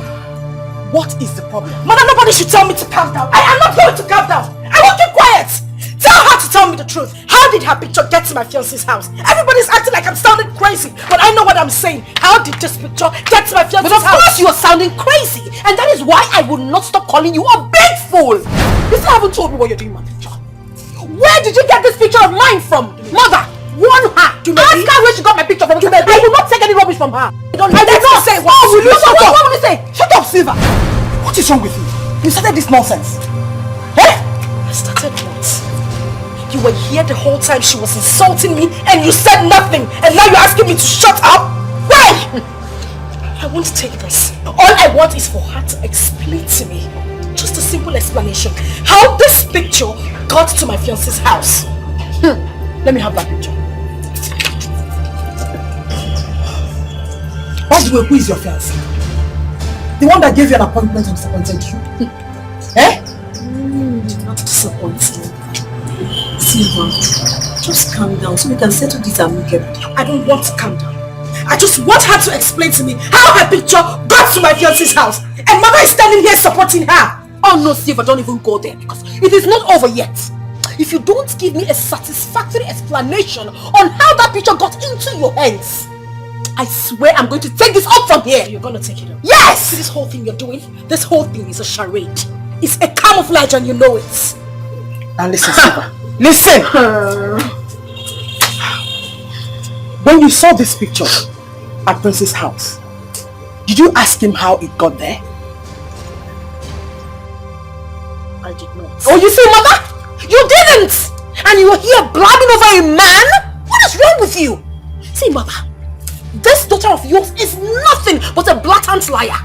What is the problem? Mother, nobody should tell me to calm down. I am not going to calm down. I will keep quiet. Tell her to tell me the truth. How did her picture get to my fiancé's house? Everybody's acting like I'm sounding crazy, but I know what I'm saying. How did this picture get to my fiancé's house? But of course you are sounding crazy, and that is why I will not stop calling you a big fool. You still haven't told me what you're doing with my picture. Where did you get this picture of mine from? Mother, warn her. Ask her where she got my picture from. I will not take any rubbish from her. I did not say what. Oh, will you shut up? What will you say? Shut up, Silva. What is wrong with you? You started this nonsense. Eh? I started what? You were here the whole time she was insulting me and you said nothing, and now you're asking me to shut up? Why? I won't take this. All I want is for her to explain to me, just a simple explanation, how this picture got to my fiancé's house. Let me have that picture. By the way, who is your fiancé? The one that gave you an appointment and disappointed you? Eh? Not disappointed. Silva, just calm down so we can settle this amicably. I don't want to calm down. I just want her to explain to me how her picture got to my fiancé's house. And Mama is standing here supporting her. Oh no, Silva, don't even go there because it is not over yet. If you don't give me a satisfactory explanation on how that picture got into your hands, I swear I'm going to take this up from here. You're going to take it up? Yes! See this whole thing you're doing? This whole thing is a charade. It's a camouflage and you know it. Now listen, Silva. Listen! When you saw this picture at Prince's house, did you ask him how it got there? I did not. Oh, you see, Mother? You didn't! And you were here blabbing over a man? What is wrong with you? See, Mother, this daughter of yours is nothing but a blatant liar.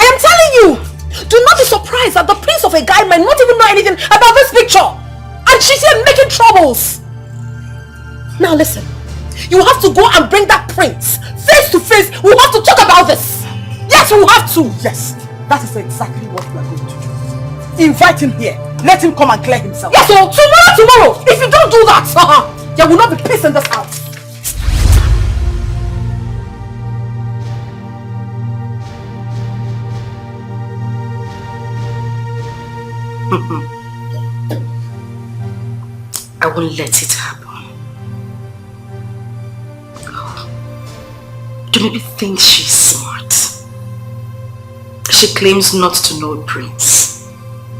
I am telling you! Do not be surprised that the prince of a guy might not even know anything about this picture. And she's here making troubles. Now listen, you have to go and bring that prince face to face. We have to talk about this. Yes, we have to. Yes, that is exactly what we are going to do. Invite him here. Let him come and clear himself. Yes, so tomorrow. If you don't do that, there will not be peace in this house. I won't let it happen. Do maybe think she's smart. She claims not to know Prince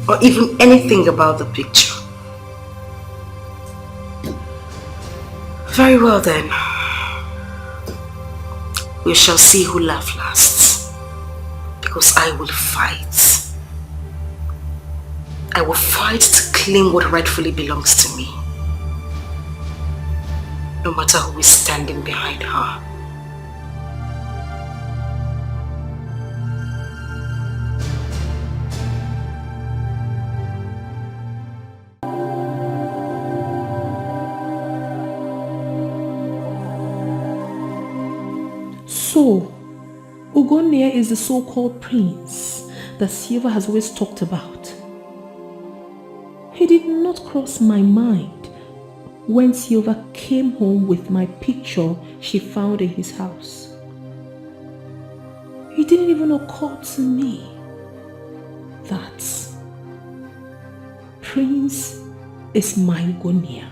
or even anything about the picture. Very well then. We shall see who laughs last. Because I will fight. I will fight to claim what rightfully belongs to me. No matter who is standing behind her. So, Ugonia is the so-called prince that Silva has always talked about. He did not cross my mind when Silva came home with my picture she found in his house. It didn't even occur to me that Prince is my Ugonia.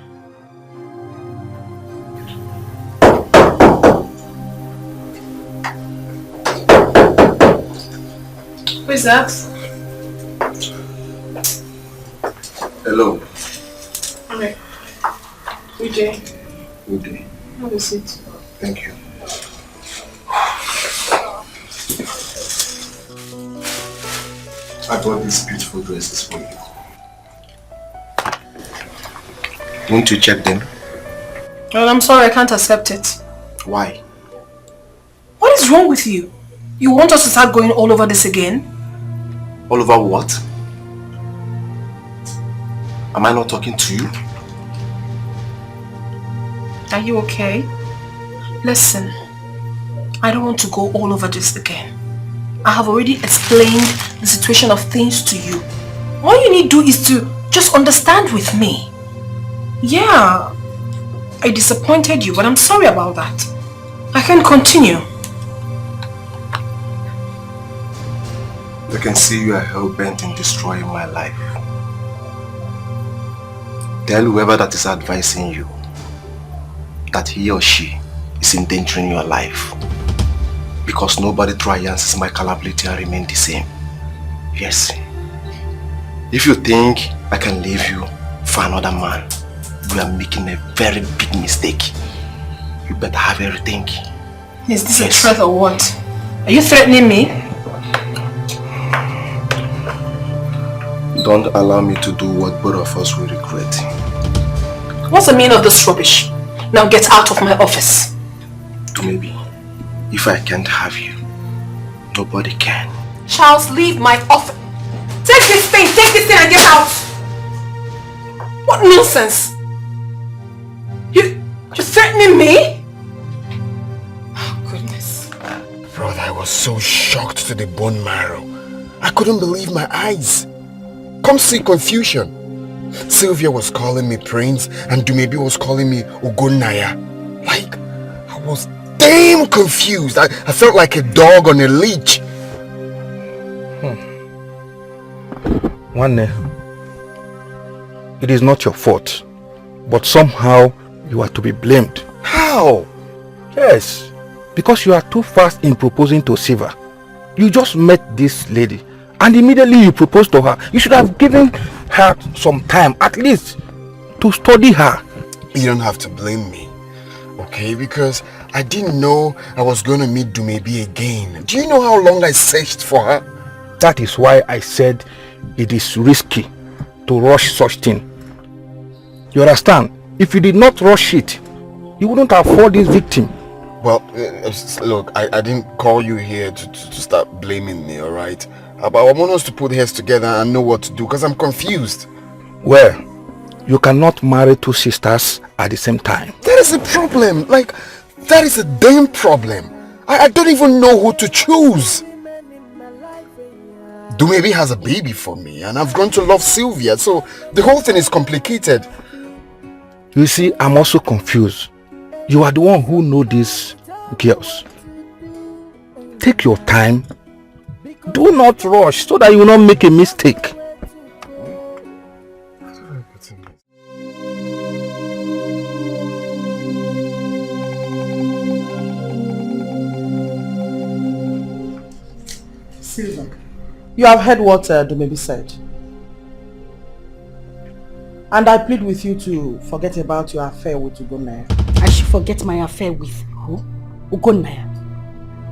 Who is that? Hello. Okay. Good day. Good day. Have a seat. Thank you. I bought these beautiful dresses for you. Won't you check them? Well, I'm sorry, I can't accept it. Why? What is wrong with you? You want us to start going all over this again? All over what? Am I not talking to you? Are you okay? Listen, I don't want to go all over this again. I have already explained the situation of things to you. All you need to do is to just understand with me. Yeah, I disappointed you, but I'm sorry about that. I can continue. I can see you are hell-bent in destroying my life. Tell whoever that is advising you that he or she is endangering your life. Because nobody triumphs my capability and remain the same. Yes. If you think I can leave you for another man, you are making a very big mistake. You better have a rethink. Is this a threat or what? Are you threatening me? Don't allow me to do what both of us will regret. What's the meaning of this rubbish? Now get out of my office. Maybe, if I can't have you, nobody can. Charles, leave my office. Take this thing and get out. What nonsense. You're threatening me? Oh, goodness. Brother, I was so shocked to the bone marrow. I couldn't believe my eyes. Come see confusion. Sylvia was calling me Prince and Dumebi was calling me Ugonaya. Like, I was damn confused. I felt like a dog on a leash. One, it is not your fault, but somehow you are to be blamed. How? Yes, because you are too fast in proposing to Siva. You just met this lady and immediately you proposed to her. You should have given her some time, at least, to study her. You don't have to blame me, okay? Because I didn't know I was going to meet Dumebi again. Do you know how long I searched for her? That is why I said it is risky to rush such thing. You understand? If you did not rush it, you wouldn't afford this victim. Well, look, I didn't call you here to start blaming me, alright? But I want us to put heads together and know what to do, because I'm confused. Well, you cannot marry two sisters at the same time. That is a problem. Like, that is a damn problem. I don't even know who to choose. Dumebi has a baby for me and I've grown to love Sylvia, so the whole thing is complicated. You see, I'm also confused. You are the one who know these girls. Take your time. Do not rush so that you will not make a mistake. Sylvia, you have heard what Dumebi said. And I plead with you to forget about your affair with Ugonaya. I should forget my affair with who? Ugonaya.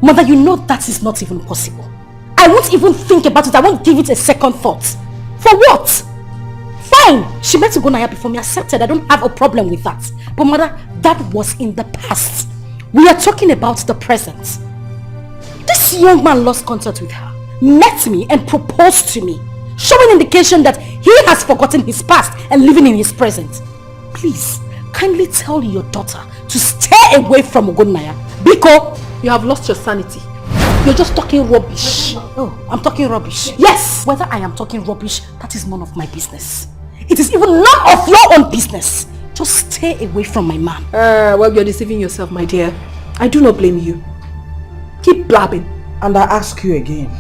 Mother, you know that is not even possible. I won't even think about it. I won't give it a second thought. For what? Fine. She met Ugonaya before me. Accepted. I don't have a problem with that. But mother, that was in the past. We are talking about the present. This young man lost contact with her, met me and proposed to me, showing indication that he has forgotten his past and living in his present. Please, kindly tell your daughter to stay away from Ugonaya. Biko, you have lost your sanity. You're just talking rubbish. Oh, I'm talking rubbish. Yes, whether I am talking rubbish, that is none of my business. It is even none of your own business. Just stay away from my man. Well, you're deceiving yourself, my dear. I do not blame you. Keep blabbing. And I ask you again,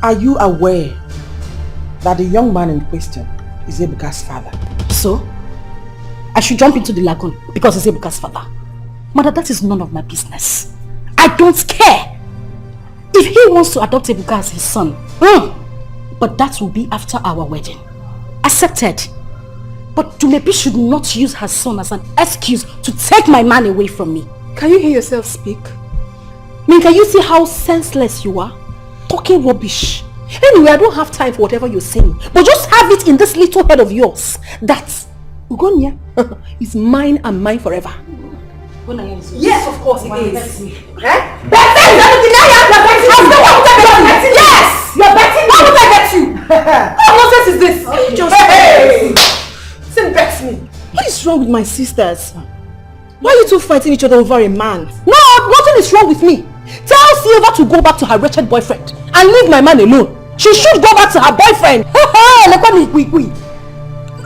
Are you aware that the young man in question is Ebuka's father? So? I should jump into the lagoon because it's Ebuka's father. Mother, that is none of my business. I don't care. If he wants to adopt Ebuka as his son, but that will be after our wedding. Accepted. But Dumebi should not use her son as an excuse to take my man away from me. Can you hear yourself speak? Can you see how senseless you are? Talking rubbish. Anyway, I don't have time for whatever you're saying. But just have it in this little head of yours that Ugonia is mine and mine forever. Yes, of course it is. Yes! You're betting. Why would I bet you? What nonsense is this? Say bet me. What is wrong with my sisters? Why are you two fighting each other over a man? No, nothing is wrong with me. Tell Silva to go back to her wretched boyfriend and leave my man alone. She should go back to her boyfriend.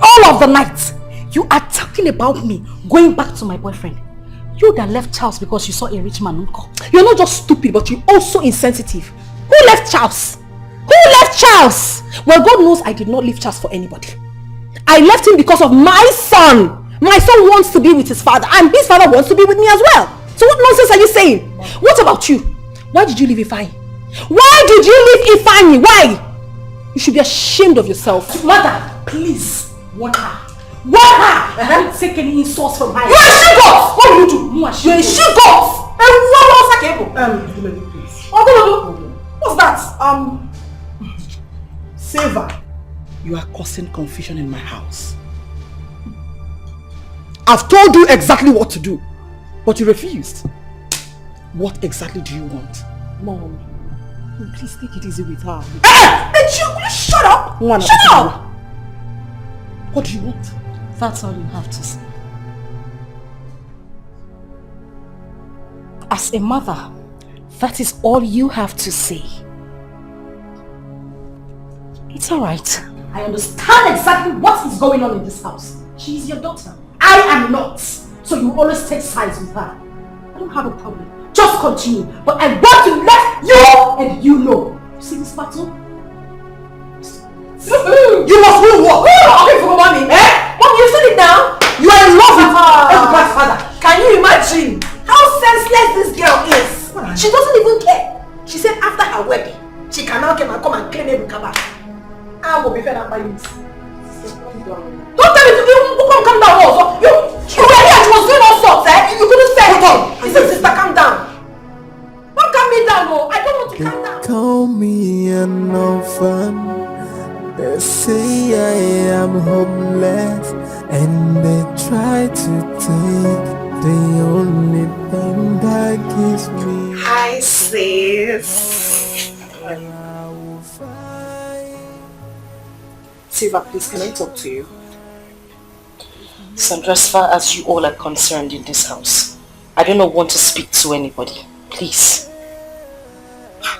All of the night, you are talking about me going back to my boyfriend. You that left Charles because you saw a rich man, uncle. You're not just stupid, but you're also insensitive. Who left Charles? Who left Charles? Well, God knows I did not leave Charles for anybody. I left him because of my son. My son wants to be with his father, and his father wants to be with me as well. So what nonsense are you saying? What about you? Why did you leave Ifeanyi? Why did you leave Ifeanyi? Why? You should be ashamed of yourself. Mother, please, warn her. Warn her! Don't take any insults from her. You're a she-goat! What do you do? You're a she-goat! Please. What's that? Silva, you are causing confusion in my house. I've told you exactly what to do, but you refused. What exactly do you want? Mom, please take it easy with her. Will you shut up? Shut up! What do you want? That's all you have to say. As a mother, that is all you have to say. It's alright. I understand exactly what is going on in this house. She is your daughter. I am not. So you always take sides with her. I don't have a problem. Just continue. But I want to let you and you know. You see this battle? You must win what? Okay, for mommy. Mom, you said it now. You are in love with Ebuka's father. Can you imagine how senseless this girl is? She doesn't even care. She said after her wedding, she can now come and claim Ebuka back. I will be fed up by you. Don't tell me to come down also. You were here, she was doing all sorts, You couldn't say anything. He said, sister, calm down. Don't calm me down, I don't want to calm down. Call me an orphan. They say I am homeless, and they try to take the only thing that gives me. Hi, sis. Silva, please, can I talk to you? Sandra, as far as you all are concerned in this house, I do not want to speak to anybody. Please.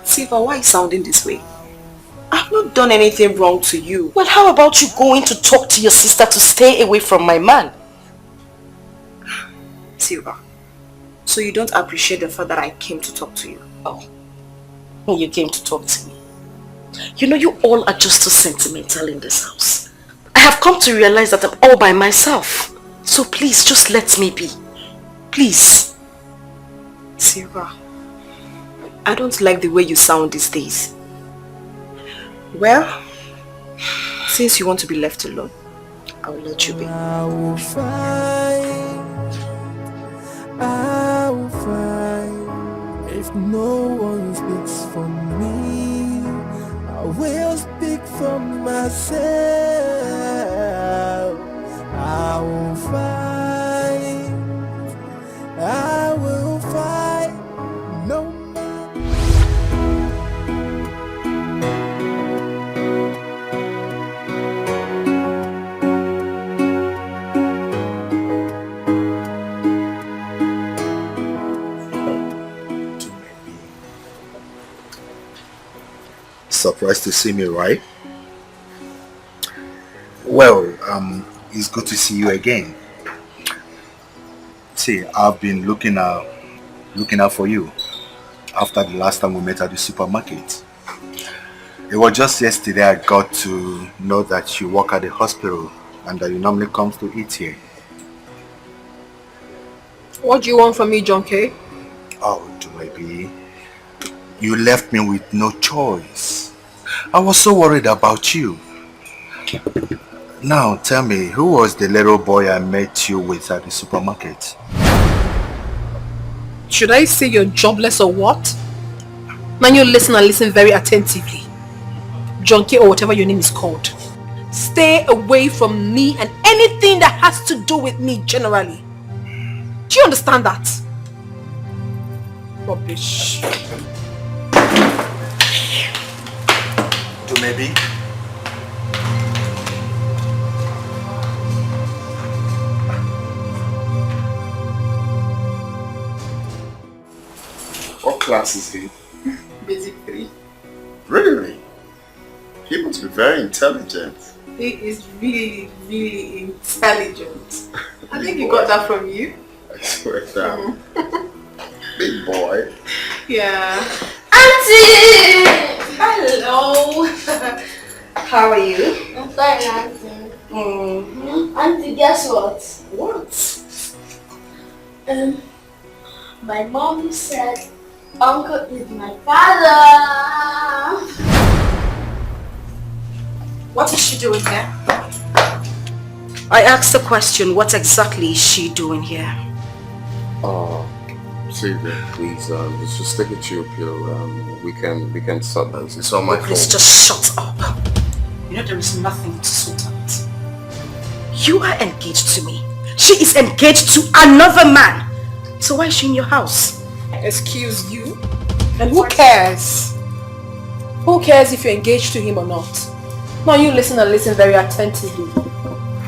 Silva, why are you sounding this way? I've not done anything wrong to you. Well, how about you going to talk to your sister to stay away from my man? Silva, so you don't appreciate the fact that I came to talk to you? Oh, you came to talk to me. You know, you all are just too sentimental in this house. I have come to realize that I'm all by myself. So please, just let me be. Please. Silva, I don't like the way you sound these days. Well, since you want to be left alone, I will let you be. I will find. If no one speaks for me, I will speak for myself. I will find. I will find. No Surprised to see me, right? Well, it's good to see you again. See, I've been looking out for you after the last time we met at the supermarket. It was just yesterday I got to know that you work at the hospital and that you normally come to eat here. What do you want from me, John K? Oh, maybe you left me with no choice. I was so worried about you. Now tell me, who was the little boy I met you with at the supermarket? Should I say you're jobless or what? Now you listen and listen very attentively. John K or whatever your name is called. Stay away from me and anything that has to do with me generally. Do you understand that? Rubbish. Maybe. What class is he? Basic 3. Really? He must be very intelligent. He is really, really intelligent. I think he got that from you. I swear down. Big boy. Yeah. Auntie! Hello. How are you? I'm fine, Auntie. Auntie, guess what? What? My mom said Uncle is my father. What is she doing here? I asked the question, what exactly is she doing here? Sylvia, please, just take a chill pill. We can sort this. It's all my fault. Please just shut up. You know there is nothing to sort out. You are engaged to me. She is engaged to another man. So why is she in your house? Excuse you? And who cares? Who cares if you're engaged to him or not? Now you listen and listen very attentively.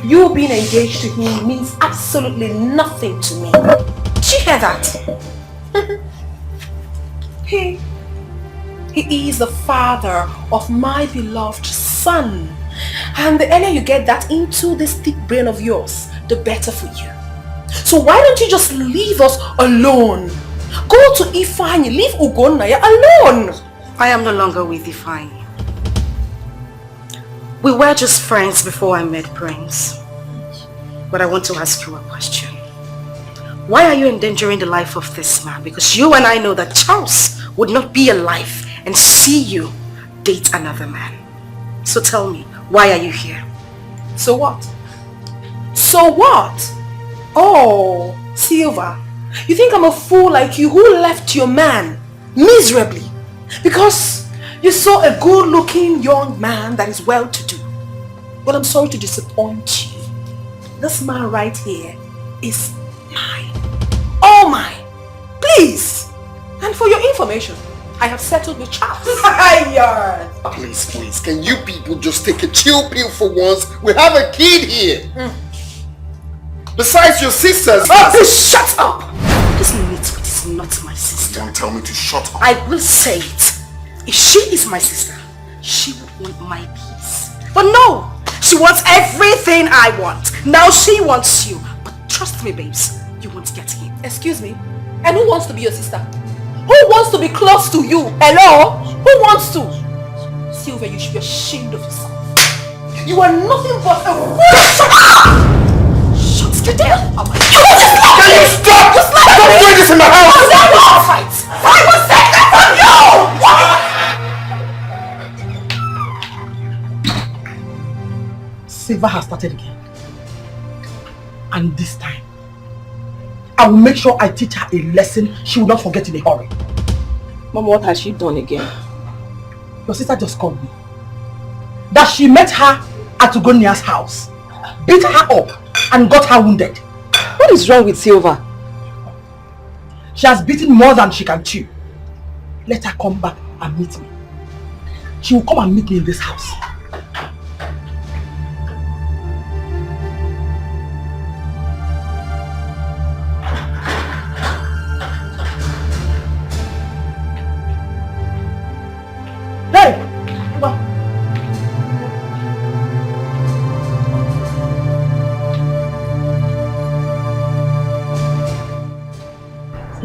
You being engaged to him means absolutely nothing to me. Did you hear that? He is the father of my beloved son. And the earlier you get that into this thick brain of yours, the better for you. So why don't you just leave us alone? Go to Ifeanyi, leave Ugonnaya alone. I am no longer with Ifeanyi. We were just friends before I met Prince. But I want to ask you a question. Why are you endangering the life of this man? Because you and I know that Charles would not be alive and see you date another man. So tell me, why are you here? So what? So what? Oh, Silva, you think I'm a fool like you who left your man miserably because you saw a good-looking young man that is well-to-do? Well, I'm sorry to disappoint you. This man right here is mine. All mine. Please. And for your information, I have settled with Charles. Please, can you people just take a chill pill for once? We have a kid here. Besides your sisters. Oh, please shut up! This Nitwit is not my sister. Don't tell me to shut up. I will say it. If she is my sister, she would want my peace. But no! She wants everything I want. Now she wants you. But trust me, babes, you won't get him. Excuse me? And who wants to be your sister? Who wants to be close to you? Hello? Who wants to? Sylvia, you should be ashamed of yourself. You are nothing but a fool. Shut the hell up. Can you stop? Stop doing this in my house! I will take that from you! Silva has started again. And this time, I will make sure I teach her a lesson she will not forget in a hurry. Mama, what has she done again? Your sister just called me. That she met her at Ugonia's house, beat her up, and got her wounded. What is wrong with Silva? She has beaten more than she can chew. Let her come back and meet me. She will come and meet me in this house. Hey!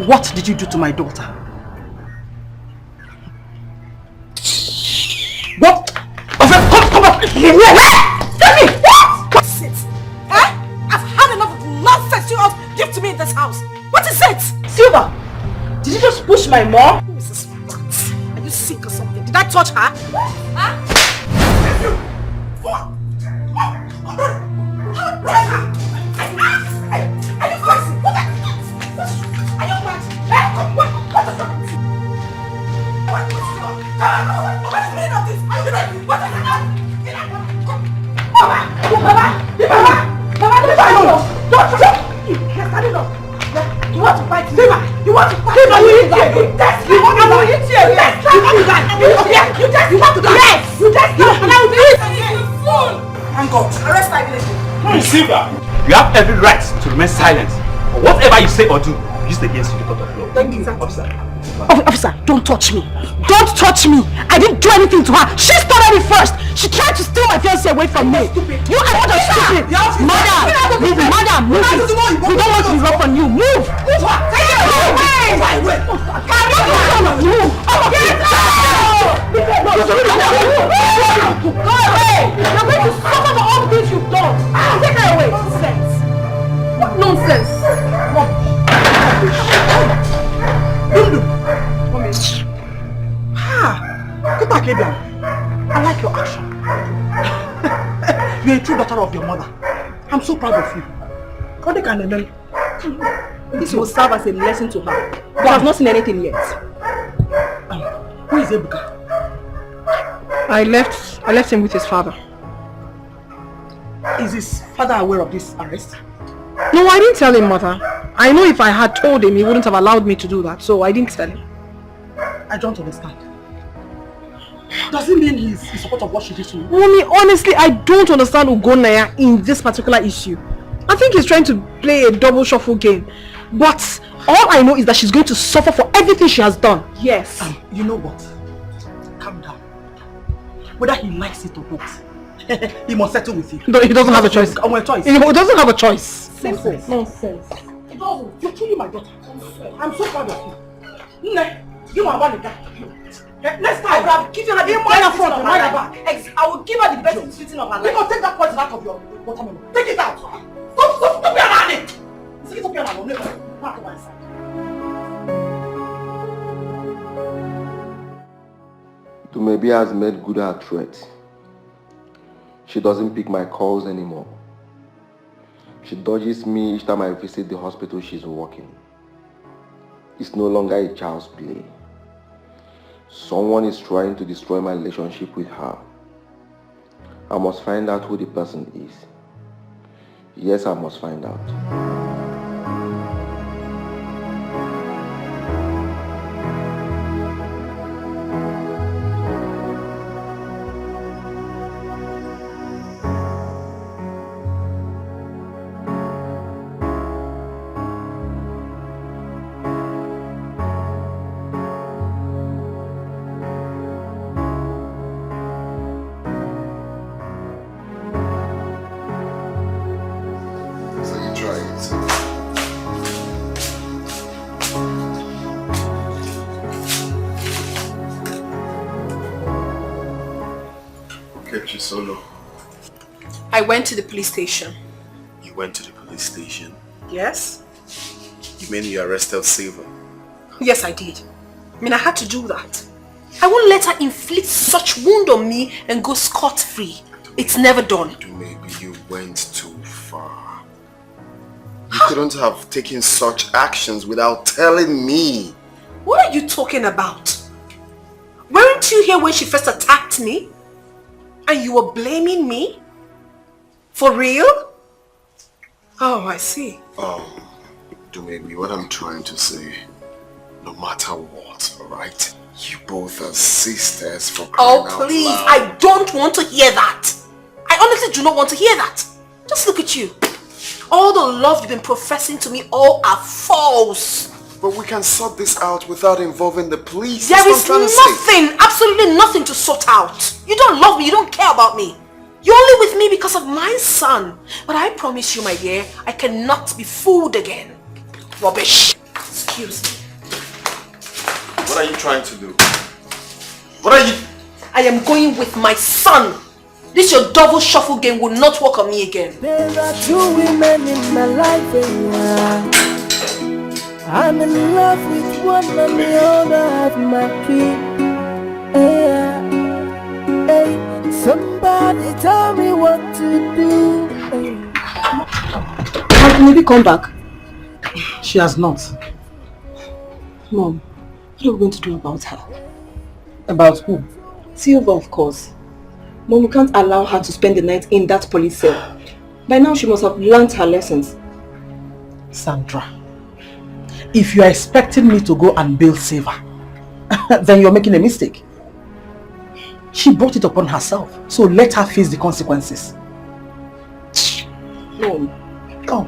What did you do to my daughter? What this house? What is it? Silver, did you just push my mom? Who is this rat? Are you sick or something? Did I touch her? Huh? Are you crazy? What the? Are you mad? What is wrong? What's the meaning of this? What is it? Baba! Don't! Stand it up! You want to fight? You want to fight? You want to die? You want to die? Yes! You test me! And I will do it! You fool! Thank God. Arrest my village. Silver, you have every right to remain silent. But whatever you say or do, used against you in the court of law. Thank you, officer. Officer, don't touch me. Don't touch me. I didn't do anything to her. She started it first. She tried to steal my fiancé away from me. You are not stupid. Madam, move. We don't want to be rough on you. Move. Move her. Take it away. Move. Go away. You're going to suffer for all the things you've done. Take her away. Nonsense. What nonsense? Good back, Abian. I like your action. You're a true daughter of your mother. I'm so proud of you. This will serve as a lesson to her. But I have not seen anything yet. Who is Ebuka? I left him with his father. Is his father aware of this arrest? No, I didn't tell him, mother. I know if I had told him, he wouldn't have allowed me to do that, so I didn't tell him. I don't understand. Does it mean he's in support of what she did to you? Mommy, honestly, I don't understand Ugonaya in this particular issue. I think he's trying to play a double shuffle game. But all I know is that she's going to suffer for everything she has done. Yes. You know what? Calm down. Whether he likes it or not, he must settle with you. No, he doesn't have a choice. He doesn't have a choice. Nonsense. He doesn't. You're killing my daughter. I'm so proud of you. You are one guy. Next time, I will give you the best sitting of her life. I will give her the best sitting of her life. You know, take that poison out of your watermelon. Take it out. Stop being around it. Stop being around it. Back to my side. Dumebi has made good her threat. She doesn't pick my calls anymore. She dodges me each time I visit the hospital she's working. It's no longer a child's play. Someone is trying to destroy my relationship with her. I must find out who the person is. Yes, I must find out. Solo. I went to the police station. You went to the police station? Yes? You mean you arrested Silver? Yes, I did. I mean, I had to do that. I won't let her inflict such wound on me and go scot-free. It's never done. Maybe you went too far. You couldn't have taken such actions without telling me. What are you talking about? Weren't you here when she first attacked me? And you were blaming me? For real? Oh, I see. Maybe what I'm trying to say, no matter what, alright? You both are sisters for crying out please, loud. I don't want to hear that. I honestly do not want to hear that. Just look at you. All the love you've been professing to me, all are false. But we can sort this out without involving the police. There is nothing, absolutely nothing to sort out. You don't love me, you don't care about me. You're only with me because of my son. But I promise you, my dear, I cannot be fooled again. Rubbish. Excuse me. What are you trying to do? What are you... I am going with my son. This your double shuffle game will not work on me again. There are two women in my life, I'm in love with one and the other of my key. Yeah. Hey, somebody tell me what to do. Hey. Has maybe come back? She has not. Mom, what are we going to do about her? About who? Silva, of course. Mom, we can't allow her to spend the night in that police cell. By now she must have learnt her lessons. Sandra, if you are expecting me to go and bail Silva, then you're making a mistake. She brought it upon herself, so let her face the consequences. Mom. Oh.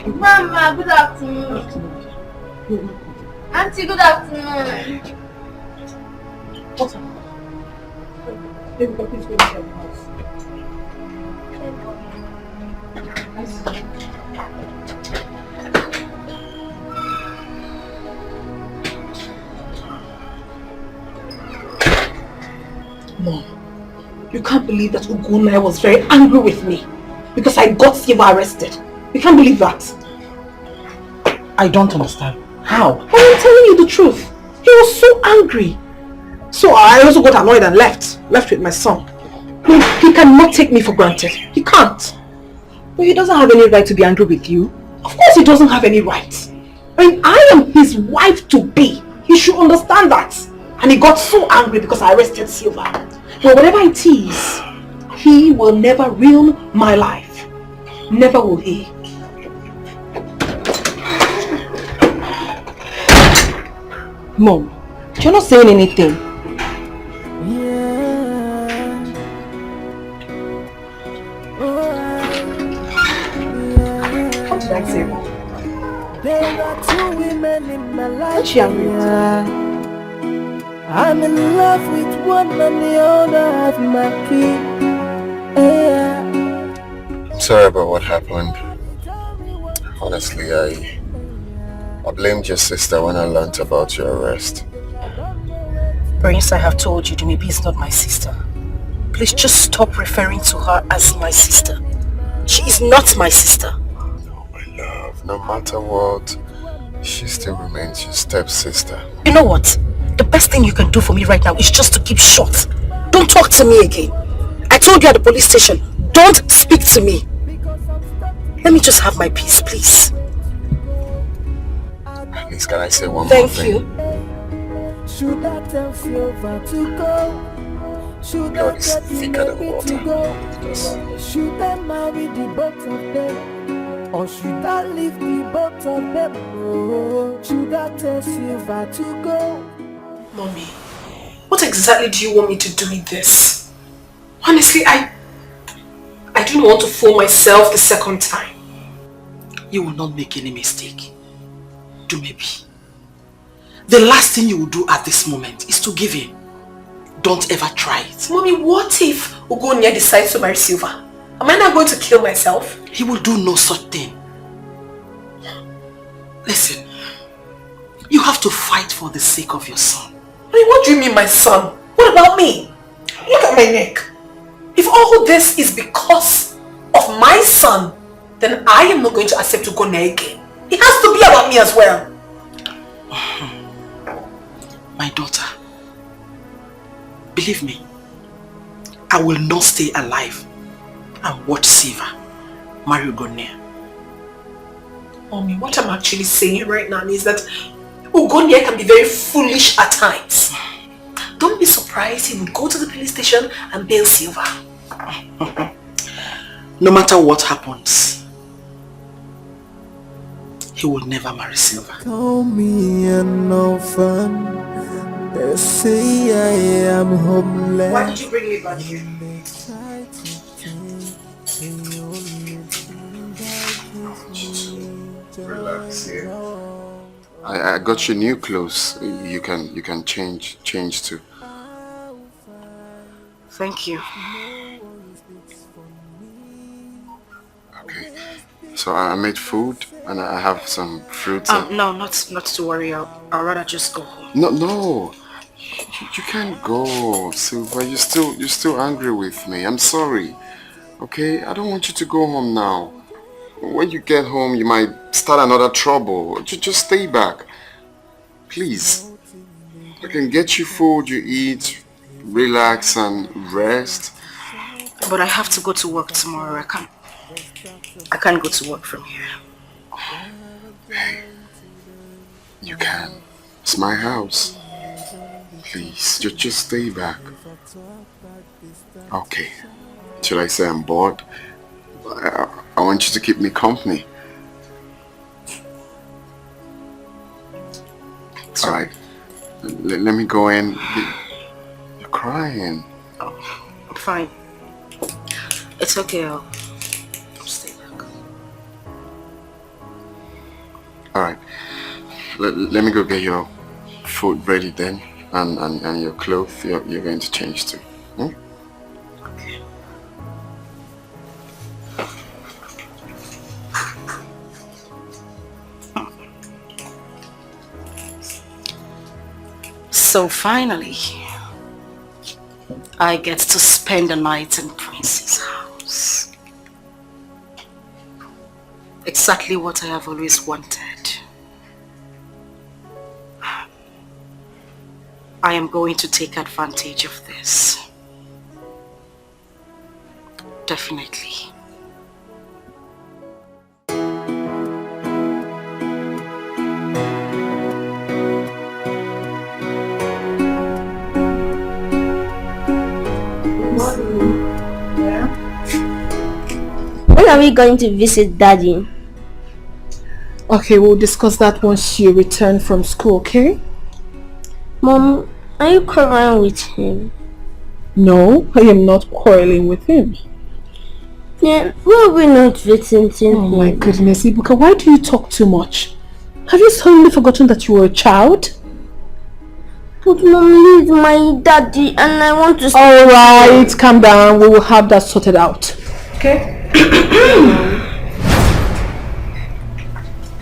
Mama, good afternoon. Auntie, good afternoon. What's up? Baby, please go to your house. Mom, you can't believe that Ugunaya was very angry with me because I got Siva arrested. You can't believe that. I don't understand. How? But I'm telling you the truth. He was so angry. So I also got annoyed and left with my son. Mom, he cannot take me for granted. He can't. But he doesn't have any right to be angry with you. Of course he doesn't have any right. I mean, I am his wife-to-be. He should understand that. And he got so angry because I arrested Silva. But whatever it is, he will never ruin my life. Never will he. Mom, you're not saying anything. What did I say? There are two women in my life. What's she angry with? I'm in love with one and the other of my key. Yeah. I'm sorry about what happened. Honestly, I blamed your sister when I learned about your arrest. Prince, I have told you, Dumibi is not my sister. Please just stop referring to her as my sister. She is not my sister. No, my love. No matter what, she still remains your stepsister. You know what? The best thing you can do for me right now is just to keep short. Don't talk to me again. I told you at the police station, don't speak to me. Let me just have my peace, please. At least can I say one more thing? Thank you. Should I tell Silva to go? Should I tell Baby to go? Should I marry the both of them? Or should I leave the both of them? Oh, should I tell Silva to go? Mommy, what exactly do you want me to do with this? Honestly, I don't want to fool myself the second time. You will not make any mistake. Do maybe. The last thing you will do at this moment is to give in. Don't ever try it. Mommy, what if Ugonia decides to marry Silva? Am I not going to kill myself? He will do no such thing. Listen, you have to fight for the sake of your son. I mean, what do you mean my son? What about me? Look at my neck. If all this is because of my son, then I am not going to accept Ugonia again. It has to be about me as well. My daughter, believe me, I will not stay alive and watch Siva marry Ugonia. Mommy, what I'm actually saying right now is that Ugonia can be very foolish at times. Don't be surprised he would go to the police station and bail Silva. No matter what happens, he will never marry Silva. Call me an orphan. They say I am homeless. Why did you bring me back here? Relax here. I got you new clothes. You can change too. Thank you. Okay. So I made food and I have some fruits. No, not to worry. I'll rather just go home. No. You can't go, Silva. You're still angry with me. I'm sorry. Okay? I don't want you to go home now. When you get home, you might start another trouble. Just stay back. Please. I can get you food, you eat, relax and rest. But I have to go to work tomorrow. I can't go to work from here. Hey, you can. It's my house. Please, just stay back. Okay. Should I say I'm bored? I want you to keep me company. It's alright. Let me go in. You're crying. Oh, I'm fine. It's okay. I'll stay back. Alright. Let me go get your food ready then. And your clothes you're going to change to. Hmm? Okay. So finally, I get to spend the night in Prince's house. Exactly what I have always wanted. I am going to take advantage of this. Definitely. When are we going to visit Daddy? Okay, we'll discuss that once you return from school, okay? Mom, are you quarreling with him? No, I am not quarreling with him. Yeah, why are we not visiting him? Oh my goodness, Ibuka, why do you talk too much? Have you suddenly forgotten that you were a child? But Mom, he's my daddy and I want to... Alright, calm down. We will have that sorted out. Okay?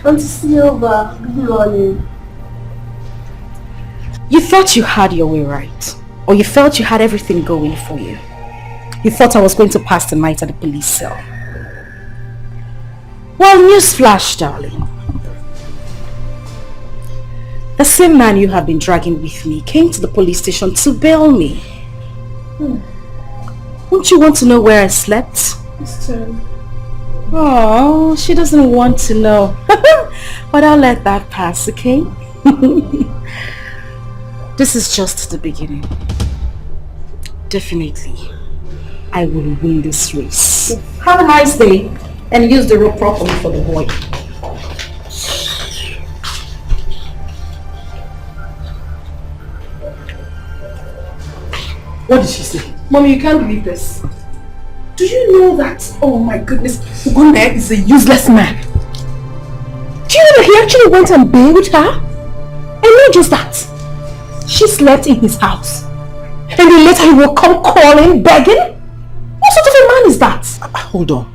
Auntie Silva, good morning. You thought you had your way right. Or you felt you had everything going for you. You thought I was going to pass the night at the police cell. Well, newsflash, darling. The same man you have been dragging with me came to the police station to bail me. Won't you want to know where I slept? Oh, she doesn't want to know. But I'll let that pass, okay? This is just the beginning. Definitely, I will win this race. Have a nice day and use the rope properly for the boy. What did she say? Mommy, you can't believe this. Do you know that? Oh my goodness, Ugunne is a useless man. Do you know that he actually went and bailed her? And not just that, she slept in his house. And then later he will come calling, begging? What sort of a man is that? Hold on.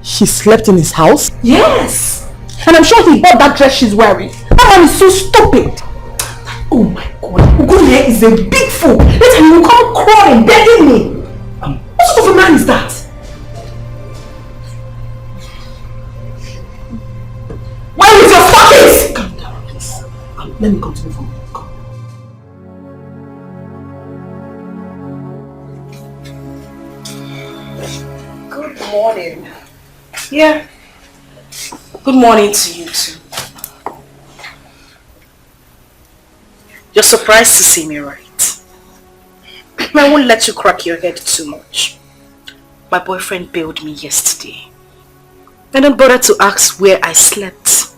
She slept in his house? Yes! And I'm sure he bought that dress she's wearing. That man is so stupid. Oh my God, Ugunne is a big fool. Later he will come crawling, begging me. What sort of a man is that? Where is your stockings? Calm down, please. Let me continue from here. Come. Good morning. Yeah. Good morning to you too. You're surprised to see me, right? I won't let you crack your head too much. My boyfriend bailed me yesterday. I don't bother to ask where I slept.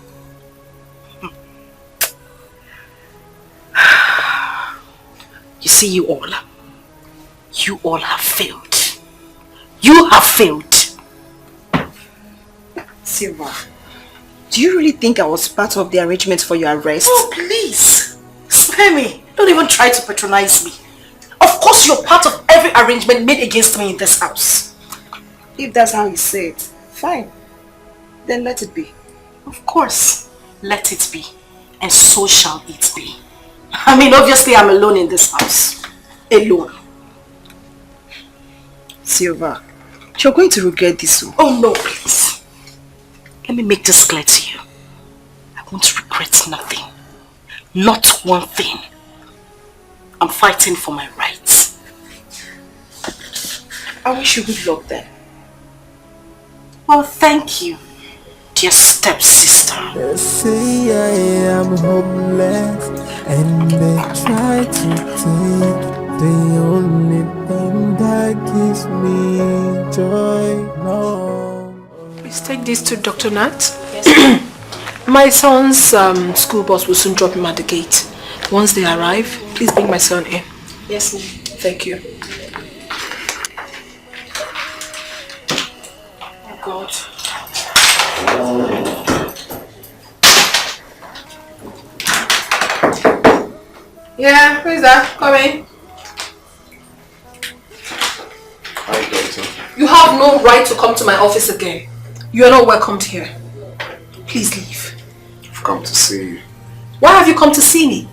You see, you all have failed. You have failed. Silva, do you really think I was part of the arrangement for your arrest? Oh, please. Spare me. Don't even try to patronize me. Of course you're part of every arrangement made against me in this house. If that's how you say it, fine. Then let it be. Of course, let it be. And so shall it be. I mean, obviously I'm alone in this house. Alone. Silva, you're going to regret this. Oh no, please. Let me make this clear to you. I won't regret nothing. Not one thing. I'm fighting for my rights. I wish you good luck then. Well, thank you, dear stepsister. They say I am homeless, and they try to take the only thing that gives me joy. No. Please take this to Dr. Nat. Yes. My son's school bus will soon drop him at the gate. Once they arrive, please bring my son in. Yes, ma'am. Thank you. Oh, God. Yeah, who is that? Come in. Hi, doctor. You have no right to come to my office again. You are not welcomed here. Please leave. I've come to see you. Why have you come to see me?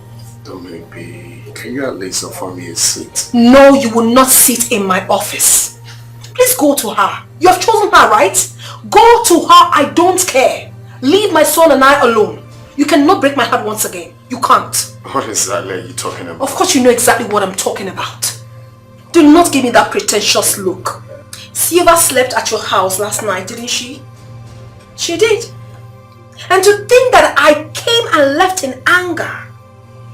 Maybe can you at least offer me a seat? No, you will not sit in my office. Please go to her. You have chosen her, right? Go to her. I don't care. Leave my son and I alone. You cannot break my heart once again. You can't. What exactly are you talking about? Of course you know exactly what I'm talking about. Do not give me that pretentious look. Silva slept at your house last night, didn't she? She did. And to think that I came and left in anger.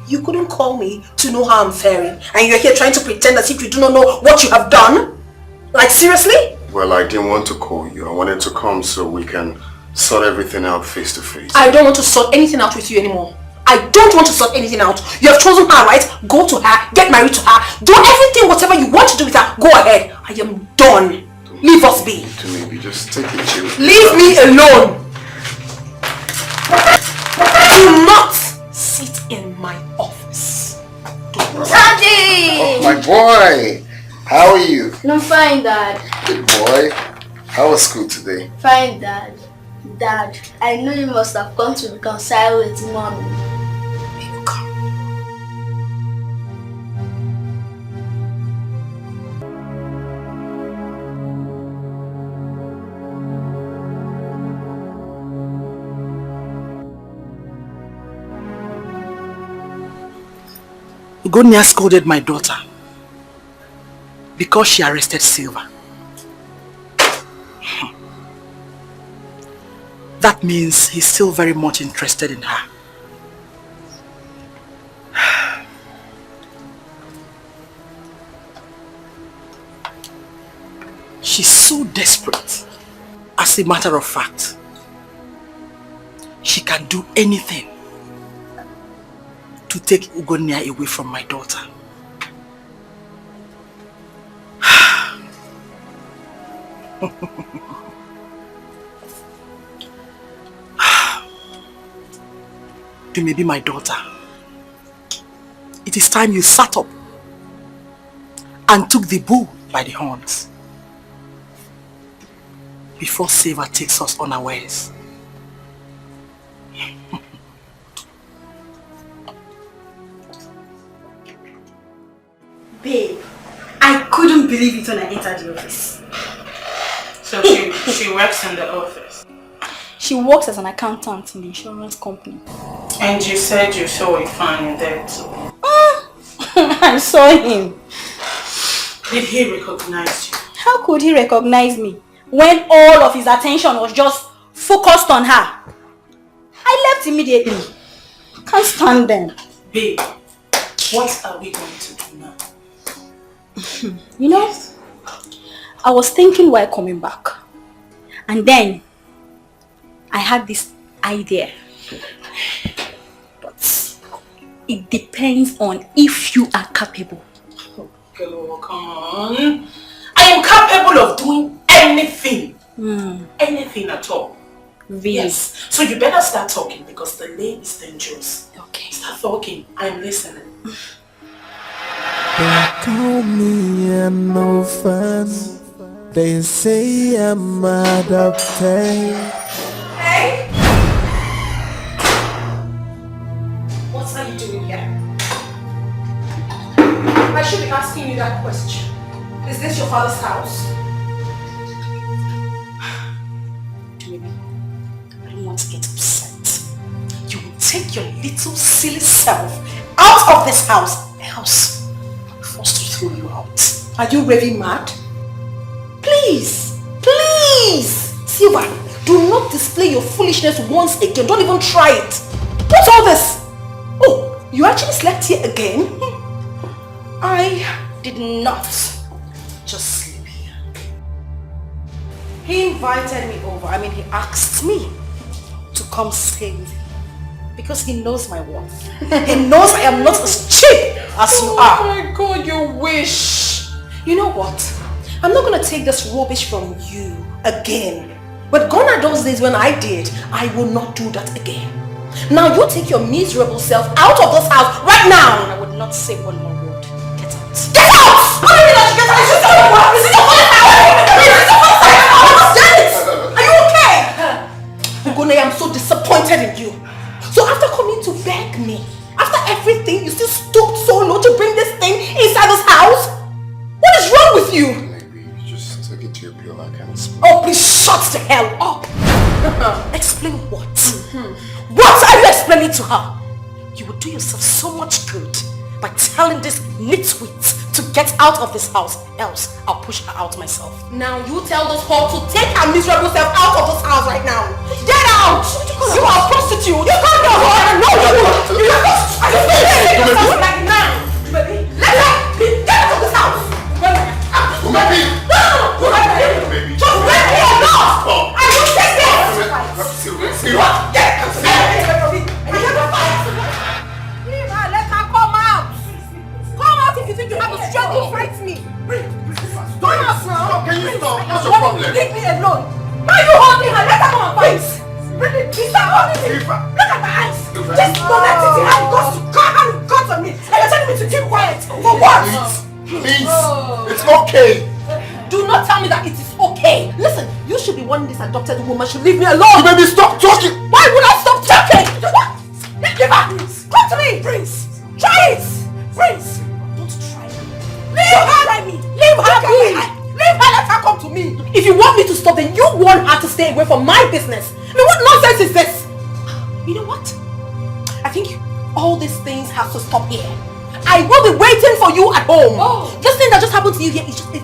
You couldn't call me to know how I'm faring. And you're here trying to pretend as if you do not know what you have done? Like seriously? Well, I didn't want to call you. I wanted to come so we can sort everything out face to face. I don't want to sort anything out with you anymore. I don't want to sort anything out. You have chosen her, right? Go to her, get married to her, do everything, whatever you want to do with her. Go ahead. I am done. Leave us be. To maybe just take it chill. Leave me alone. Do not sit in my office. Daddy! Oh, my boy! How are you? I'm fine, Dad. Good boy. How was school today? Fine, Dad. Dad, I know you must have come to reconcile with Mommy. Ugonia scolded my daughter because she arrested Silva. That means he's still very much interested in her. She's so desperate. As a matter of fact, she can do anything to take Ugonia away from my daughter. You may be my daughter. It is time you sat up and took the bull by the horns before Silva takes us unawares. Babe, I couldn't believe it when I entered the office. So she works in the office? She works as an accountant in the insurance company. And you said you saw a fan there too? I saw him. Did he recognize you? How could he recognize me when all of his attention was just focused on her? I left immediately. Can't stand them. Babe, what are we going to do now? You know, I was thinking while coming back, and then I had this idea. But it depends on if you are capable. Girl, come on. I am capable of doing anything. Anything at all. Really? Yes. So you better start talking because the lane is dangerous. Okay. Start talking. I'm listening. They call me an orphan. They say I'm adopted. Hey! What are you doing here? I should be asking you that question. Is this your father's house? take your little silly self out of this house, else I'm forced to throw you out. Are you really mad? Please, please, Silva, do not display your foolishness once again. Don't even try it. What's all this? Oh, you actually slept here again? I did not just sleep here. He invited me over. He asked me to come stay with him. Because he knows my worth. He knows I am not as cheap as you are. Oh my God, you wish. You know what? I'm not going to take this rubbish from you again. But gone are those days when I did. I will not do that again. Now you take your miserable self out of this house right now. And I would not say one more word. Get out. Get out! What do you mean I should get out? Is it your father's house? Are you okay? Ugone, I'm so disappointed in you. So after coming to beg me, after everything, you still stooped so low to bring this thing inside this house? What is wrong with you? Maybe just take it to your pillow, I can't speak. Oh, please shut the hell up. Explain what? What are you explaining to her? You would do yourself so much good by telling this nitwit to get out of this house, else I'll push her out myself. Now you tell this whore to take her miserable self out of this house right now. Get out! You are a prostitute! You can't be a whore! I know you! You're a prostitute! I just take yourself like now! Baby, let her get out of this house! Baby! No! Baby! Just let me alone! I will take this! What? Get out! Leave her, let her come out! Come out if you think you have the strength to fight me! Come out now! Can you stop? What's your problem? Leave me alone! Why are you holding her? Let her come and fight! Really, please stop holding me! Look at my eyes! Just monetity had guts on me! And you're telling me to keep quiet! For what? Please! It's okay! Do not tell me that it is okay! Listen, you should be wanting this adopted woman should leave me alone! You made me stop talking! Why would I stop talking? What? Give her! Come to me! Prince! Try it! Prince! Don't try me! Leave her! Try me! Leave her be! Leave her! Let her come to me! If you want me to stop, then you want her to stay away from my business! What nonsense is this? You know what? I think all these things have to stop here. I will be waiting for you at home. This thing that just happened to you here is just a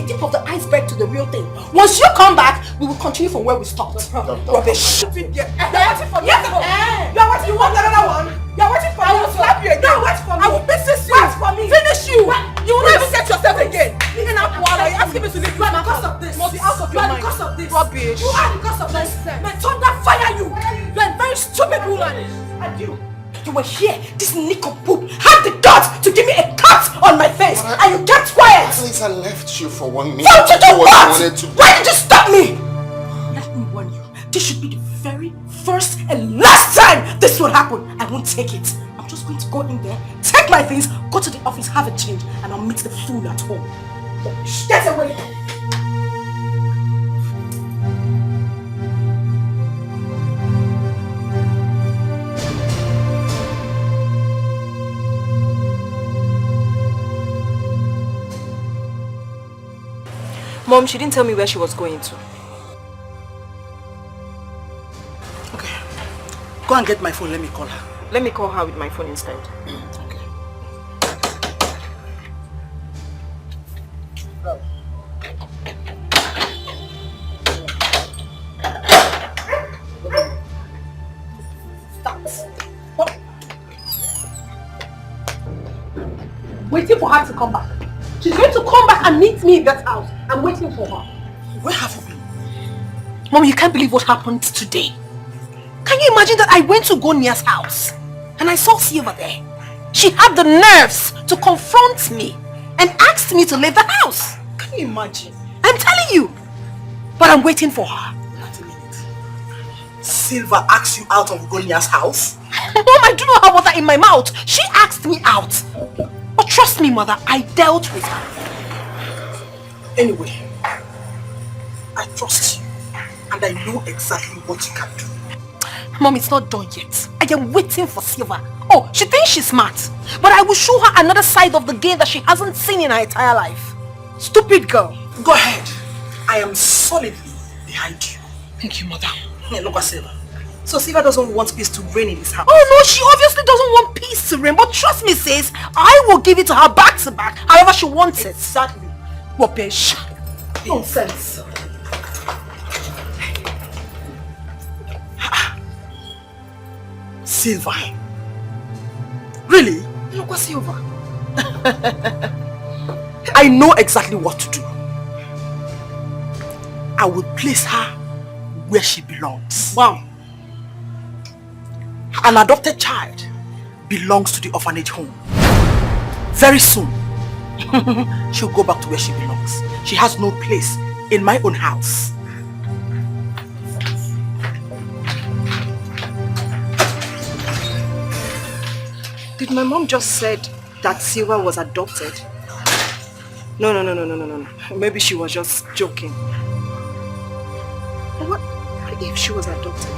tip of the iceberg to the real thing. Once you come back, we will continue from where we stopped. Rubbish. You're waiting for me. You're waiting. You want another one? You're waiting for me. I will slap you again. No, wait for me. I will business you. Wait for me. Finish you. You will not even get yourself again. Even up while you're asking me to leave. You are the cause of this. Must be out of your mind. You are the cause of this. Rubbish. You are the cause of this. May thunder fire you. You are a very stupid woman. And you were here, this nincompoop had the guts to give me a cut on my face, and you kept quiet. At least I left you for 1 minute. So to do what? Why did you stop me? Let me warn you, this should be the very first and last time this will happen. I won't take it. I'm just going to go in there, take my things, go to the office, have a change, and I'll meet the fool at home. Get away! Mom, she didn't tell me where she was going to. Okay. Go and get my phone. Let me call her. Let me call her with my phone instead. Okay. Stop. Waiting for her to come back. She's going to come back and meet me in that house. I'm waiting for her. Where have you been? Mom, you can't believe what happened today. Can you imagine that I went to Gonia's house and I saw Silva there? She had the nerves to confront me and asked me to leave the house. Can you imagine? I'm telling you. But I'm waiting for her. Wait a minute. Silva asked you out of Gonia's house? Mom, I do not have water in my mouth. She asked me out. But trust me, mother, I dealt with her. Anyway, I trust you and I know exactly what you can do. Mom, it's not done yet. I am waiting for Silva. Oh, she thinks she's smart. But I will show her another side of the game that she hasn't seen in her entire life. Stupid girl. Go ahead. I am solidly behind you. Thank you, mother. Hey, look at Silva. So Siva doesn't want peace to reign in this house? Oh no, she obviously doesn't want peace to reign. But trust me, sis, I will give it to her back to back, however she wants it. Exactly. Rubbish. Nonsense. Silver. Really? Look what Silver. I know exactly what to do. I will place her where she belongs. Wow. An adopted child belongs to the orphanage home. Very soon, she'll go back to where she belongs. She has no place in my own house. Did my mom just said that Silva was adopted? No. Maybe she was just joking. What if she was adopted?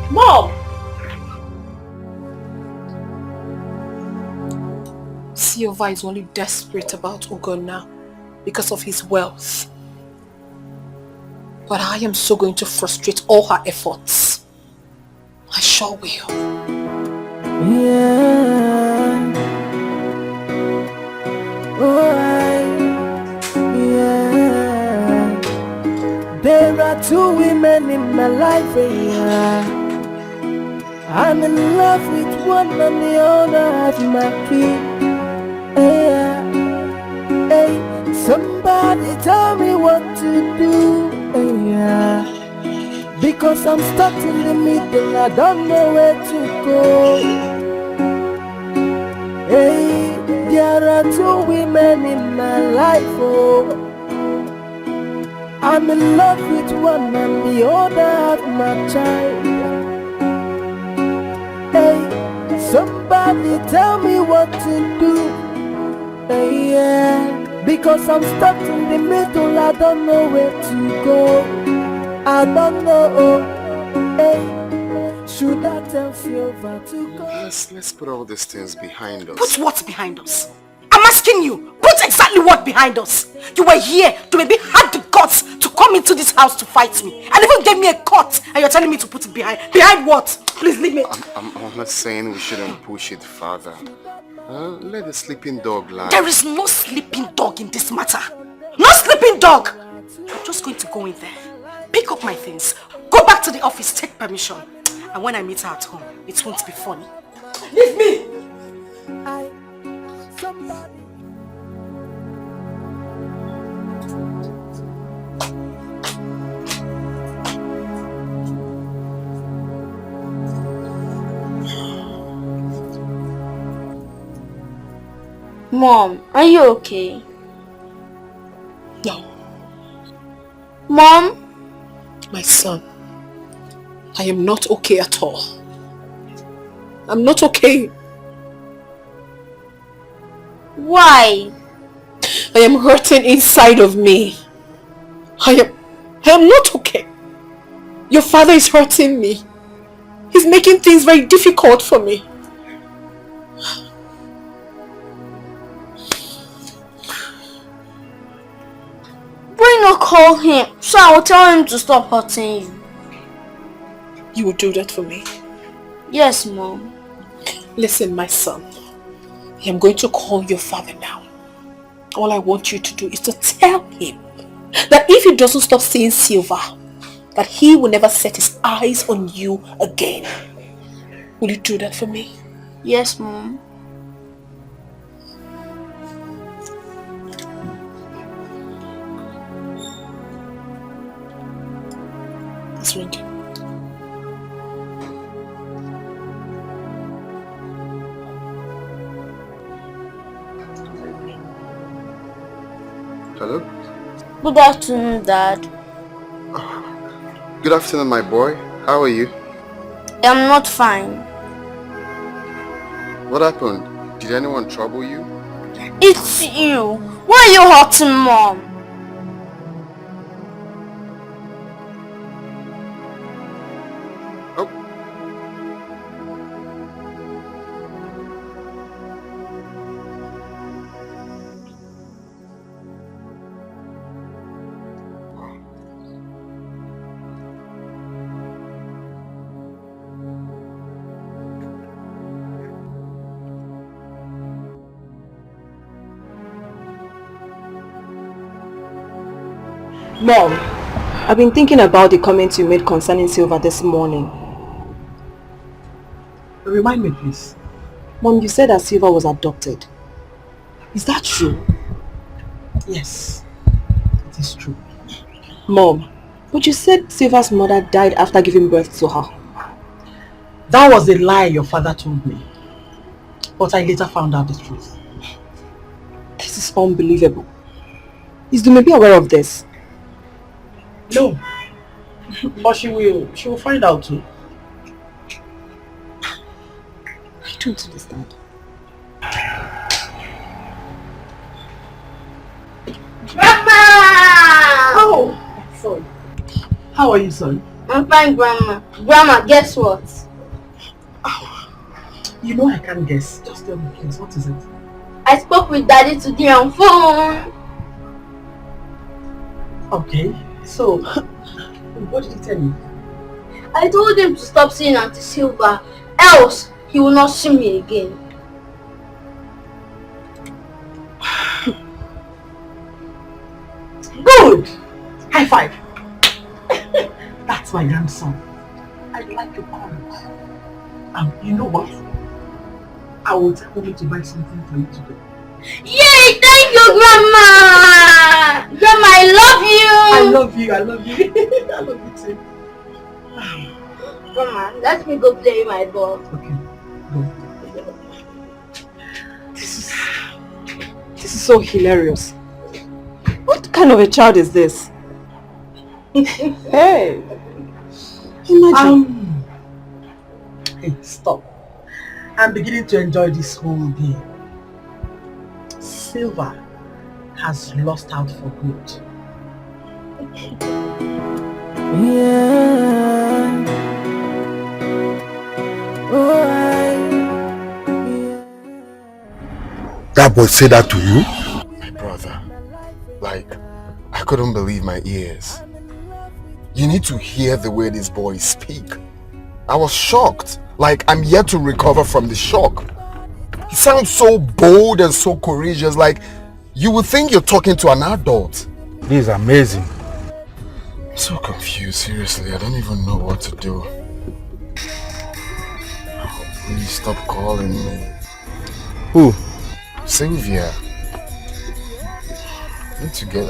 Mom! Silva is only desperate about Ugo now because of his wealth. But I am so going to frustrate all her efforts. I sure will. Yeah. Yeah. There are two women in my life, yeah. I'm in love with one and the other has my key. Yeah. Hey, somebody tell me what to do. Yeah. Because I'm stuck in the middle, I don't know where to go. Hey, there are two women in my life, oh. I'm in love with one and the other have my child. Hey, somebody tell me what to do. Hey, yeah, because I'm stuck in the middle, I don't know where to go. I don't know. Hey, should I tell Silva to go? Let's put all these things behind us. Put what behind us? I'm asking you, put exactly what behind us? You were here to maybe have the guts to come into this house to fight me and even gave me a cut, and you're telling me to put it behind. Behind what? Please leave me. I'm not saying we shouldn't push it further. Let the sleeping dog lie. There is no sleeping dog in this matter. No sleeping dog! I'm just going to go in there, pick up my things, go back to the office, take permission. And when I meet her at home, it won't be funny. Leave me! Mom, are you okay? No. Mom? My son, I am not okay at all. I'm not okay. Why? I am hurting inside of me. I am not okay. Your father is hurting me. He's making things very difficult for me. Why not call him so I will tell him to stop hurting you? You will do that for me? Yes, Mom. Listen, my son. I am going to call your father now. All I want you to do is to tell him that if he doesn't stop seeing Silva, that he will never set his eyes on you again. Will you do that for me? Yes, Mom. It's ringing. Hello? Good afternoon, Dad. Good afternoon, my boy. How are you? I'm not fine. What happened? Did anyone trouble you? It's you. Why are you hurting Mom? Oh. Mom, I've been thinking about the comments you made concerning Silva this morning. Remind me, please. Mom, you said that Silva was adopted. Is that true? Yes, it is true. Mom, but you said Silva's mother died after giving birth to her. That was a lie your father told me. But I later found out the truth. This is unbelievable. Is Dumebi aware of this? No. But she will find out too. I don't understand. Grandma! Oh, sorry. How are you, son? I'm fine, Grandma. Grandma, guess what? Oh, you know I can't guess. Just tell me, please. What is it? I spoke with Daddy today on phone. Okay. So, what did he tell you? I told him to stop seeing Auntie Silva, else he will not see me again. Good! High five! That's my grandson. I'd like your courage. You know what? I will tell him to buy something for you today. Yay! Thank you, Grandma! Grandma, I love you! I love you, I love you. I love you too. Grandma, let me go play with my ball. Okay, go. This is so hilarious. What kind of a child is this? Hey! Imagine. Hey, stop. I'm beginning to enjoy this whole game. Silva has lost out for good. Yeah. That boy said that to you? My brother, like, I couldn't believe my ears. You need to hear the way this boy speak. I was shocked. Like, I'm yet to recover from the shock. He sounds so bold and so courageous, like you would think you're talking to an adult. This is amazing. I'm so confused, seriously. I don't even know what to do. Oh, please stop calling me. Who? Sylvia. I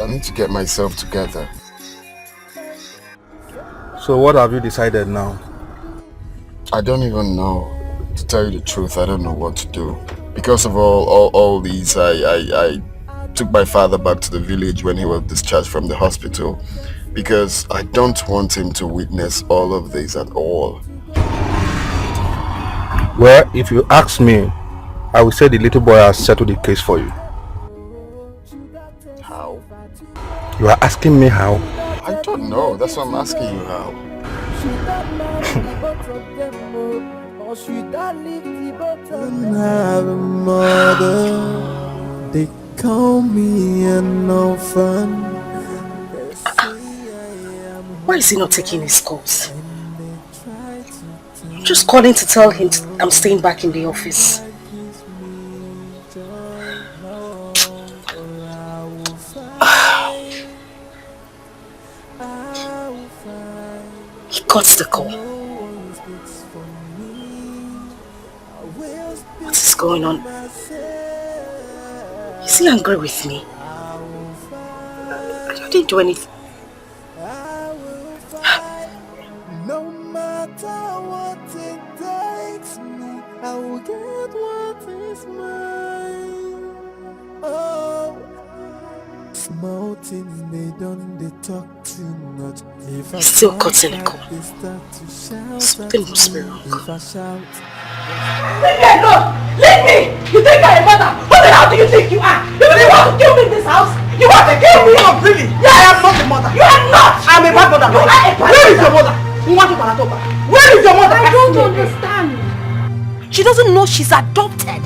need to get myself together. So what have you decided now? I don't even know. To tell you the truth, I don't know what to do. Because of all these, I took my father back to the village when he was discharged from the hospital. Because I don't want him to witness all of this at all. Well, if you ask me, I will say the little boy has settled the case for you. How? You are asking me how? I don't know. That's why I'm asking you how. Or should I leave the bottom? Have a mother, they call me an orphan. Why is he not taking his calls? I'm just calling to tell him I'm staying back in the office. He got the call. What is going on? Is he angry with me? I didn't do anything. No matter what it takes me, I will get what is mine. Oh, small thing they talk too much. If I He's still cutting the call. Something must be wrong. If I shout, Leave me alone! Leave me! You think I'm a mother? Who the hell do you think you are? You really want to kill me in this house? You want to kill me? Oh, really? Yeah, I am not a mother. You are not! I'm a bad mother. You are a bad mother. Where is your mother? Who wants to Manitoba? Where is your mother? I don't understand. She doesn't know she's adopted.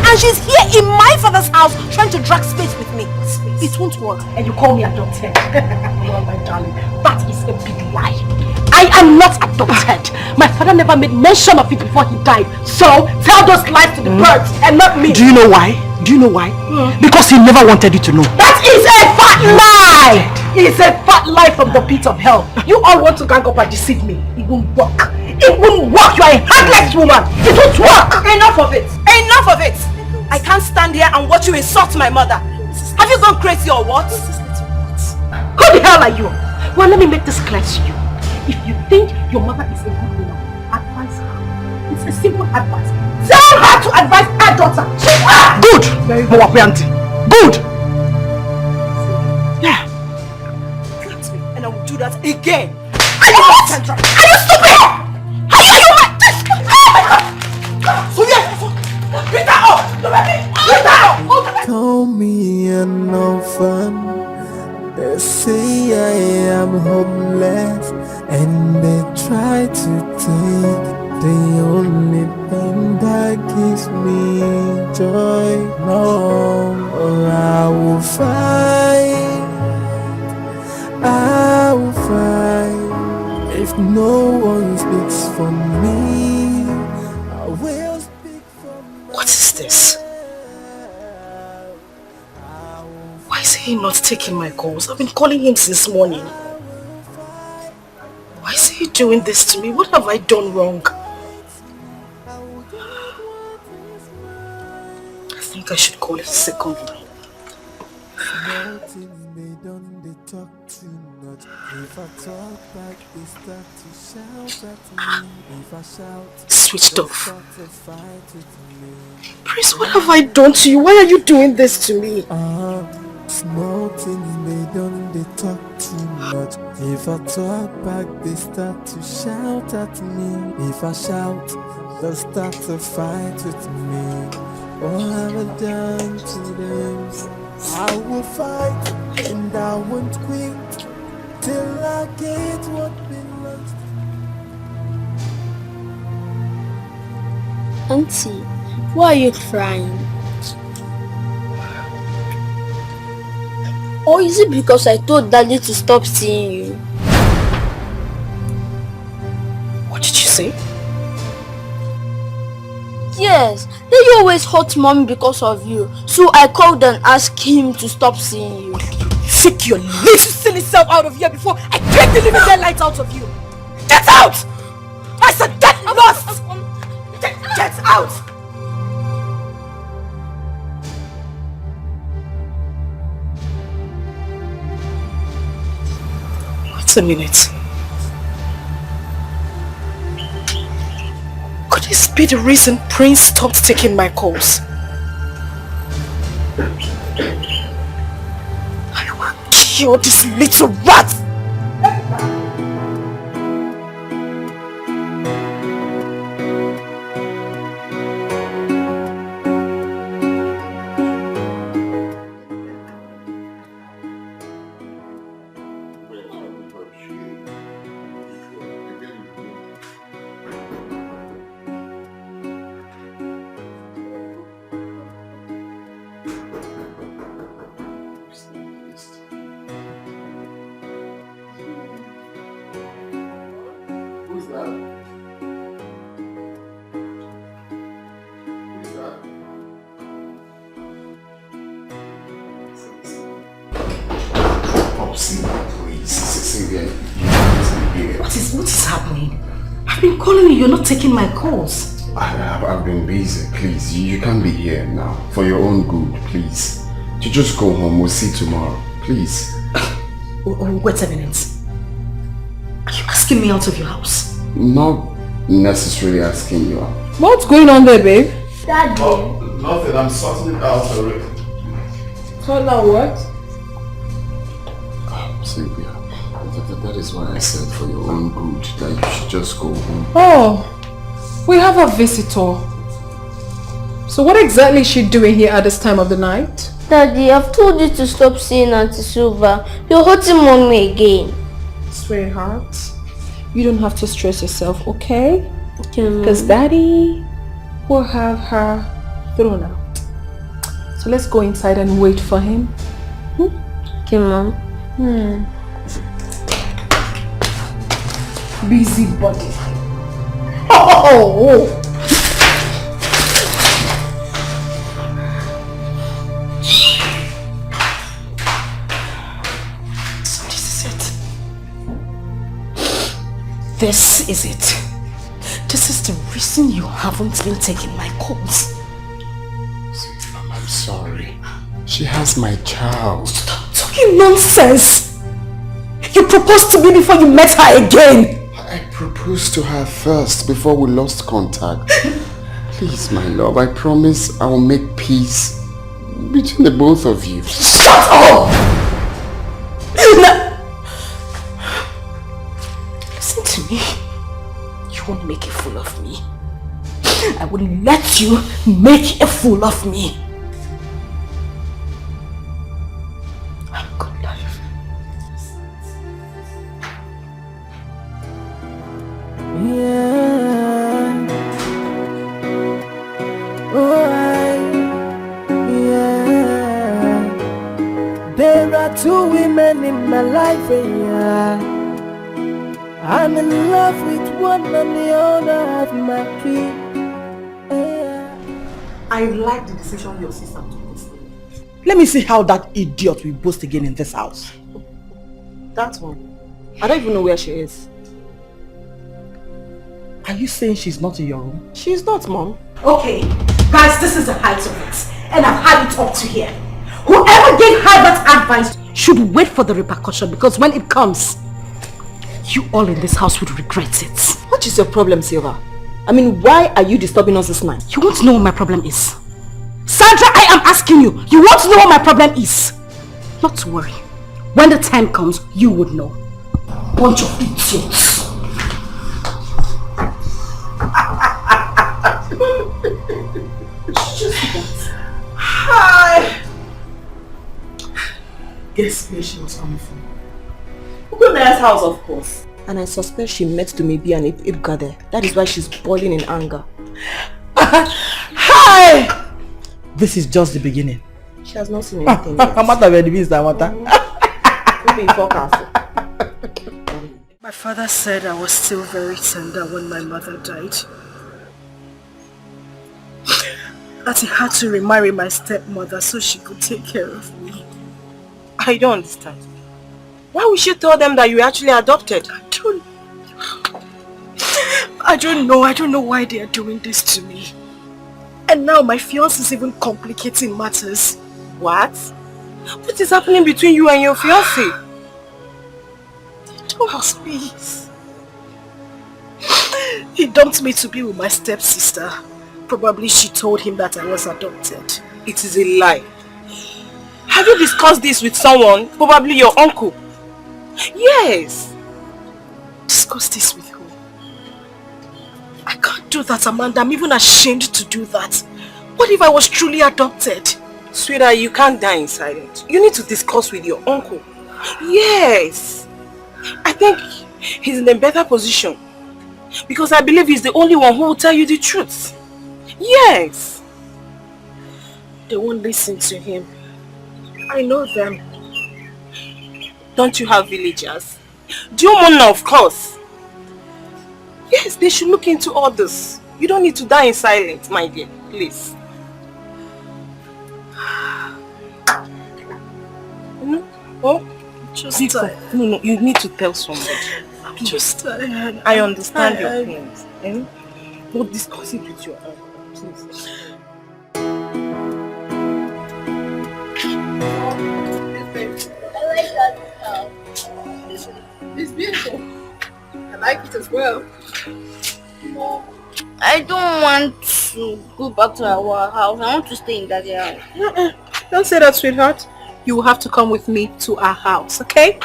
And she's here in my father's house trying to drag space with me. It won't work. And you call me adopted. Well, my darling, that is a big lie. I am not adopted. My father never made mention of it before he died. So, tell those lies to the birds and not me. Do you know why? Do you know why? Because he never wanted you to know. That is a fat lie! is a fat lie from the pit of hell. You all want to gang up and deceive me. It won't work. It won't work. You are a heartless woman. It won't work. Enough of it. Enough of it. I can't stand here and watch you insult my mother. Have you gone crazy or what? Who the hell are you? Well, let me make this clear to you. If you think your mother is a good woman, advise her. It's a simple advice. Tell her to advise her daughter. Good. Very good. Good. Yeah. Flat me and I will do that again. Are you what? Are you stupid? Are you mad? Oh my God. So yeah. Bring that up. Look at me. Bring that up. Call me an orphan. They say I am homeless, and they try to take the only thing that gives me joy. No, I will fight. I will fight. If no one speaks for me, I will speak for myself. What is this? Why is he not taking my calls? I've been calling him since morning. Why is he doing this to me? What have I done wrong? I think I should call it secondly. Switched off. Prince, what have I done to you? Why are you doing this to me? Small things they talk too much. If I talk back, they start to shout at me. If I shout, they'll start to fight with me. What have I done to them? I will fight and I won't quit till I get what belongs to me. Auntie, why are you crying? Or is it because I told Daddy to stop seeing you? What did you say? Yes, they always hurt Mommy because of you. So I called and asked him to stop seeing you. Take your little silly self out of here before I take the living daylights out of you. Get out! I said get lost! Get out! Wait a minute. Could this be the reason Prince stopped taking my calls? I will kill this little rat! What is happening? I've been calling you, you're not taking my calls. I've been busy, please. You can't be here now. For your own good, please. You just go home, we'll see tomorrow, please. Wait a minute. Are you asking me out of your house? Not necessarily asking you out. What's going on there, babe? Daddy. Oh, nothing, I'm sorting it out already. So now what? Sylvia, that is why I said for your own good that you should just go home. Oh, we have a visitor. So what exactly is she doing here at this time of the night? Daddy, I've told you to stop seeing Auntie Silva. You're hurting Mommy again. Sweetheart, you don't have to stress yourself, okay? Okay, because Daddy will have her thrown out. So let's go inside and wait for him. Okay, Mom. Busy body. Oh! This is it. This is the reason you haven't been taking my calls. I'm sorry. She has my child. Stop talking nonsense. You proposed to me before you met her again. I proposed to her first before we lost contact. Please, my love, I promise I will make peace between the both of you. Shut up! No. Listen to me. You won't make a fool of me. I wouldn't let you make a fool of me. Have a good life. Yeah. Yeah. There are two women in my life, yeah. I'm in love with one and the other has my key. Yeah. I like the decision your sister took. Let me see how that idiot will boast again in this house. That one. I don't even know where she is. Are you saying she's not in your room? She's not, Mom. Okay, guys, this is the height of it. And I've had it up to here. Whoever gave her that advice should wait for the repercussion, because when it comes, you all in this house would regret it. What is your problem, Silva? I mean, why are you disturbing us this night? You want to know what my problem is? Sandra, I am asking you. You want to know what my problem is? Not to worry. When the time comes, you would know. Bunch of idiots. Hi. Guess where she was coming from? Ugona's house, of course. And I suspect she met Dumebi and Ibuka there. That is why she's boiling in anger. Hi! This is just the beginning. She has not seen anything yet. My father said I was still very tender when my mother died. That he had to remarry my stepmother so she could take care of me. I don't understand. Why would you tell them that you actually adopted? I don't know. I don't know why they are doing this to me. And now my fiancé is even complicating matters. What? What is happening between you and your fiancé? Oh, please. He dumped me to be with my stepsister. Probably she told him that I was adopted. It is a lie. Have you discussed this with someone? Probably your uncle. Yes. Discuss this with who? I can't do that, Amanda. I'm even ashamed to do that. What if I was truly adopted? Sweetheart, you can't die in silence. You need to discuss with your uncle. Yes. I think he's in a better position. Because I believe he's the only one who will tell you the truth. Yes. They won't listen to him. I know them. Don't you have villagers? Diomona, of course. Yes, they should look into all this. You don't need to die in silence, my dear. Please. No? Oh? Just tired. No, you need to tell somebody. I'm just tired. I understand your pains. But discuss it with your uncle, please. It's beautiful. I like it as well. I don't want to go back to our house. I want to stay in Daddy's house. Don't say that, sweetheart. You will have to come with me to our house, okay?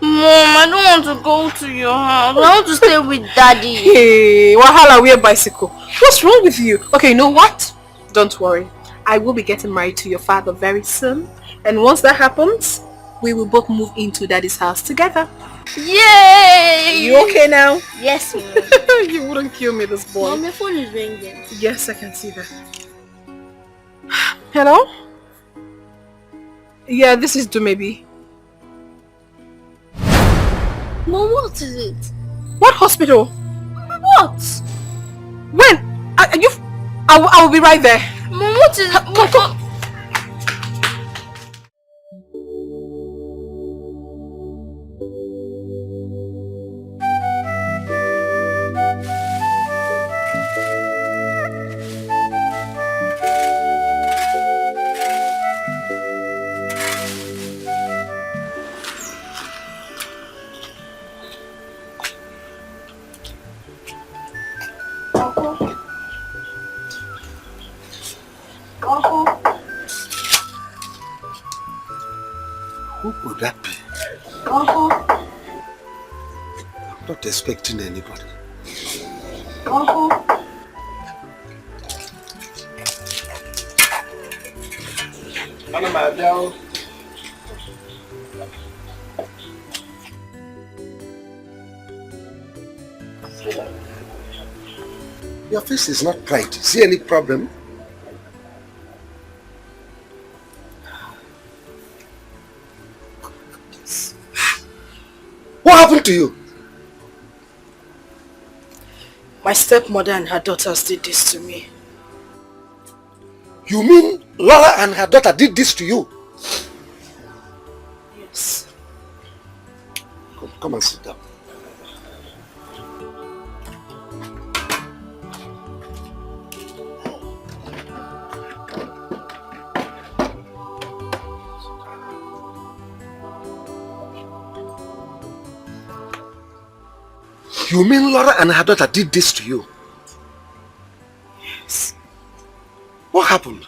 Mom, I don't want to go to your house. I want to stay with Daddy. Hey, Wahala, we're bicycle. What's wrong with you? Okay, you know what? Don't worry. I will be getting married to your father very soon. And once that happens, we will both move into Daddy's house together. Yay! You okay now? Yes, Mom. You wouldn't kill me, this boy. Mom, your phone is ringing. Yes, I can see that. Hello? Yeah, this is Dumebi. Mom, what is it? What hospital? What? When? I will be right there. Mom, what is it? Come. Who could that be? Uncle. I'm not expecting anybody. Uncle. Your face is not bright. See any problem? What happened to you? My stepmother and her daughters did this to me. You mean Laura and her daughter did this to you? Yes. Come and sit down. You mean Laura and her daughter did this to you? Yes. What happened?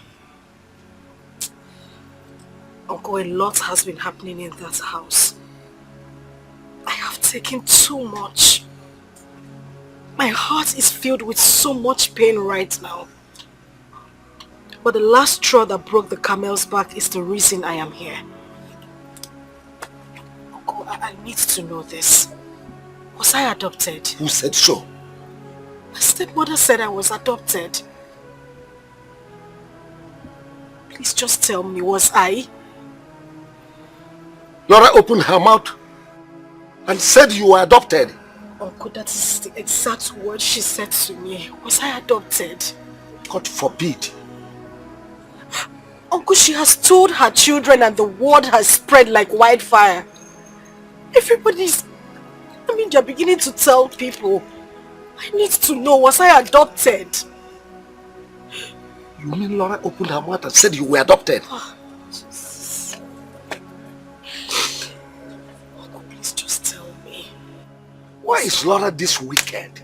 Uncle, a lot has been happening in that house. I have taken too much. My heart is filled with so much pain right now. But the last straw that broke the camel's back is the reason I am here. Uncle, I need to know this. Was I adopted? Who said so? My stepmother said I was adopted. Please just tell me, was I? Laura opened her mouth and said you were adopted. Uncle, that is the exact word she said to me. Was I adopted? God forbid. Uncle, she has told her children and the word has spread like wildfire. Everybody's... they're beginning to tell people. I need to know, was I adopted? You mean Laura opened her mouth and said you were adopted? Oh, Jesus. Uncle, please just tell me. Why is Laura this wicked?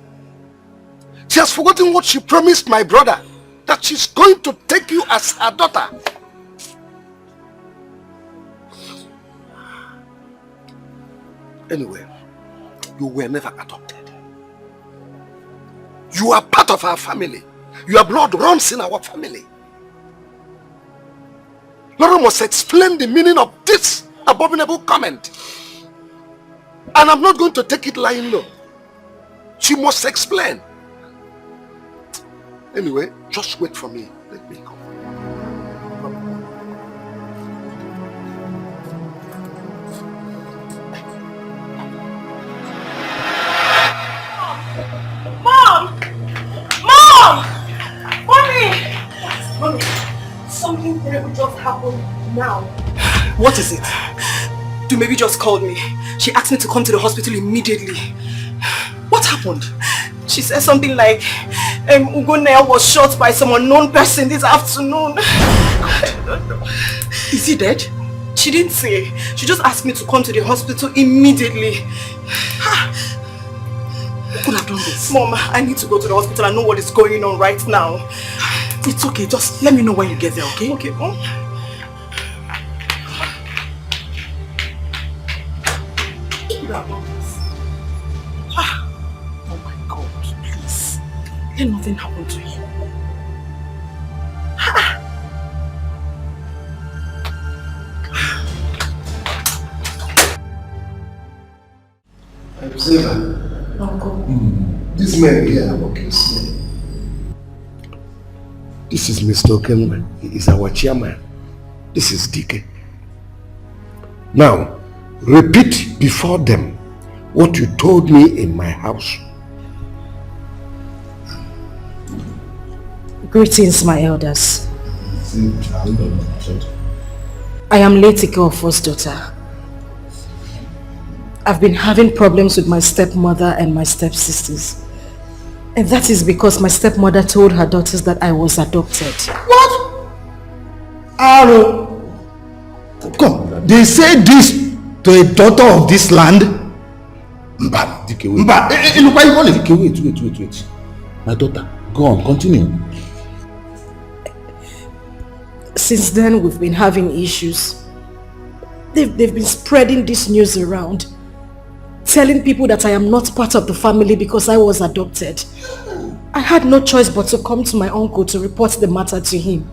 She has forgotten what she promised my brother, that she's going to take you as her daughter. Anyway, you were never adopted. You are part of our family. Your blood runs in our family. Laura must explain the meaning of this abominable comment. And I'm not going to take it lying low. She must explain. Anyway, just wait for me. Let me go. Mom! Mom! Mommy! Mommy, something terrible just happened now. What is it? Dumebi just called me. She asked me to come to the hospital immediately. What happened? She said something like, Ugonea was shot by some unknown person this afternoon. Is he dead? She didn't say. She just asked me to come to the hospital immediately. Who could have done this? Mom, I need to go to the hospital and know what is going on right now. It's okay, just let me know when you get there, okay? Okay, Mom. Oh my God, please. Let nothing happen to you. Uncle. This man here, okay, this is Mr. Okenman. He is our chairman. This is DK. Now, repeat before them what you told me in my house. Greetings, my elders. I am Lady Girl's daughter. I've been having problems with my stepmother and my stepsisters. And that is because my stepmother told her daughters that I was adopted. What? Aro. Come, they say this to a daughter of this land? Mba, wait. My daughter, go on, continue. Since then, we've been having issues. They've been spreading this news around, telling people that I am not part of the family because I was adopted. I had no choice but to come to my uncle to report the matter to him.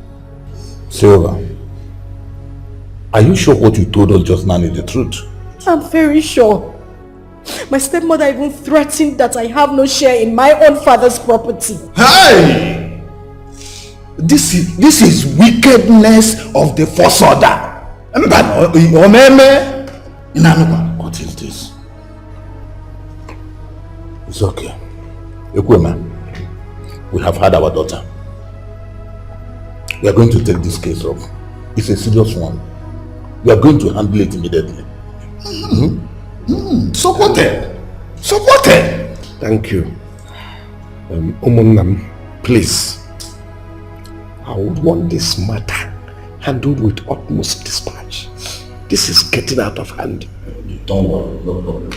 Silva, are you sure what you told us just now is the truth? I'm very sure. My stepmother even threatened that I have no share in my own father's property. Hey! This is wickedness of the first order. What is this? It's okay. Ekwema, we have had our daughter. We are going to take this case off. It's a serious one. We are going to handle it immediately. Supported. Thank you. Omonam, please. I would want this matter handled with utmost dispatch. This is getting out of hand. Don't worry, no problem.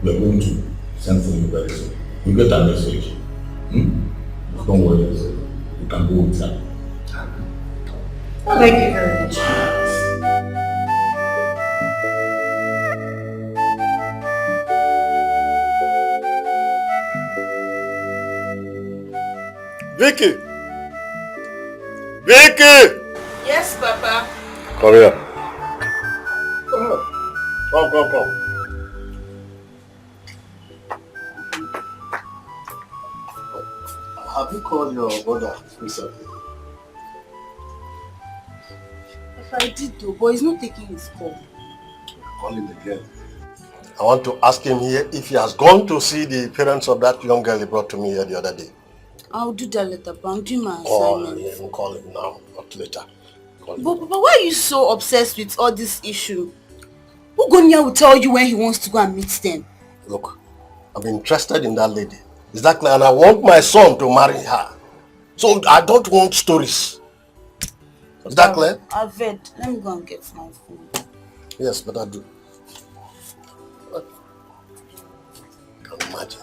We are going to send for you very soon. You get a message. Don't worry, you can go with her. Thank you very much. Vicky! Vicky! Yes, Papa. Come here. Come. Have you called your brother recently? If I did though, but he's not taking his call. Call him again. I want to ask him here if he has gone to see the parents of that young girl he brought to me here the other day. I'll do that later, but I'm doing my assignment. Oh, yeah, call him now, not later. But Papa, why are you so obsessed with all this issue? Ugonia will tell you when he wants to go and meet them. Look, I'm interested in that lady. Is that clear? And I want my son to marry her. So I don't want stories. Is that clear? I've read. Let me go and get my phone. Yes, but I do. Can imagine.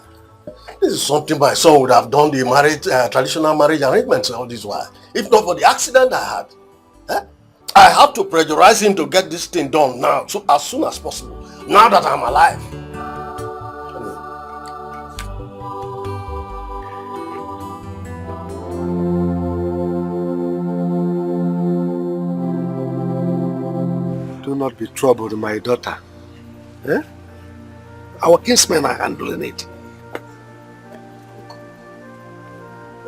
This is something my son would have done the marriage, traditional marriage arrangements all this while. If not for the accident I had. I have to pressurize him to get this thing done now, so as soon as possible. Now that I'm alive. Do not be troubled, my daughter. Our kinsmen are handling it.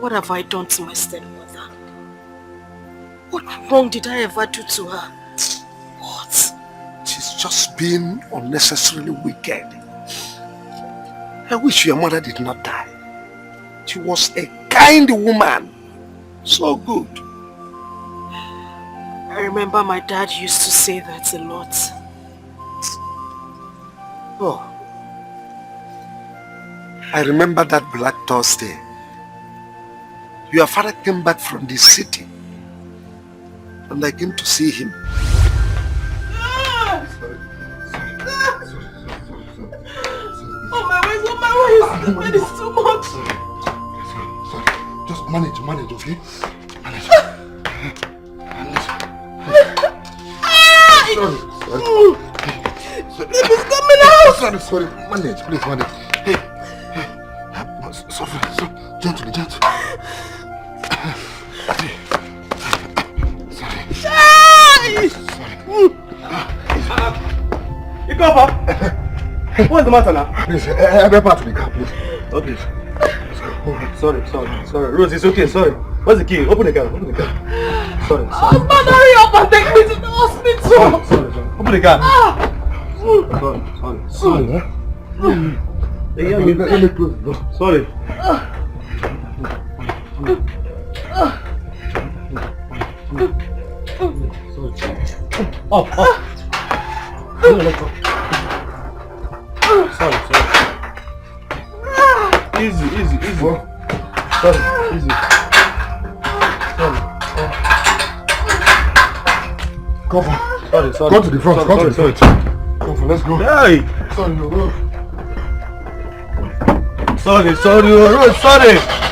What have I done to my stepmother? What wrong did I ever do to her? What? She's just been unnecessarily wicked. I wish your mother did not die. She was a kind woman. So good. I remember my dad used to say that a lot. Oh. I remember that Black Thursday. Your father came back from the city. And I came to see him. Oh my ways, that is too much. Sorry. Just manage, okay? Manage. Sorry. Baby's coming out. Sorry. Manage, please manage. Hey. Sorry. Gently. You go, Papa. What's the matter now? Please, help out to the car, please. Okay. Sorry. Rose, it's okay, sorry. What's the key? Open the car. Sorry. Husband, hurry up and take me to the hospital. Sorry. Open the car. Sorry. Let me close the door. Sorry. Up. Sorry. Easy. Sorry, easy. Sorry. Cover. Sorry. Go to the front. Sorry. Cover, let's go. Hey! Sorry, no. Sorry.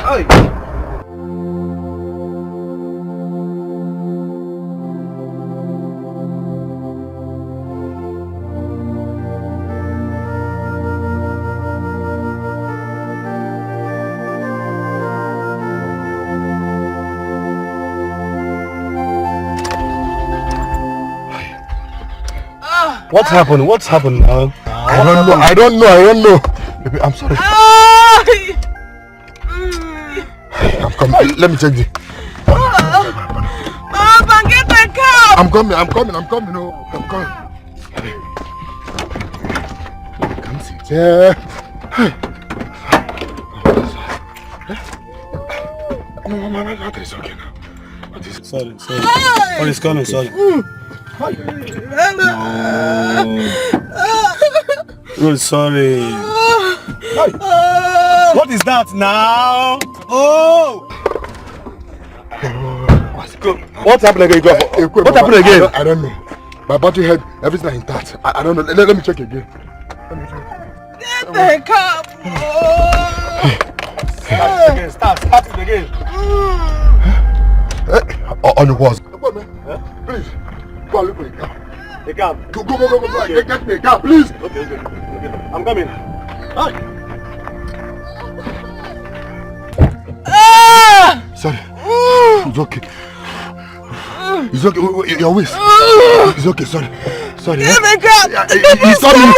Hey! What's happened? What's happened now? I don't know. Baby, I'm sorry. I'm coming. Let me check this. Get the car. I'm coming. No, I'm coming. Come sit here. No, it's okay now. Sorry. What is coming? Sorry. Really sorry. What is that now? Oh! What's happening again? What happened again? I don't know. My battery head, everything is intact. I don't know. Let me check again. Get the car. Start it again. On the walls. Please. Go and look for the car. The car. Go. Get me a car, please. Okay. I'm coming. Sorry. It's okay. It's okay. Your waist. It's okay. Sorry. Get the car. He's coming.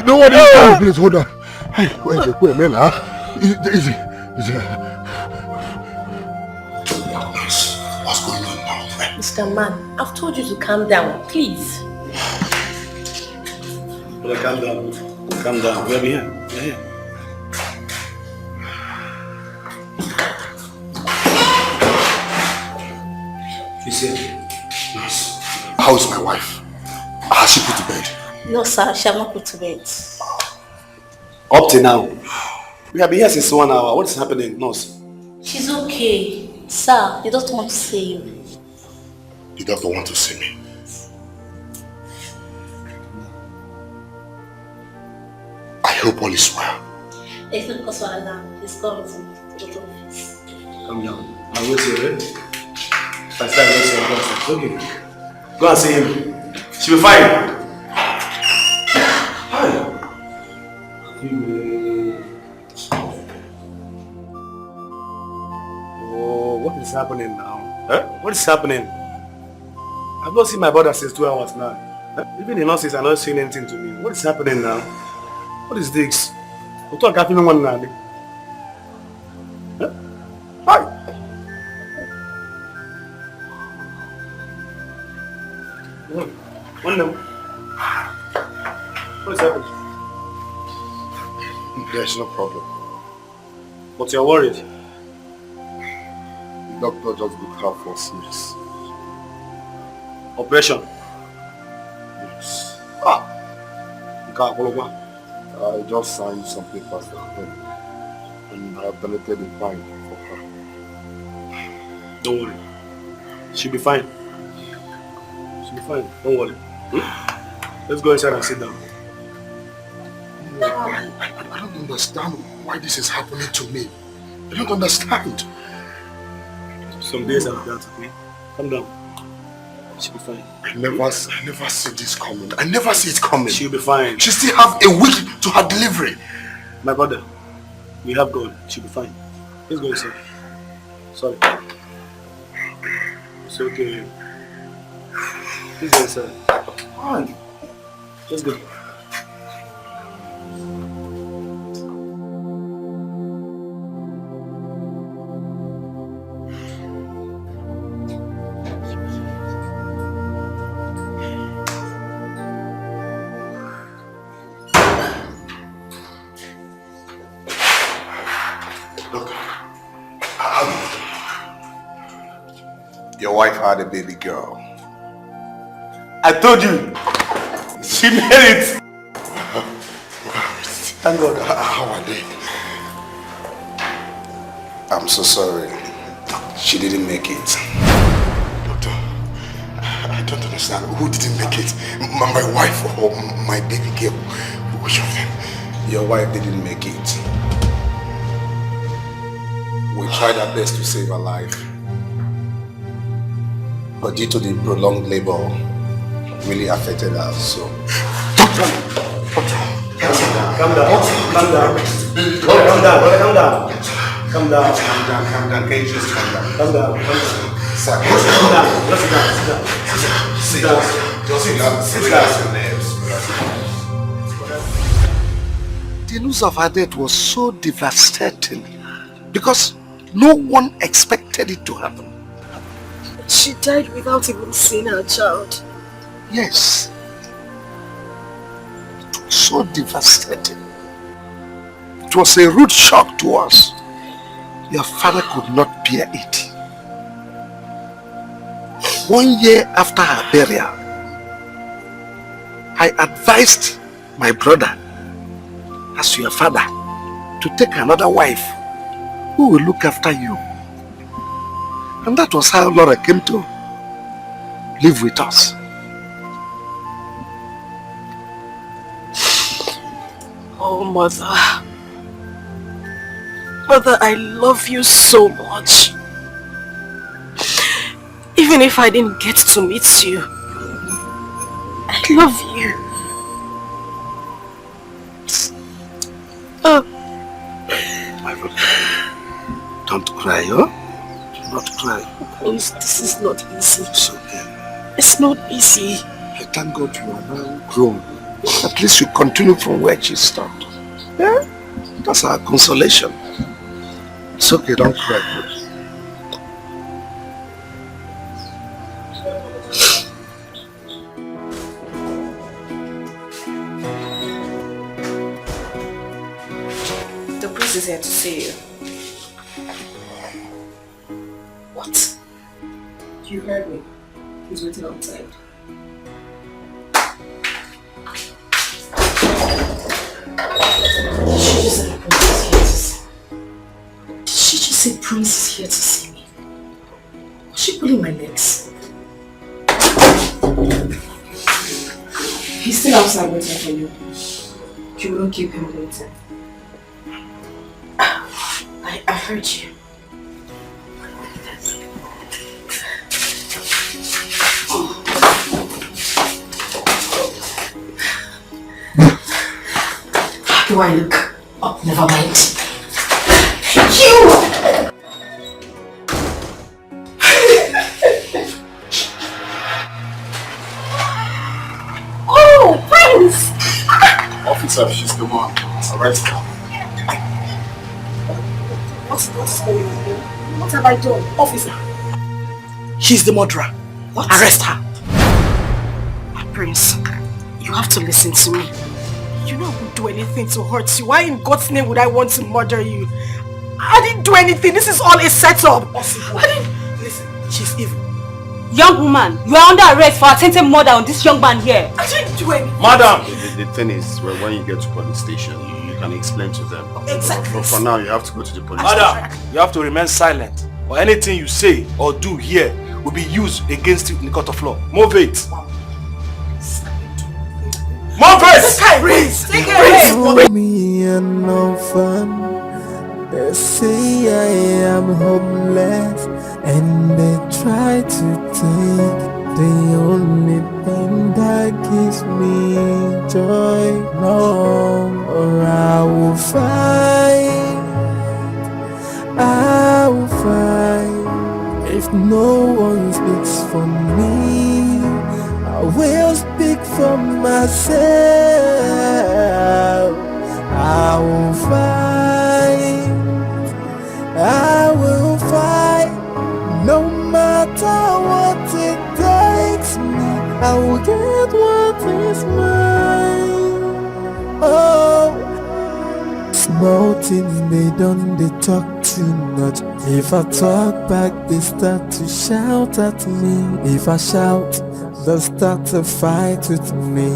No one is coming. Please hold on. Hey, wait a minute. Easy. What's going on now? Mr. Man, I've told you to calm down, please. Calm down. We're here. She's here. Yes. How is my wife? Has she put to bed? No, sir, she has not put to bed. Up to now. We have been here since 1 hour. What is happening, nurse? She's okay. Sir, he doesn't want to see you. The doctor wants to see me. I hope all is well. It's not because of alarm. He's coming to the office. Come down. I'll wait here, eh? If I start waiting, it's okay. Go and see him. She'll be fine. Hi. Oh, what is happening now? Huh? What is happening? I've not seen my brother since 2 hours now. Huh? Even the nurses are not saying anything to me. What is happening now? What is this? I'm talking about one now. Huh? Hi. One now. What is happening? There's no problem. But you're worried. The doctor just booked her for serious operation. Yes. I just signed some papers for him and I've donated the fine for her. Don't worry. She'll be fine. Don't worry. Let's go inside and sit down. I don't understand why this is happening to me. I don't understand. Some days are that, okay? Come down. She'll be fine. I never see this coming. I never see it coming. She'll be fine. She still have a week to her delivery. My brother, we have God. She'll be fine. Let's go inside. Sorry. It's okay. Please go inside. Fine. Let's go. Your wife had a baby girl. I told you. She made it. Thank God. How are they? I'm so sorry. She didn't make it. Doctor, I don't understand. Who didn't make it? My wife or my baby girl? Which of them? Your wife didn't make it. We tried our best to save her life. But due to the prolonged labor, really affected her, so... Calm down. Can you just calm down? Calm down. Sir, Sit down. Just relax your nerves. The news of her death was so devastating because no one expected it to happen. She died without even seeing her child. Yes. It was so devastating. It was a rude shock to us. Your father could not bear it. 1 year after her burial, I advised my brother, as your father, to take another wife who will look after you. And that was how Laura came to live with us. Oh, Mother. Mother, I love you so much. Even if I didn't get to meet you, I love you. My brother, don't cry, huh? Do not cry. Please, this is not easy. It's okay. It's not easy. I thank God you are now grown. At least you continue from where she stopped. Yeah? That's our consolation. It's okay, don't cry. The priest is here to see you. What? You heard me. He's waiting outside. Did she just say Prince is here to see me? Was she pulling my legs? He's still outside waiting for you. You wouldn't keep him waiting. I heard you. How do I look? Oh, never mind. You! Oh, Prince! Officer, she's the one. Arrest her. What's going on here? What have I done? Officer. She's the murderer. What? Arrest her. Prince, you have to listen to me. You know I won't do anything to hurt you. Why in God's name would I want to murder you? I didn't do anything. This is all a setup. Listen, she's evil. Young woman, you are under arrest for attempted murder on this young man here. I didn't do anything. Madam! The thing is, when you get to police station, you can explain to them. Exactly. But for now, you have to go to the police Madam, station. you have to remain silent. Or anything you say or do here will be used against you in the court of law. Move it. Move it! Prince! Take For me and no fun. They say I am homeless, and they try to take the only thing that gives me joy. No, or I will fight. I will fight. If no one speaks for me, I will speak for myself. I will fight. I will fight. No matter what it takes me, I will get what is mine. Oh, small things they don't, they talk too much. If I talk back, they start to shout at me. If I shout, they'll start to fight with me.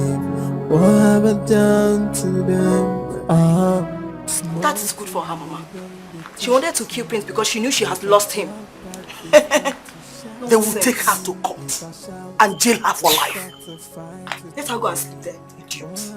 What have I done to them? That is good for her, Mama. She wanted to kill Prince because she knew she has lost him. They will take her to court and jail her for life. Let her go and sleep there. Idiot.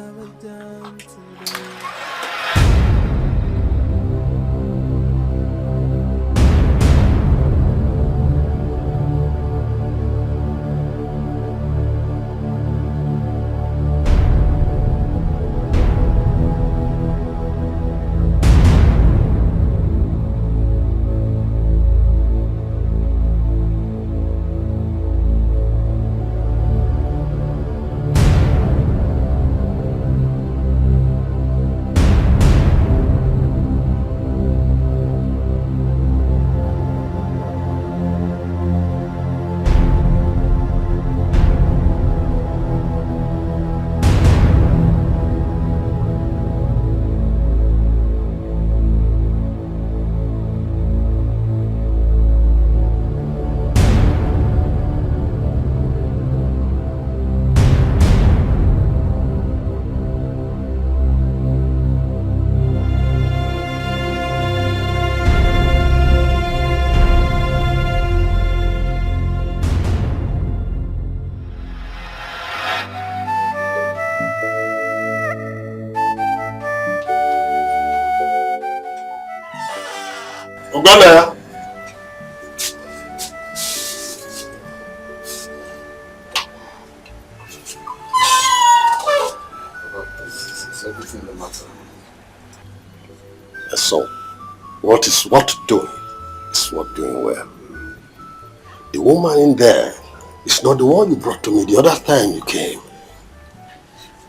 Uganda. Is everything the matter? So, what doing is what doing well. The woman in there is not the one you brought to me the other time you came.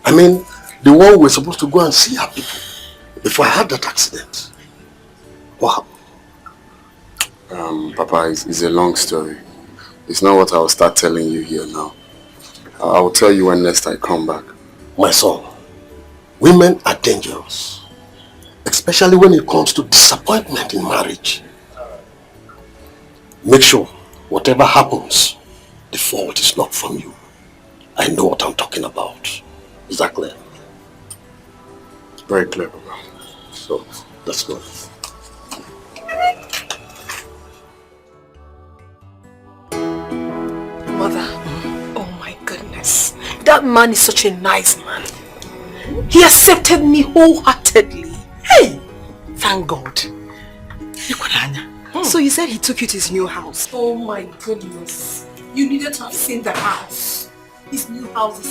I mean, the one we're supposed to go and see her people before I had that accident. What happened? Papa, it's a long story. It's not what I will start telling you here now. I will tell you when next I come back. My son, women are dangerous. Especially when it comes to disappointment in marriage. Make sure, whatever happens, the fault is not from you. I know what I'm talking about. Is that clear? Very clear, Papa. So, let's go. Mother, oh my goodness. That man is such a nice man. He accepted me wholeheartedly. Hey! Thank God. So you said he took you to his new house? Oh my goodness. You needed to have seen the house. His new house is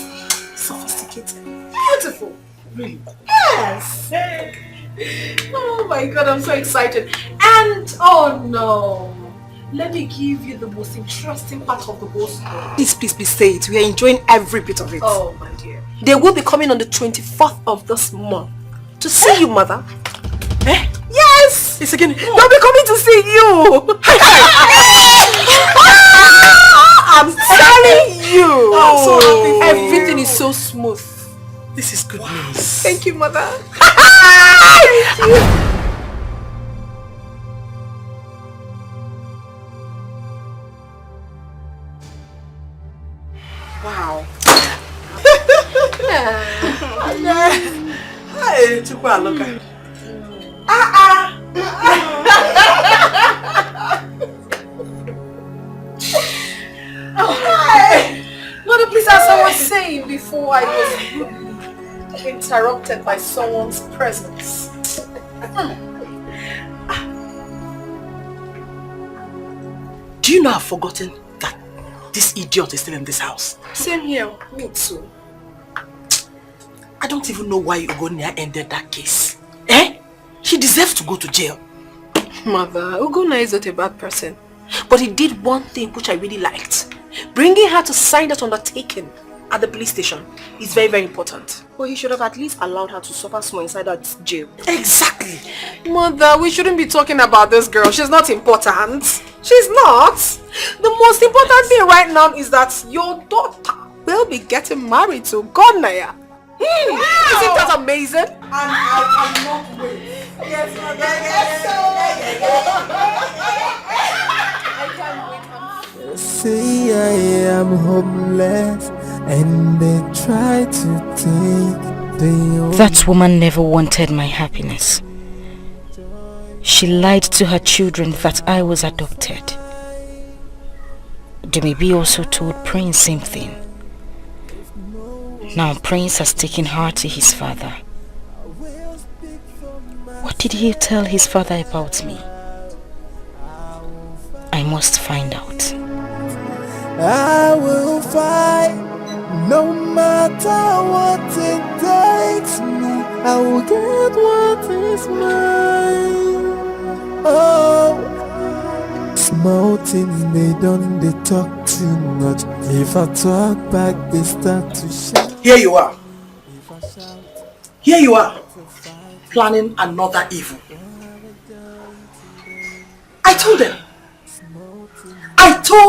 sophisticated. Beautiful. Really? Yes. Oh my God, I'm so excited. And, oh no. Let me give you the most interesting part of the whole story. Please say it. We are enjoying every bit of it. Oh my dear. They will be coming on the 24th of this month to see you, Mother. Eh? Yes! It's again. They'll be coming to see you! I'm telling you! I'm so happy for Everything you. is so smooth. This is good news. Thank you, Mother. Wow. Hey, Chukwa, look at Mother, please, as I was saying before, I was rudely interrupted by someone's presence. Do you know I've forgotten that this idiot is still in this house? Same here, me too. I don't even know why Ugonia ended that case. Eh? She deserves to go to jail. Mother, Ugonna is not a bad person. But he did one thing which I really liked. Bringing her to sign that undertaking at the police station is very, very important. But he should have at least allowed her to suffer small inside that jail. Exactly. Mother, we shouldn't be talking about this girl. She's not important. She's not. The most important thing right now is that your daughter will be getting married to Gonaya. Isn't that amazing? And I cannot wait. Yes, Mother. I can't wait. Say I am homeless and they try to take the That woman never wanted my happiness. She lied to her children that I was adopted. Dumebi also told Prince same thing. Now Prince has taken her to his father. What did he tell his father about me? I must find out. I will fight no matter what it takes me. I will get what is mine. Oh, small things they don't they talk too much. If I talk back, they start to shout. Here you are. Here you are. Planning another evil. I told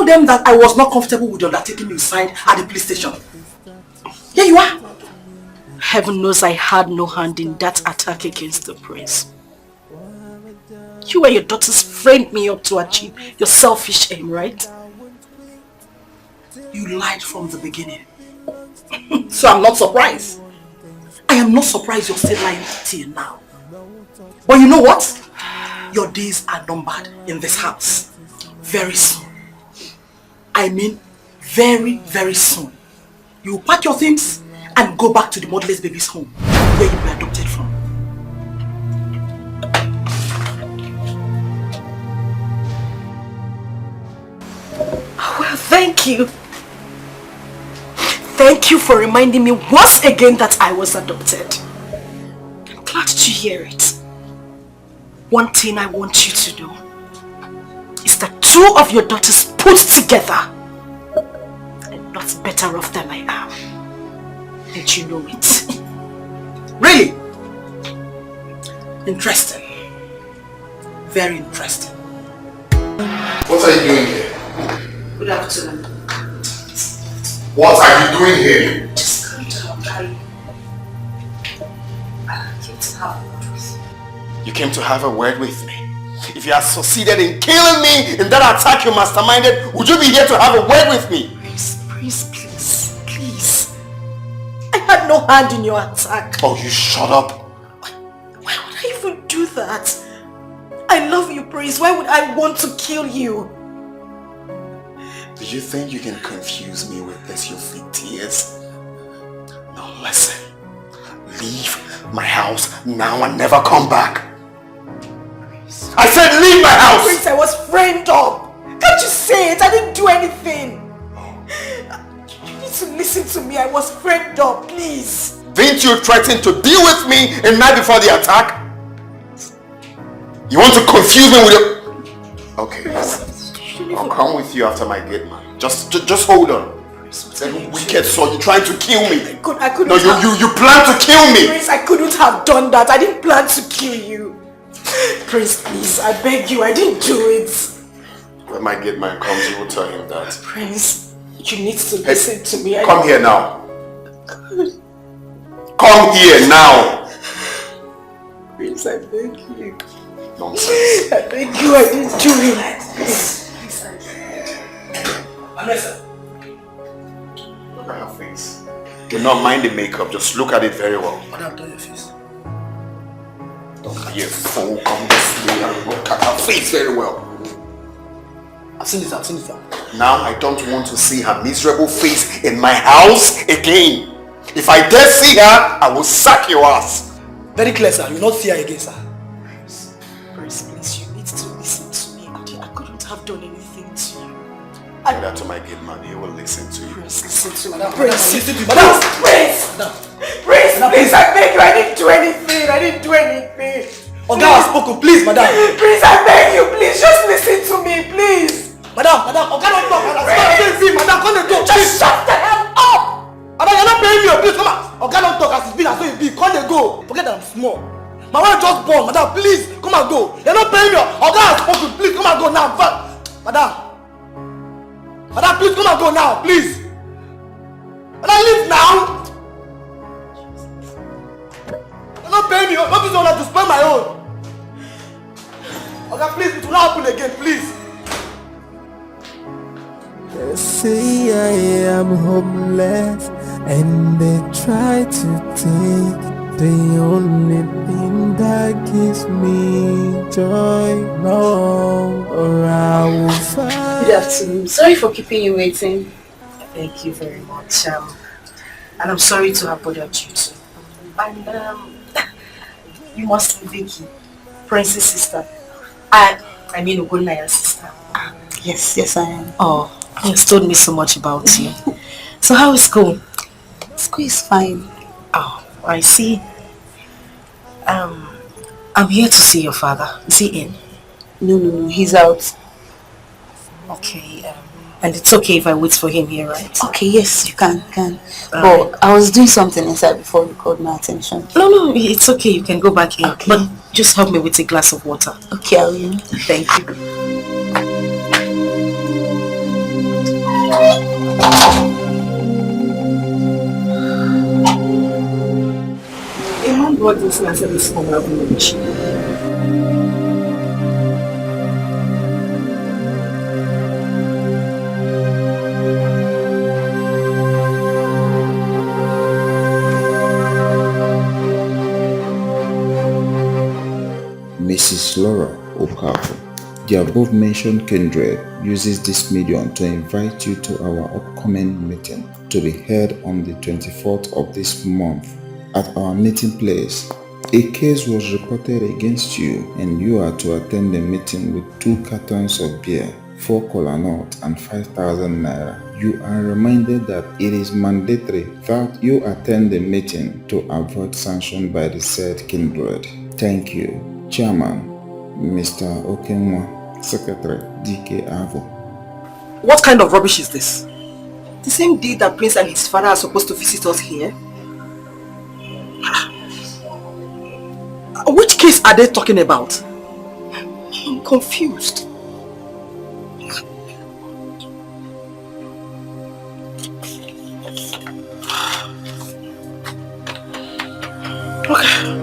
them that I was not comfortable with undertaking you inside at the police station. Here you are. Heaven knows I had no hand in that attack against the prince. You and your daughters framed me up to achieve your selfish aim, right? You lied from the beginning. So I'm not surprised. I am not surprised you're still lying till now. But you know what? Your days are numbered in this house. Very soon. I mean, very, very soon. You pack your things and go back to the motherless baby's home where you were adopted from. Thank you. Thank you for reminding me once again that I was adopted. I'm glad to hear it. One thing I want you to know is that 2 of your daughters put together are not better off than I am. And you know it. Really? Interesting. Very interesting. What are you doing here? Good afternoon. What are you doing here? Just calm down, darling. I came to have a word with you. You came to have a word with me. If you had succeeded in killing me in that attack you masterminded, would you be here to have a word with me? Please, please. I had no hand in your attack. Oh, you shut up. Why would I even do that? I love you, Prince. Why would I want to kill you? Do you think you can confuse me with this, your fake tears? Now listen. Leave my house now and never come back. I said leave my house! Prince, I was framed up. Can't you say it? I didn't do anything. You need to listen to me. I was framed up, please. Didn't you threaten to deal with me the night before the attack? You want to confuse me with your... Okay. I'll come with you after my gate, man. Just hold on. That wicked soul, you're trying to kill me. I couldn't. No, you plan to kill me. Prince, I couldn't have done that. I didn't plan to kill you. Prince, please, I beg you, I didn't do it. When my gate man comes, you will tell him that. Prince, you need to listen to me. Come here now. Come here now. Prince, I beg you. Nonsense. I beg you, I didn't do it. Vanessa. Look at her face. Do not mind the makeup, just look at it very well. Madam, turn your face. Don't be a fool, come this way and look at her face very well. I've seen it. Now I don't want to see her miserable face in my house again. If I dare see her, I will sack your ass. Very clear, sir. You will not see her again, sir. Prince, please, you need to listen to me. I couldn't have done anything to you. Tell that to my gate man, he will listen to you. Prince, listen to me. Madam, Prince, listen to me. Madam. Prince, please, I beg you. I didn't do anything. Oga has spoken, please, madam. Prince, I beg you, please, just listen to me, please. Madam, Oga don't talk. Madam, come and go. Just shut the hell up. Madam, you're not paying me, please, come on. Oga don't talk as it's been as so it be. Come and go. Forget that I'm small. My wife just born. Madam, please, come and go. You're not paying me. Oga has spoken, please, come and go now. Madam, please, come and go now, please. Madam, leave now. You're not paying me. Not this one to spend my own. Okay, please, it will not happen again, please. They say I am homeless, and they try to take the only thing that gives me joy. No, or I will find. Good afternoon. Sorry for keeping you waiting. Thank you very much. And I'm sorry to have bothered you too. And you must be Vicky, Prince's sister. I mean Ugonaya's sister. Yes, I am. Oh, he has told me so much about you. So how is school? School is fine. Oh, I see. I'm here to see your father. Is he in? No, he's out. Okay, and it's okay if I wait for him here, right? Okay, yes, you can. But I was doing something inside before you called my attention. No, it's okay. You can go back in. Okay. But just help me with a glass of water. Okay, I will. Thank you. A man brought this and said this from our village. Mrs. Laura Okafor, the above-mentioned kindred uses this medium to invite you to our upcoming meeting to be held on the 24th of this month. At our meeting place, a case was reported against you and you are to attend the meeting with 2 cartons of beer, 4 kola nut and 5,000 naira. You are reminded that it is mandatory that you attend the meeting to avoid sanction by the said kindred. Thank you. Chairman, Mr. Okenwa, Secretary, DK Avo. What kind of rubbish is this? The same day that Prince and his father are supposed to visit us here. Which case are they talking about? I'm confused. Okay.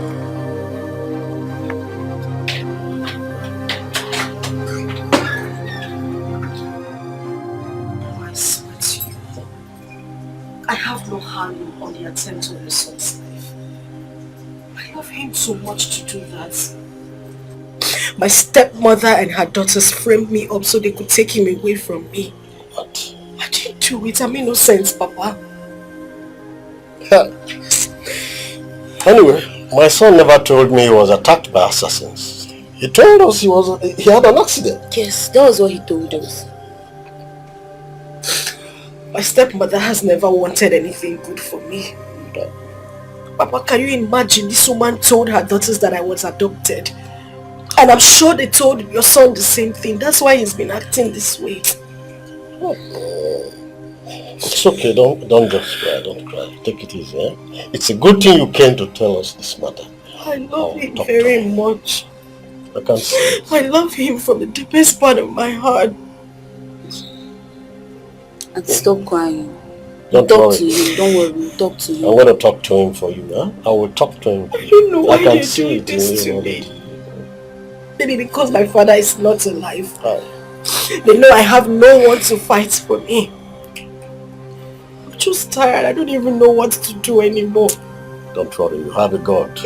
I have no hand on the attempt on your son's life. I love him so much to do that. My stepmother and her daughters framed me up so they could take him away from me. What? I didn't do it. I made no sense, Papa. Anyway, my son never told me he was attacked by assassins. He told us he had an accident. Yes, that was what he told us. My stepmother has never wanted anything good for me. Papa, can you imagine this woman told her daughters that I was adopted? And I'm sure they told your son the same thing. That's why he's been acting this way. It's okay, don't just cry, don't cry. Take it easy, eh? It's a good thing you came to tell us this matter. I love him very much. I can see it. I love him from the deepest part of my heart. And stop crying. Don't talk worry. to him, don't worry, we'll talk to him. I'm going to talk to him for you, huh? I will talk to him. You know why I can you see do it this in to you me? already. Maybe because my father is not alive. Oh. They know I have no one to fight for me. I'm just tired. I don't even know what to do anymore. Don't worry, you have a God.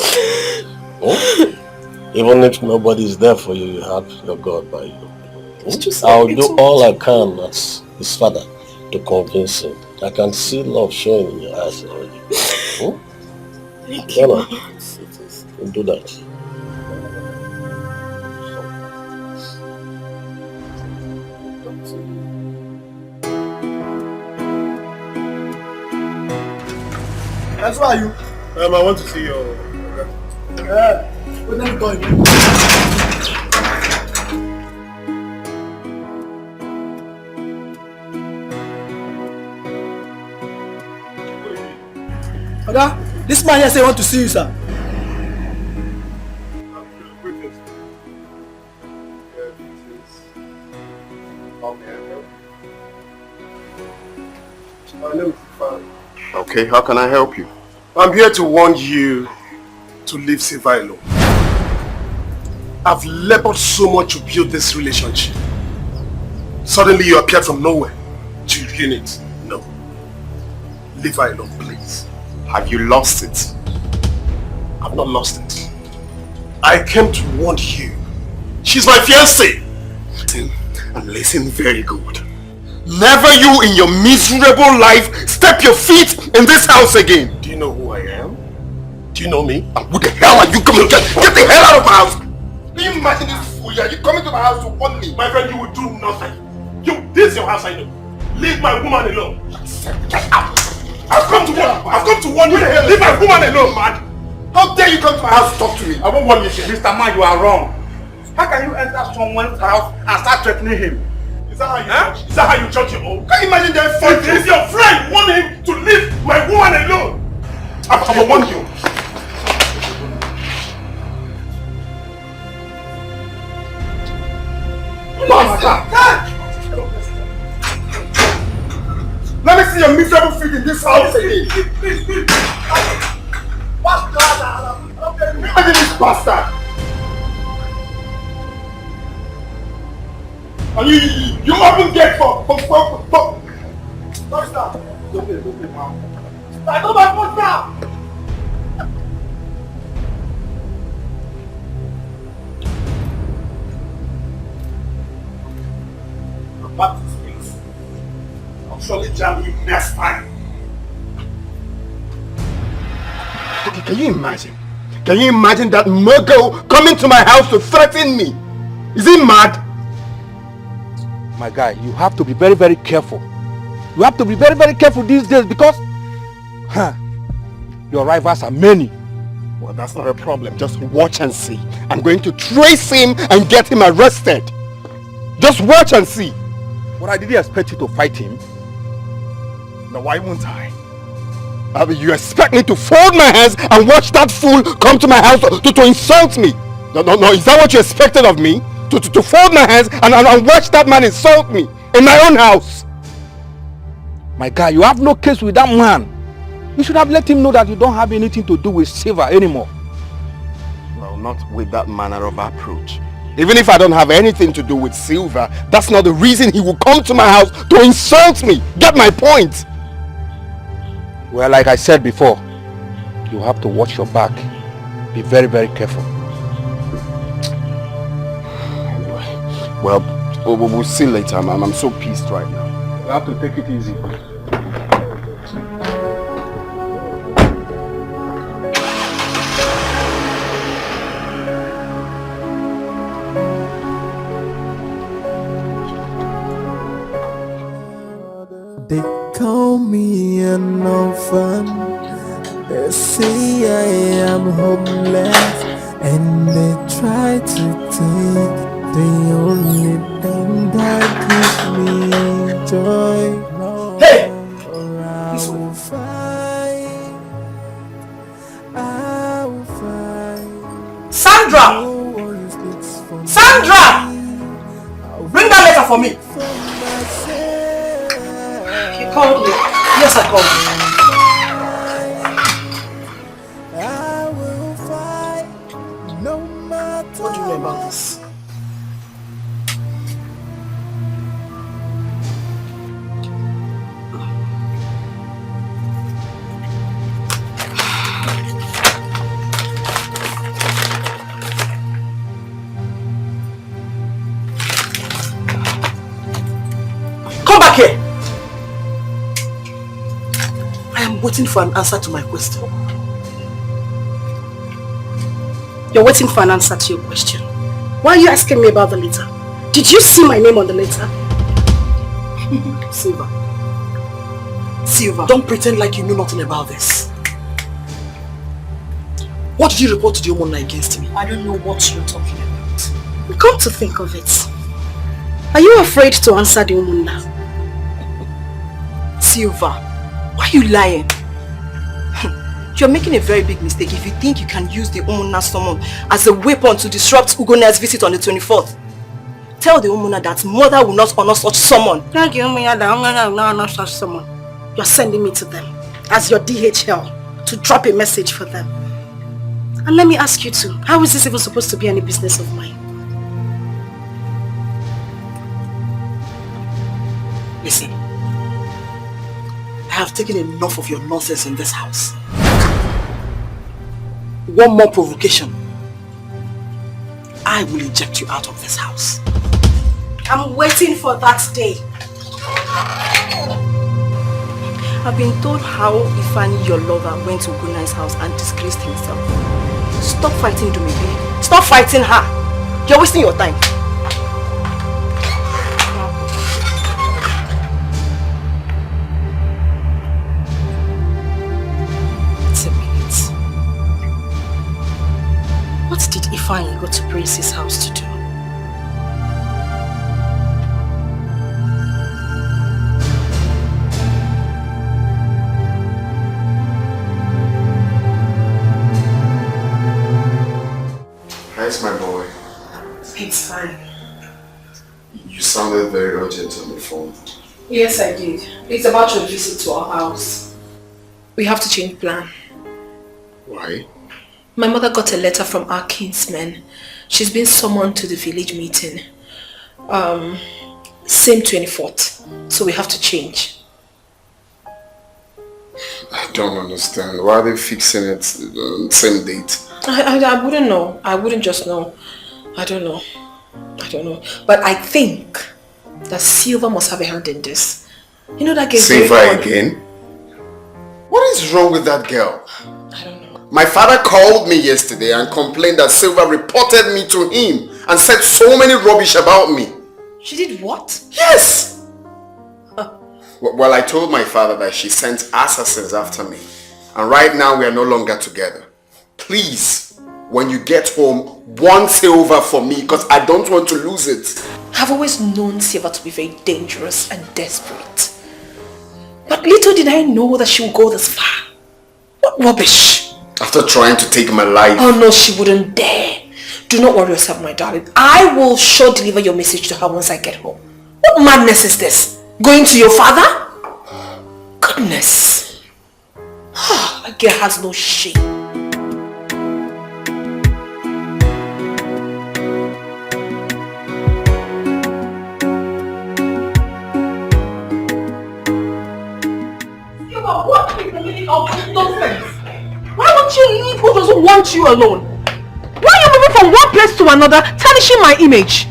Even if nobody is there for you, you have your God by you. I'll do all I can as his father to convince him. I can see love showing in your eyes already. Thank you. We'll do that. That's why you. I want to see your. Let me go. Oga, this man here say want to see you, sir. Okay, how can I help you? I'm here to warn you to leave Silva alone. I've labored so much to build this relationship. Suddenly you appeared from nowhere to ruin it. No. Leave her alone, please. Have you lost it? I've not lost it. I came to warn you. She's my fiancée. And listen very good. Never you in your miserable life step your feet in this house again. Do you know who I am? Do you know me? And who the hell are you coming to get the hell out of my house? Can you imagine this fool? Are you coming to my house to warn me? My friend, you will do nothing. This is your house, I know. Leave my woman alone. Get out. I've come to warn you. Leave my woman alone, man. How dare you come to my house to talk to me? I won't warn you, Mr. Man, you are wrong. How can you enter someone's house and start threatening him? Is that how you judge? Is that how you judge your own? Can you imagine them fighting? If it's your friend, warn him to leave my woman alone. I will warn you. Let me see your miserable feet in this house again. Imagine this bastard. And you open gate for. Stop. Don't be man. I know my phone now. Back to space. I'll surely jam you next time. Okay, can you imagine? Can you imagine that Muggle coming to my house to threaten me? Is he mad? My guy, you have to be very, very careful. You have to be very, very careful these days because your rivals are many. Well, that's not a problem. Just watch and see. I'm going to trace him and get him arrested. Just watch and see. Well, I didn't expect you to fight him. Now, why won't I? You expect me to fold my hands and watch that fool come to my house to insult me? No. Is that what you expected of me? To fold my hands and watch that man insult me in my own house? My guy, you have no case with that man. You should have let him know that you don't have anything to do with Silver anymore. Well, not with that manner of approach. Even if I don't have anything to do with Silver, that's not the reason he will come to my house to insult me. Get my point? Well, like I said before, you have to watch your back. Be very, very careful. Anyway, well, we'll see later. I'm so pissed right now. You have to take it easy. They call me an orphan. They say I am homeless, and they try to take the only thing that gives me joy. Hey! I will fight. I will fight. Sandra! Sandra! Bring that letter for me. You called me. Yes, I called you. I will fight no matter. What do you know about this? Come back here! I am waiting for an answer to my question. You're waiting for an answer to your question. Why are you asking me about the letter? Did you see my name on the letter? Silver, don't pretend like you know nothing about this. What did you report to the Omona against me? I don't know what you're talking about. Come to think of it, are you afraid to answer the Omona? Silver, why are you lying? You're making a very big mistake if you think you can use the Omona summon as a weapon to disrupt Ugona's visit on the 24th. Tell the Omona that mother will not honor such summon. Tell the Omona that Omona will not honor such summon. You're sending me to them as your DHL to drop a message for them. And let me ask you too, how is this even supposed to be any business of mine? Listen, I have taken enough of your nonsense in this house. One more provocation, I will eject you out of this house. I'm waiting for that day. I've been told how Ifani, your lover, went to Ugona's house and disgraced himself. Stop fighting Dumibi. Stop fighting her. You're wasting your time. It's a minute. What did Ifani go to Prince's house to do? How's my boy? It's fine. You sounded very urgent on the phone. Yes, I did. It's about your visit to our house. We have to change plan. Why? My mother got a letter from our kinsman. She's been summoned to the village meeting. Same 24th. So we have to change. I don't understand. Why are they fixing it same date? I wouldn't know. I wouldn't just know. I don't know. But I think that Silver must have a hand in this. You know that girl. Silver again? What is wrong with that girl? I don't know. My father called me yesterday and complained that Silver reported me to him and said so many rubbish about me. She did what? Yes! Well, I told my father that she sent assassins after me. And right now we are no longer together. Please, when you get home, 1 silver for me because I don't want to lose it. I've always known Silva to be very dangerous and desperate. But little did I know that she would go this far. What rubbish! After trying to take my life. Oh no, she wouldn't dare. Do not worry yourself, my darling. I will sure deliver your message to her once I get home. What madness is this? Going to your father? Goodness. A girl has no shame. What is the meaning of this nonsense? Why won't you leave who doesn't want you alone? Why are you moving from one place to another, tarnishing my image?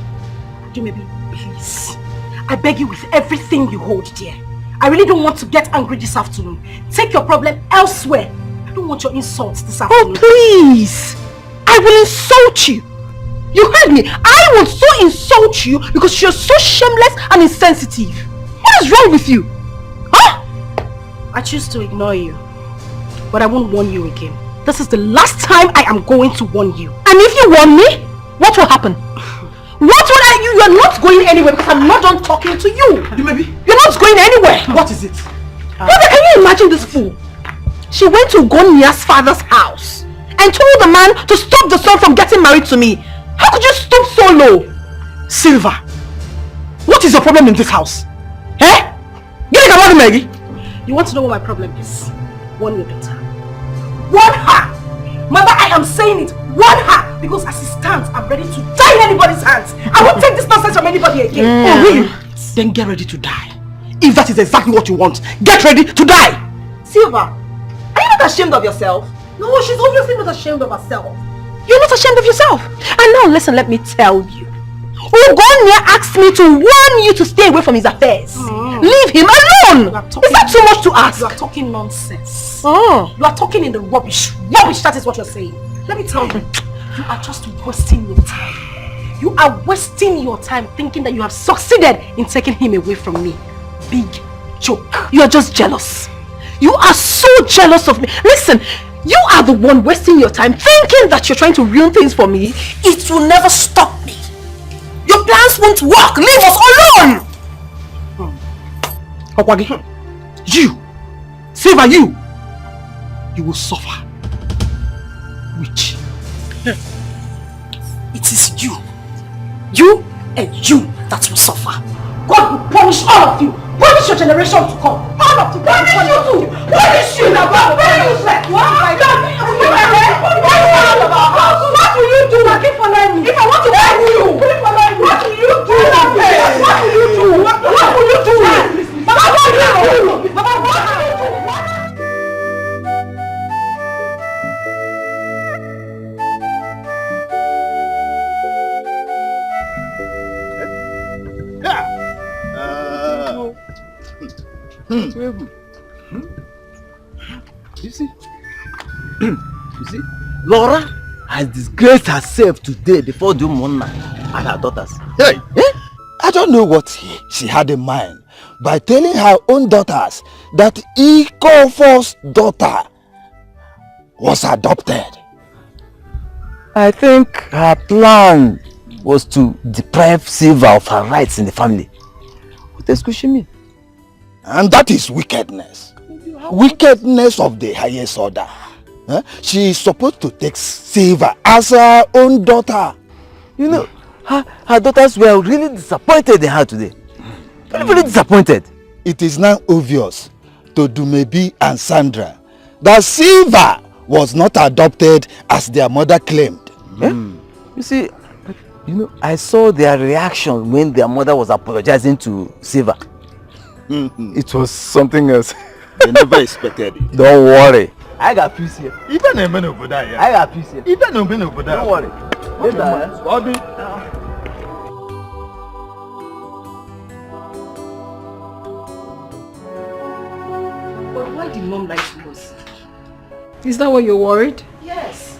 Maybe, please. I beg you with everything you hold dear. I really don't want to get angry this afternoon. Take your problem elsewhere. I don't want your insults this afternoon. Oh, please! I will insult you. You heard me. I will so insult you because you're so shameless and insensitive. What is wrong with you? Huh? I choose to ignore you. But I won't warn you again. This is the last time I am going to warn you. And if you warn me, what will happen? What will I... You are not going anywhere because I'm not done talking to you. You're not going anywhere. What is it? Brother, can you imagine this fool? She went to Gonia's father's house and told the man to stop the son from getting married to me. How could you stoop so low? Silva, what is your problem in this house? Eh? Get it about Maggie. You want to know what my problem is? Warn your daughter. Warn her! Mother, I am saying it. Warn her! Because as it stands, I'm ready to die in anybody's hands. I won't take this nonsense from anybody again. Oh, really? Then get ready to die. If that is exactly what you want, get ready to die! Silva, are you not ashamed of yourself? No, she's obviously not ashamed of herself. You're not ashamed of yourself. And now listen, let me tell you. Ugonia asked me to warn you to stay away from his affairs. Leave him alone! Is that too much to ask? You are talking nonsense. You are talking in the rubbish. Rubbish, that is what you're saying. Let me tell you, you are just wasting your time. You are wasting your time thinking that you have succeeded in taking him away from me. Big joke. You are just jealous. You are so jealous of me. Listen, you are the one wasting your time thinking that you're trying to ruin things for me. It will never stop me. Your plans won't work. Leave us alone. Okwagi, you, Silva, you will suffer. Which? It is you and you that will suffer. God will punish all of you. Punish your generation to come. All of you. Punish you too. Punish you. What will you do? Keep following me. If I want to help you, what will you do? What will you do? What will you do? Baba, what will you do? Baba, what will you do? You see, Laura has disgraced herself today before the woman and her daughters. Hey, I don't know what she had in mind by telling her own daughters that Ikofor's daughter was adopted. I think her plan was to deprive Silva of her rights in the family. What else could she mean? And that is wickedness. Wickedness of the highest order. She is supposed to take Silva as her own daughter. You know, her daughters were really disappointed in her today. Very disappointed. It is now obvious to Dumebi and Sandra that Silva was not adopted as their mother claimed. You see, I saw their reaction when their mother was apologizing to Silva. It was something else. They never expected it. Don't worry. I got peace here. Even a man over there. I got peace here. Even a man over there. Don't worry. But why did mom lie to us? Is that why you're worried? Yes.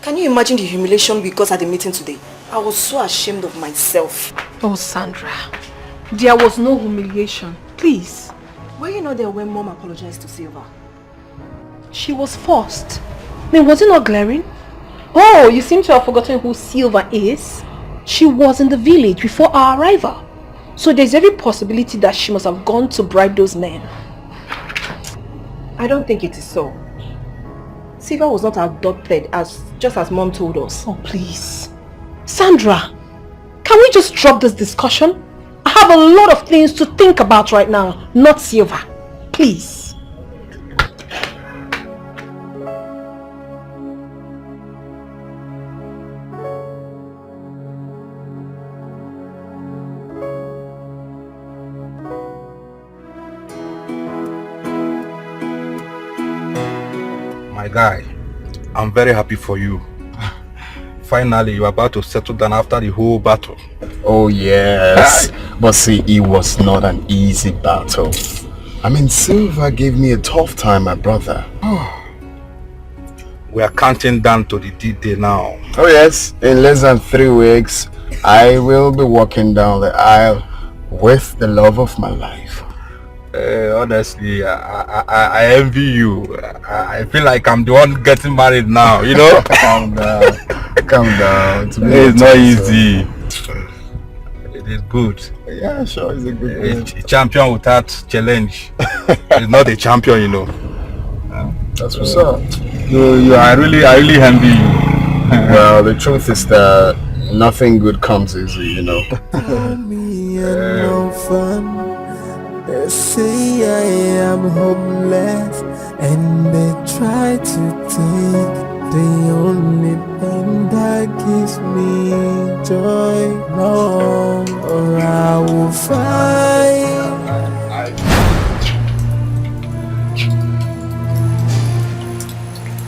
Can you imagine the humiliation we got at the meeting today? I was so ashamed of myself. Oh, Sandra. There was no humiliation. Please. Were you not there when Mom apologized to Silva? She was forced. Then was it not glaring? Oh, you seem to have forgotten who Silva is. She was in the village before our arrival. So there's every possibility that she must have gone to bribe those men. I don't think it is so. Silva was not abducted just as Mom told us. Oh, please. Sandra, can we just drop this discussion? I have a lot of things to think about right now, not Silva. Please. My guy, I'm very happy for you. Finally, you're about to settle down after the whole battle. Oh yes, but see, it was not an easy battle. I mean, Silva gave me a tough time, my brother. We are counting down to the D-Day now. Oh yes, in less than 3 weeks, I will be walking down the aisle with the love of my life. Honestly, I envy you. I feel like I'm the one getting married now, you know? Calm down. Calm down. It's not easy. It is good. Yeah, sure, it's a good A champion without challenge is not a champion, you know. That's what's up. I really envy you. Well, the truth is that nothing good comes easy, you know. They say I am hopeless, and they try to take the only thing that gives me joy. No, or I will fight.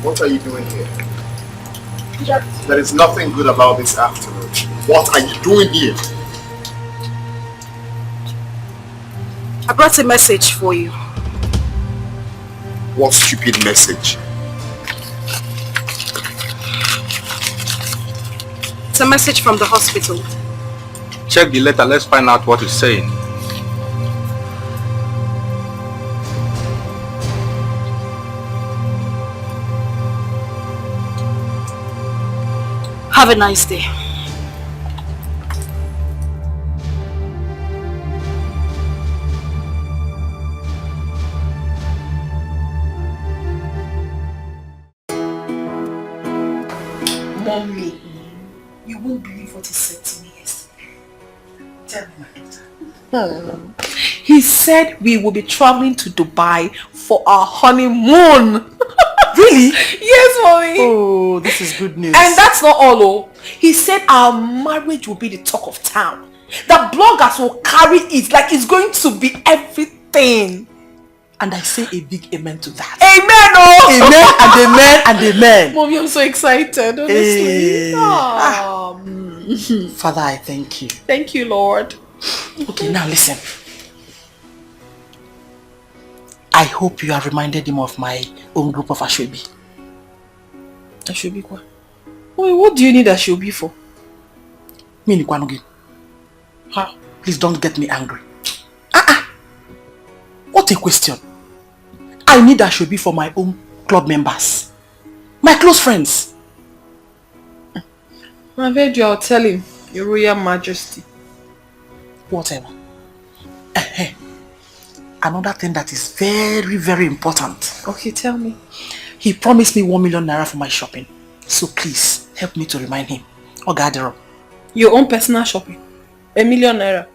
What are you doing here? There is nothing good about this afternoon. What are you doing here? I brought a message for you. What stupid message? It's a message from the hospital. Check the letter, let's find out what it's saying. Have a nice day. Mommy, you won't believe what he said to me yesterday. Tell me, my daughter. He said we will be traveling to Dubai for our honeymoon. Really? Yes, Mommy. Oh, this is good news. And that's not all, oh. He said our marriage will be the talk of town. The bloggers will carry it like it's going to be everything. And I say a big amen to that. Amen, oh! Amen and amen and amen. Mommy, I'm so excited, honestly. Father, I thank you. Thank you, Lord. Okay, now listen. I hope you have reminded him of my own group of Ashwebi. Ashwebi what? Wait, what do you need Ashwebi for? Me Nikwanugi. Huh? Please don't get me angry. What a question. I need Ashwebi for my own club members. My close friends. I've heard you, I'll tell him. Your Royal Majesty. Whatever. Another thing that is very, very important. Okay, tell me. He promised me 1 million naira for my shopping. So please, help me to remind him. Ogadero. Your own personal shopping? 1 million naira?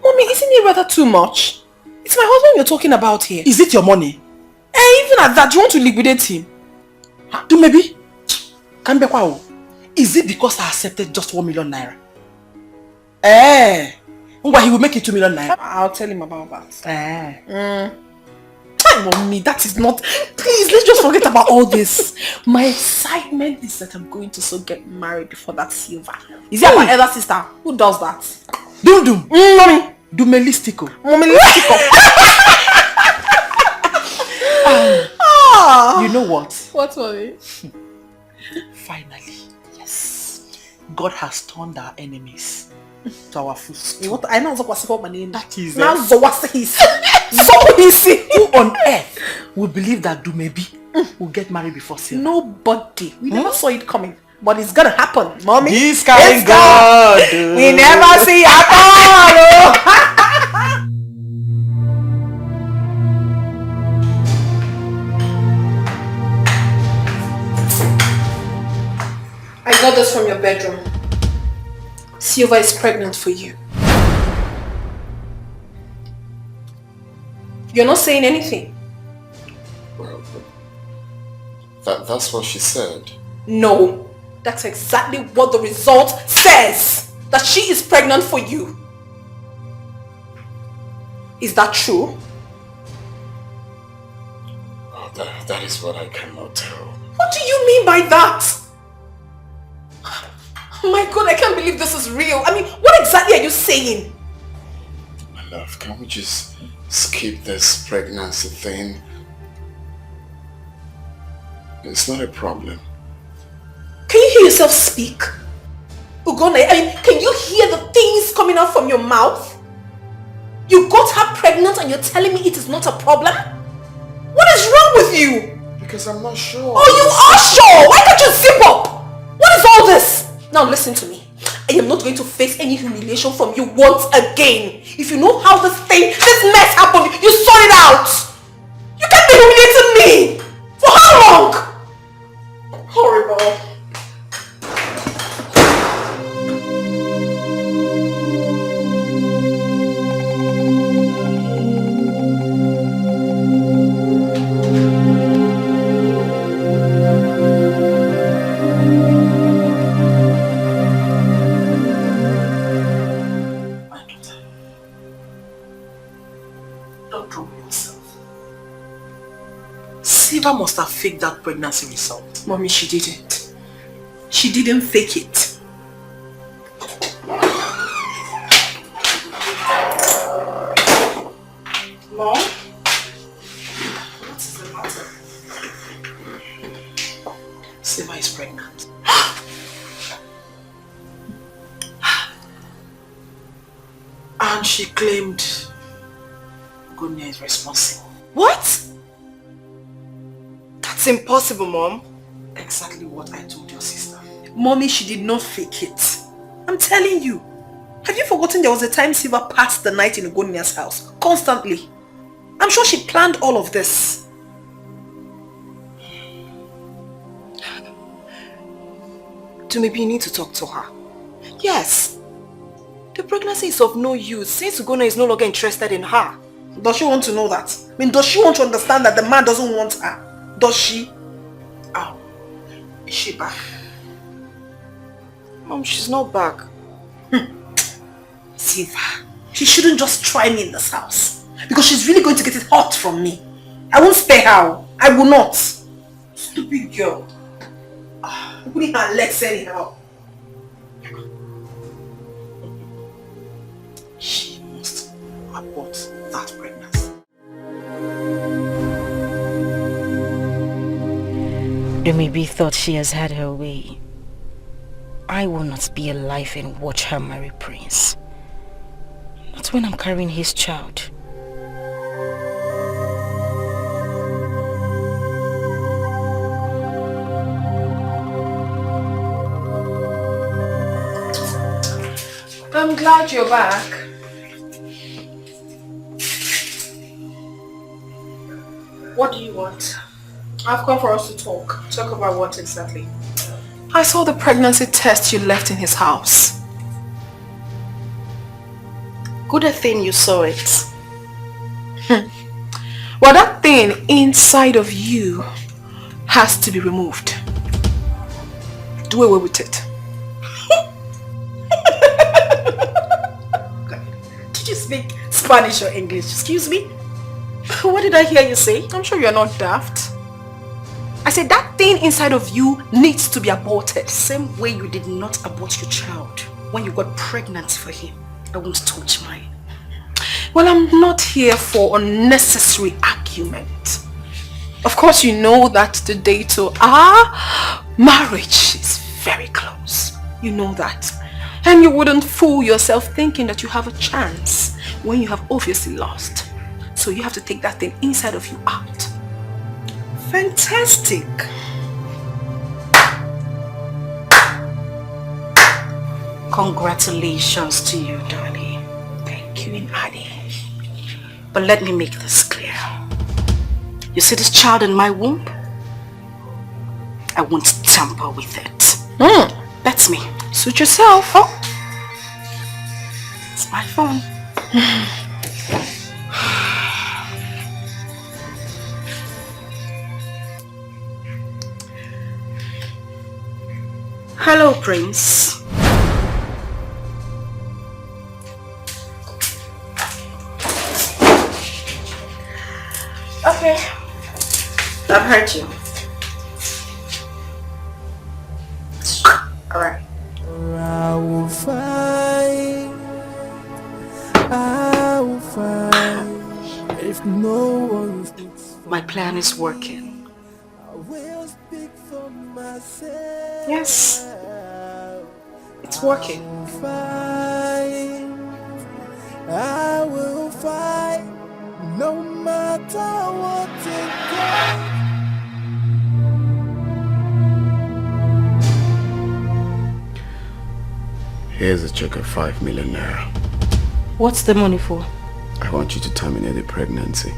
Mommy, isn't it rather too much? It's my husband you're talking about here. Is it your money? Even at that, you want to liquidate him? Do maybe? Is it because I accepted just 1 million naira? Why he will make it 2 million naira? I'll tell him about that. Mommy, that is not... Please, let's just forget about all this. My excitement is that I'm going to so get married before that Silva. Is that my elder sister? Who does that? Dum. Mommy. Dumelistico. Mommy, you know what? What, Mommy? Finally, yes. God has turned our enemies To our food. I know what my name. That is now who on earth will believe that Dumebi will get married before Silva? Nobody. We never saw it coming. But it's gonna happen, mommy. This kind of God. We never see it at all. I got this from your bedroom. Silva is pregnant for you. You're not saying anything. Well, that's what she said. No. That's exactly what the result says. That she is pregnant for you. Is that true? Oh, that is what I cannot tell. What do you mean by that? Oh my God, I can't believe this is real. I mean, what exactly are you saying? My love, can we just skip this pregnancy thing? It's not a problem. Can you hear yourself speak? Ugone, I mean, can you hear the things coming out from your mouth? You got her pregnant and you're telling me it is not a problem? What is wrong with you? Because I'm not sure. Oh, you are sure? Why can't you zip up? What is all this? Now listen to me. I am not going to face any humiliation from you once again. If you know how this mess happened, you sort it out. You can't be humiliating me. For how long? Horrible. Silva must have faked that pregnancy result. Mommy, she didn't. She didn't fake it. Mom? What is the matter? Silva is pregnant. And she claimed Gunya is responsible. What? That's impossible, Mom. Exactly what I told your sister. Mommy, she did not fake it. I'm telling you. Have you forgotten there was a time Silva passed the night in Ugonia's house? Constantly. I'm sure she planned all of this. Maybe you need to talk to her. Yes. The pregnancy is of no use since Ugona is no longer interested in her. Does she want to know that? I mean, does she want to understand that the man doesn't want her? Does she? Oh, is she back? Mom, she's not back. Silva, she shouldn't just try me in this house. Because she's really going to get it hot from me. I won't spare her. I will not. Stupid girl. Putting her legs anyhow. She must abort that pregnancy. Dumebi thought she has had her way. I will not be alive and watch her marry Prince. Not when I'm carrying his child. I'm glad you're back. What do you want? I've come for us to talk. Talk about what exactly? I saw the pregnancy test you left in his house. Good thing you saw it. Well, that thing inside of you has to be removed. Do away with it. Did you speak Spanish or English? Excuse me? What did I hear you say? I'm sure you're not daft. I said that thing inside of you needs to be aborted. Same way you did not abort your child when you got pregnant for him. I won't touch mine. Well, I'm not here for unnecessary argument. Of course, you know that the day to our marriage is very close. You know that. And you wouldn't fool yourself thinking that you have a chance when you have obviously lost. So you have to take that thing inside of you out. Fantastic. Congratulations to you, darling. Thank you, Adi. But let me make this clear. You see this child in my womb? I won't tamper with it. That's me. Suit yourself. Oh. It's my phone. Hello, Prince. Okay. I've heard you. Alright. I will fight if no one speaks. My plan is working. I will speak for myself. Yes. It's working. I will fight no matter what it takes. Here's a check of 5 million naira. What's the money for? I want you to terminate the pregnancy.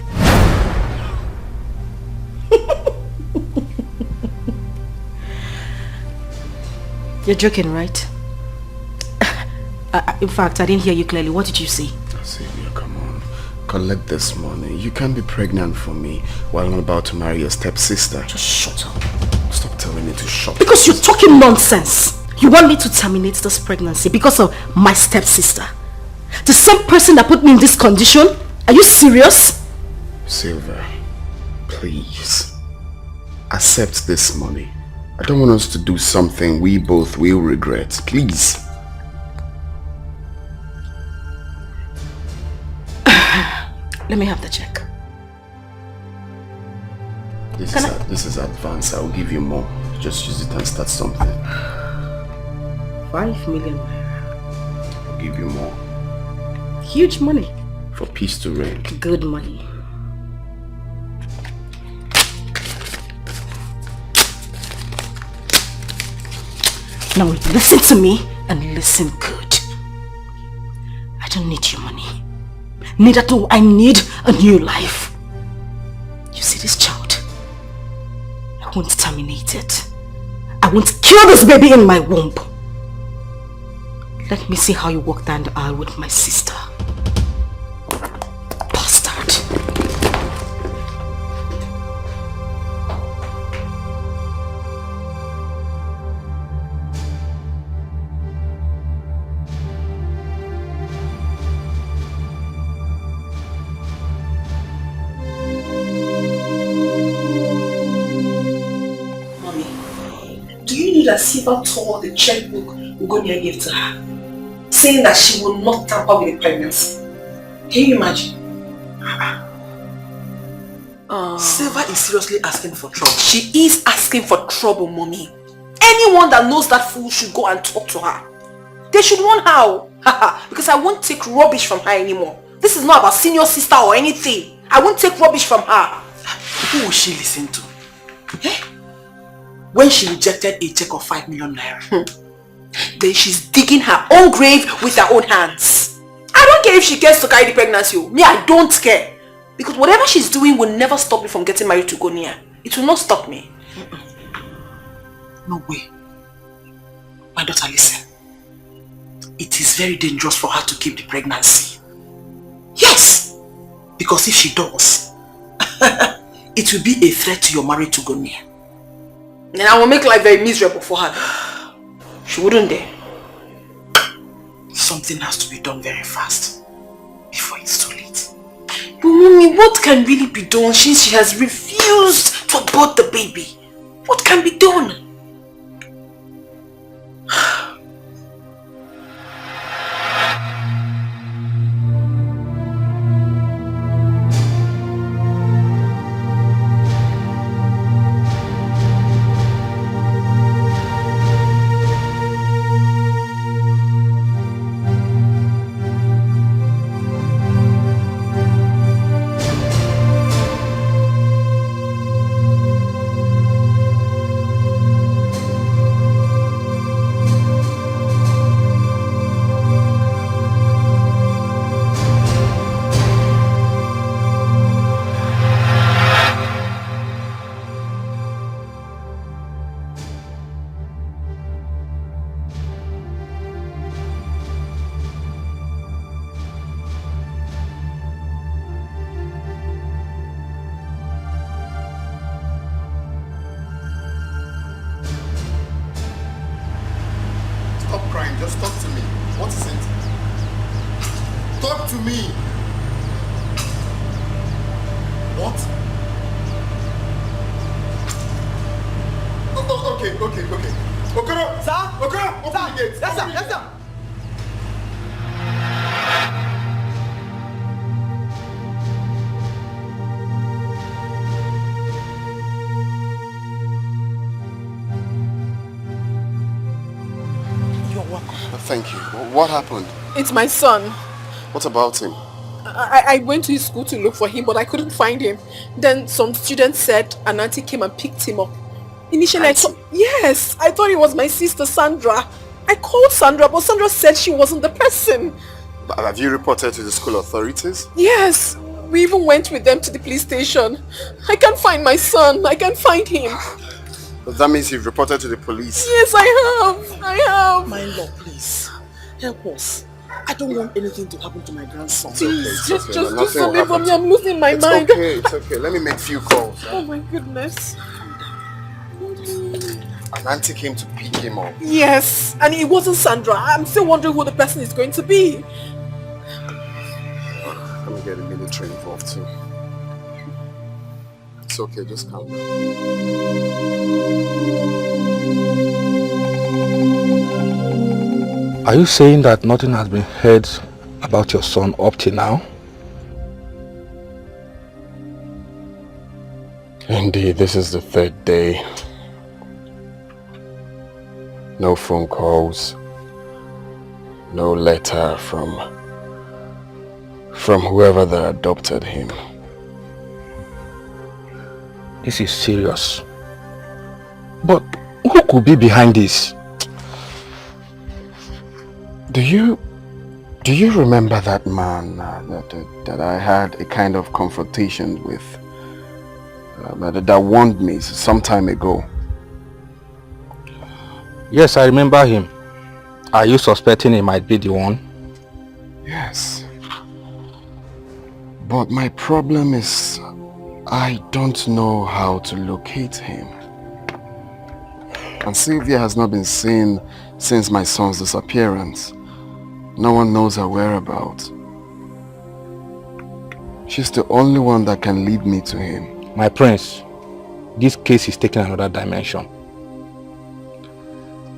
You're joking, right? In fact, I didn't hear you clearly. What did you say? Sylvia, come on. Collect this money. You can't be pregnant for me while I'm about to marry your stepsister. Just shut up. Stop telling me to shut up. Because you're talking nonsense. You want me to terminate this pregnancy because of my stepsister? The same person that put me in this condition? Are you serious? Silver, please. Accept this money. I don't want us to do something we both will regret. Please. Let me have the check. This is advance. I'll give you more. Just use it and start something. 5 million. I'll give you more. Huge money. For peace to reign. Good money. Now listen to me and listen good. I don't need your money. Neither do I need a new life. You see this child? I won't terminate it. I won't kill this baby in my womb. Let me see how you walk down the aisle with my sister. Bastard. Mommy, do you know that Siva tore the checkbook Ugonia gave to her, saying that she will not tamper with the pregnancy? Can you imagine? Siva is seriously asking for trouble. She is asking for trouble, Mommy. Anyone that knows that fool should go and talk to her. They should warn her. Because I won't take rubbish from her anymore. This is not about senior sister or anything. I won't take rubbish from her. Who will she listen to? Eh? When she rejected a check of 5 million naira. Then she's digging her own grave with her own hands. I don't care if she cares to carry the pregnancy. Me, I don't care. Because whatever she's doing will never stop me from getting married to Gonia. It will not stop me. No way. My daughter, listen. It is very dangerous for her to keep the pregnancy. Yes! Because if she does, it will be a threat to your marriage to Gonia. And I will make life very miserable for her. She wouldn't dare. Something has to be done very fast before it's too late. But Mommy, what can really be done since she has refused to abort the baby? What can be done? Just talk to me. What is it? Talk to me. What? Oh, okay. Okoro! Sir? Okoro! Open the gate! Yes, sir. You're welcome. Thank you. What happened? It's my son. What about him? I went to his school to look for him, but I couldn't find him. Then some students said an auntie came and picked him up. Initially, I thought it was my sister Sandra. I called Sandra, but Sandra said she wasn't the person. Have you reported to the school authorities? Yes, we even went with them to the police station. I can't find my son. I can't find him. That means you've reported to the police? Yes, I have. My lord, please. Help us. I don't want anything to happen to my grandson. Please, just do something for me. I'm losing my mind. It's okay. Let me make few calls. Oh my goodness. An auntie came to pick him up. Yes, and it wasn't Sandra. I'm still wondering who the person is going to be. Let me get the military involved too. It's okay, just calm down. Are you saying that nothing has been heard about your son up till now? Indeed, this is the third day. No phone calls. No letter from whoever that adopted him. This is serious. But who could be behind this? Do you remember that man that I had a kind of confrontation with? That warned me some time ago. Yes, I remember him. Are you suspecting he might be the one? Yes. But my problem is I don't know how to locate him. And Sylvia has not been seen since my son's disappearance. No one knows her whereabouts. She's the only one that can lead me to him. My prince, this case is taking another dimension.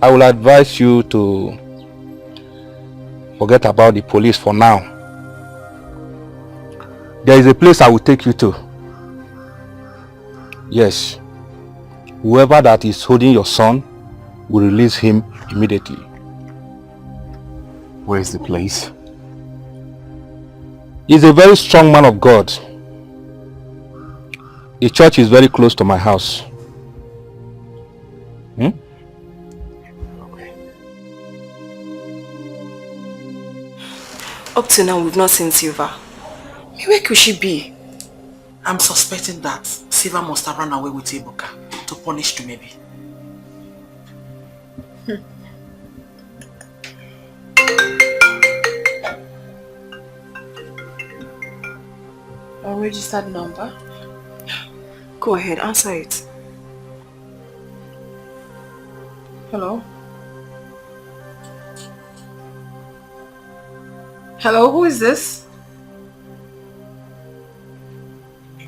I will advise you to forget about the police for now. There is a place I will take you to. Yes, whoever that is holding your son will release him immediately. Where is the place? He's a very strong man of God. The church is very close to my house. Up to now, we've not seen Silva. Where could she be? I'm suspecting that Silva must have run away with Ebuka to punish Tumebi. A registered number? Go ahead, answer it. Hello? Hello, who is this?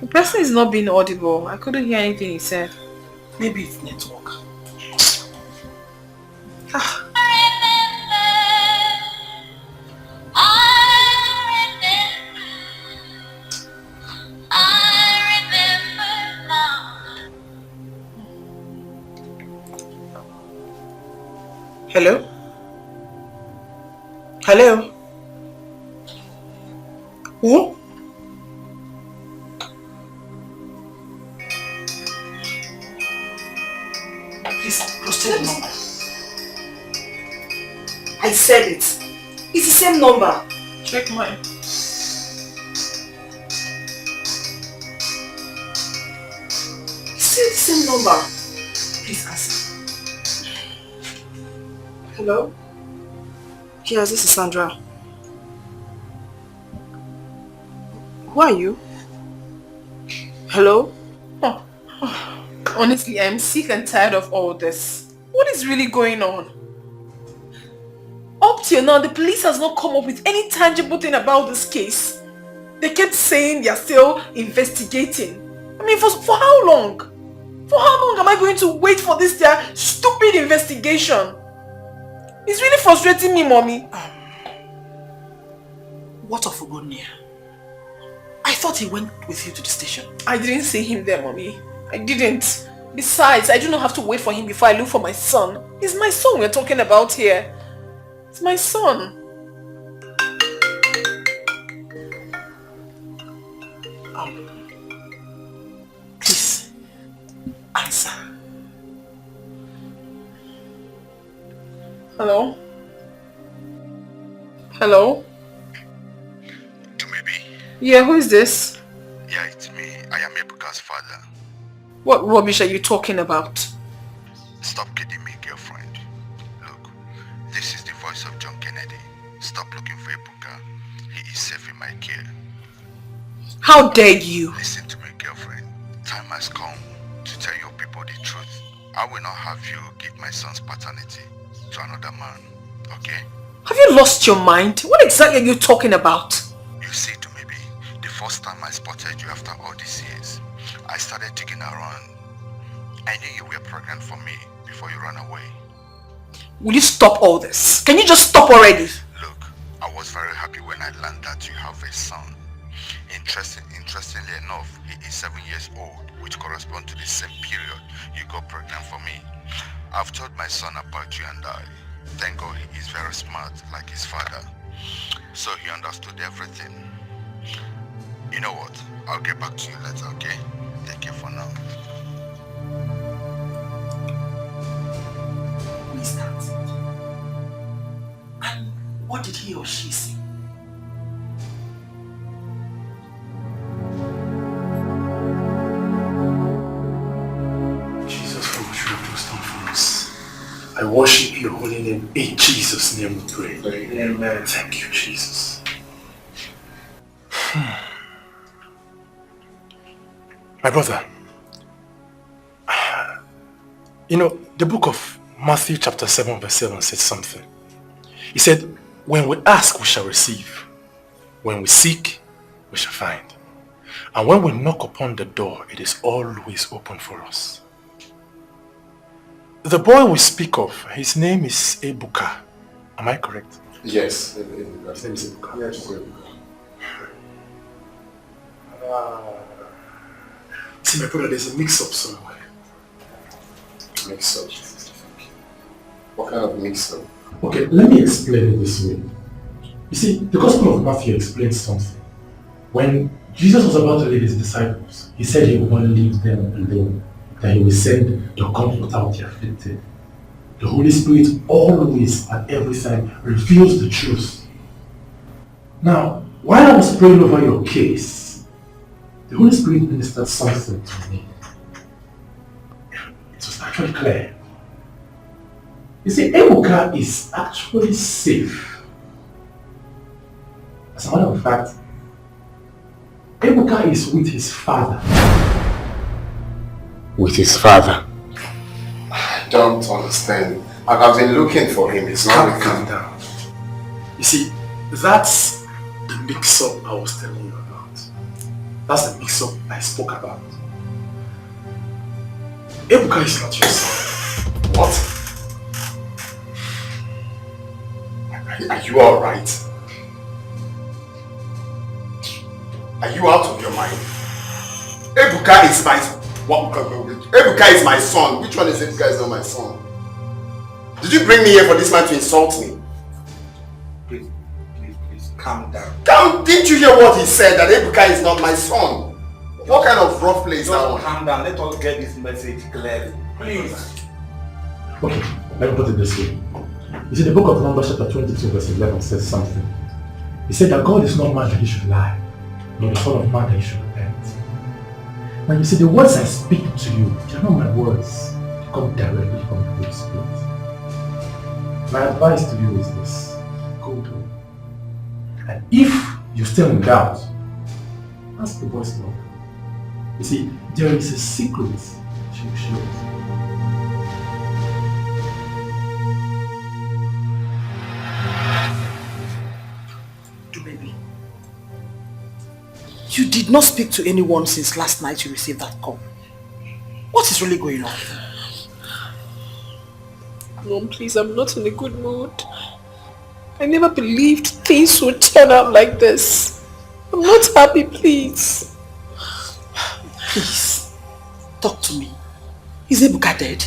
The person is not being audible. I couldn't hear anything he said. Maybe it's network. Hello? Hello? Who? Please, proceed the number. I said it. It's the same number. Check mine. It's still the same number. Please answer. Hello? Yes, this is Sandra. Who are you? Hello? Honestly, I'm sick and tired of all this. What is really going on? Up till now, the police has not come up with any tangible thing about this case. They kept saying they are still investigating. I mean, for how long? For how long am I going to wait for this their stupid investigation? It's really frustrating me, Mommy. What of Ugonia? I thought he went with you to the station. I didn't see him there, Mommy. I didn't. Besides, I do not have to wait for him before I look for my son. It's my son we're talking about here. It's my son. Please, answer. Hello? Hello? Yeah, who is this? Yeah, it's me. I am Ebuka's father. What rubbish are you talking about? Stop kidding me, girlfriend. Look, this is the voice of John Kennedy. Stop looking for Ebuka. He is safe in my care. How dare you? Listen to me, girlfriend. Time has come to tell your people the truth. I will not have you give my son's paternity to another man, okay? Have you lost your mind? What exactly are you talking about? You see, to me, the first time I spotted you after all these years, I started digging around. I knew you were pregnant for me before you ran away. Will you stop all this? Can you just stop already? Look, I was very happy when I learned that you have a son. Interestingly enough, he is 7 years old, which corresponds to the same period you got pregnant for me. I've told my son about you and I. Thank God he is very smart like his father. So he understood everything. You know what? I'll get back to you later, okay? Take care for now. Who is that? And what did he or she say? Jesus, for what you have just done for us. I worship your holy name. In Jesus' name we pray. Amen. Thank you, Jesus. My brother, you know, the book of Matthew chapter 7 verse 7 said something. He said, when we ask, we shall receive. When we seek, we shall find. And when we knock upon the door, it is always open for us. The boy we speak of, his name is Ebuka. Am I correct? Yes, his name is Ebuka. Yes, Ebuka. See, my brother, there's a mix-up somewhere. Mix-up? What kind of mix-up? Okay, let me explain it this way. You see, the Gospel of Matthew explains something. When Jesus was about to leave his disciples, he said he would not leave them alone, that he will send the Comforter of the afflicted. The Holy Spirit always, at every time, reveals the truth. Now, while I was praying over your case, the Holy Spirit ministered something to me. It was actually clear. You see, Ebuka is actually safe. As a matter of fact, Ebuka is with his father. With his father? I don't understand. I've been looking for him. He's not with Calm down. You see, that's the mix-up I was telling you about. That's the mix-up I spoke about. Ebuka is not your son. What? Are you alright? Are you out of your mind? Ebuka is my... What? Ebuka is my son. Which one is Ebuka is not my son? Did you bring me here for this man to insult me? Please, calm down. Didn't you hear what he said? That Ebuka is not my son? What kind of rough play is that one? Calm down. Let us get this message clearly. Please. Okay, let me put it this way. You see, the book of Numbers chapter 22 verse 11 says something. He said that God is not man that he should lie, nor the son of man that he should repent. Now you see, the words I speak to you, they are not my words. They come directly from the Holy Spirit. My advice to you is this. Go to him. And if you're still in doubt, ask the boy's love. You see, there is a secret she will show us. You did not speak to anyone since last night you received that call. What is really going on? Mom, please, I'm not in a good mood. I never believed things would turn out like this. I'm not happy, please. Please, talk to me. Is Ebuka dead?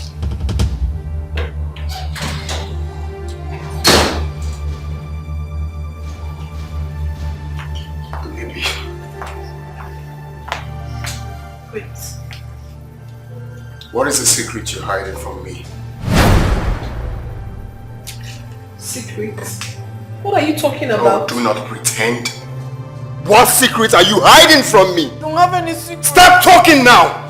Baby. Wait. What is the secret you're hiding from me? Secret? What are you talking about? Oh, do not pretend. What secret are you hiding from me? I don't have any secret. Stop talking now!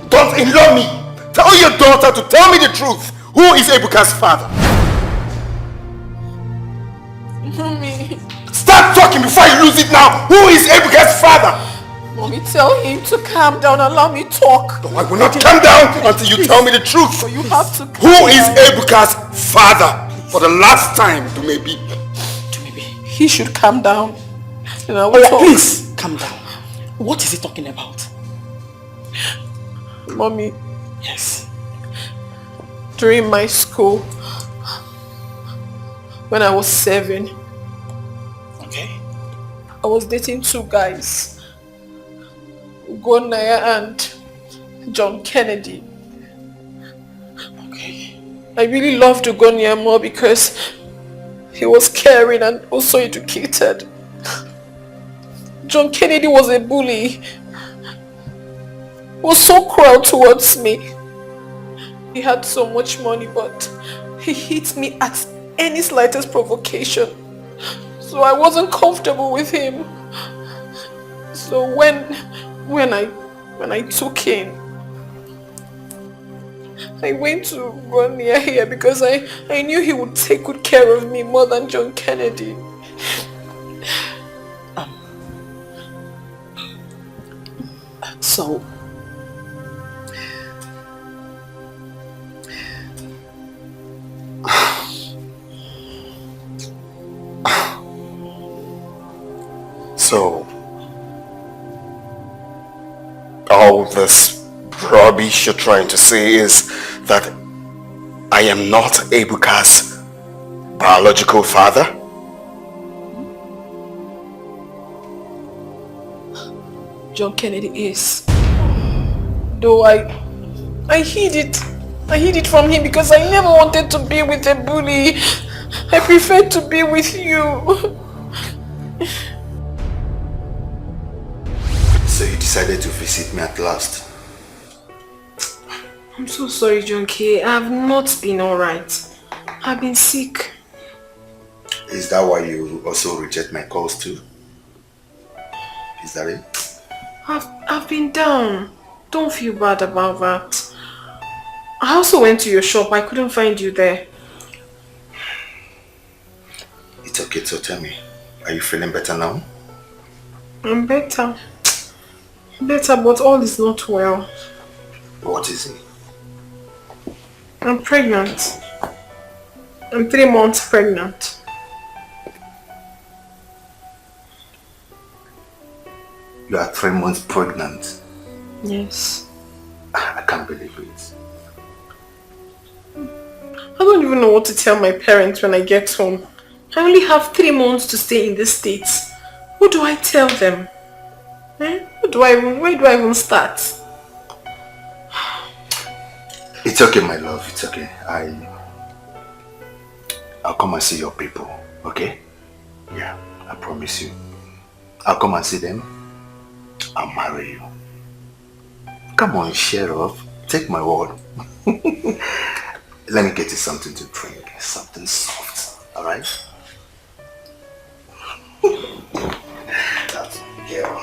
Don't in-law me! Tell your daughter to tell me the truth. Who is Ebuka's father? Mommy. Stop talking before you lose it now! Who is Ebuka's father? Mommy, tell him to calm down. Allow me talk. No, I will not calm down until you tell me the truth. You have to calm Who is down. Ebuka's father? For the last time, Dumebi. He should calm down. And I will Oh, yeah, talk. please, calm down. What is he talking about? Mommy. Yes. During my school, when I was 7, okay, I was dating 2 guys, Ugonaya and John Kennedy. Okay. I really loved Ugonaya more because he was caring and also educated. John Kennedy was a bully. He was so cruel towards me. He had so much money, but he hit me at any slightest provocation. So I wasn't comfortable with him. So when I took in, I went to run near here because I knew he would take good care of me more than John Kennedy. So, all this rubbish you're trying to say is that I am not Ebuka's biological father? John Kennedy is. Though I hid it. I hid it from him because I never wanted to be with a bully. I preferred to be with you. So you decided to visit me at last? I'm so sorry, John K. I have not been alright. I've been sick. Is that why you also reject my calls too? Is that it? I've been down. Don't feel bad about that. I also went to your shop. I couldn't find you there. It's okay, so tell me, are you feeling better now? I'm better. Better, but all is not well. What is it? I'm pregnant. I'm 3 months pregnant. You are 3 months pregnant. Yes. I can't believe it. I don't even know what to tell my parents when I get home. I only have 3 months to stay in the States. What do I tell them? Where do I even start? It's okay, my love, it's okay. I'll come and see your people, okay? Yeah, I promise you. I'll come and see them. I'll marry you. Come on, share off. Take my word. Let me get you something to drink. Something soft, alright? That's girl.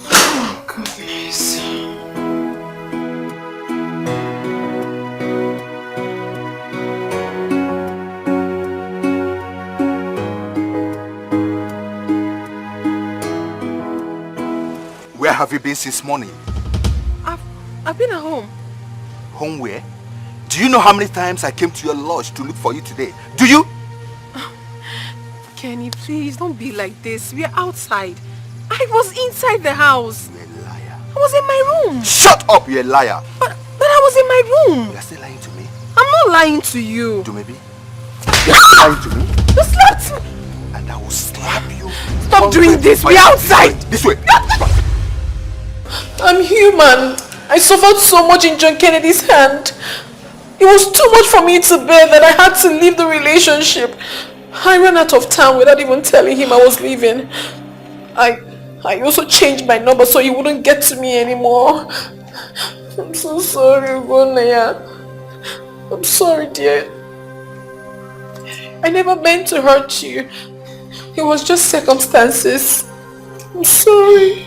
Oh, goodness. Where have you been since morning? I've been at home. Home where? Do you know how many times I came to your lodge to look for you today? Do you? Kenny, please don't be like this. We are outside. I was inside the house. You're a liar. I was in my room. Shut up, you're a liar. But I was in my room. You're still lying to me. I'm not lying to you. Do maybe? You're still lying to me. You slapped me. And I will slap you. Stop doing this. We're outside. This way. I'm human. I suffered so much in John Kennedy's hand. It was too much for me to bear that I had to leave the relationship. I ran out of town without even telling him I was leaving. I also changed my number so he wouldn't get to me anymore. I'm so sorry, Ugonaya. I'm sorry, dear. I never meant to hurt you. It was just circumstances. I'm sorry.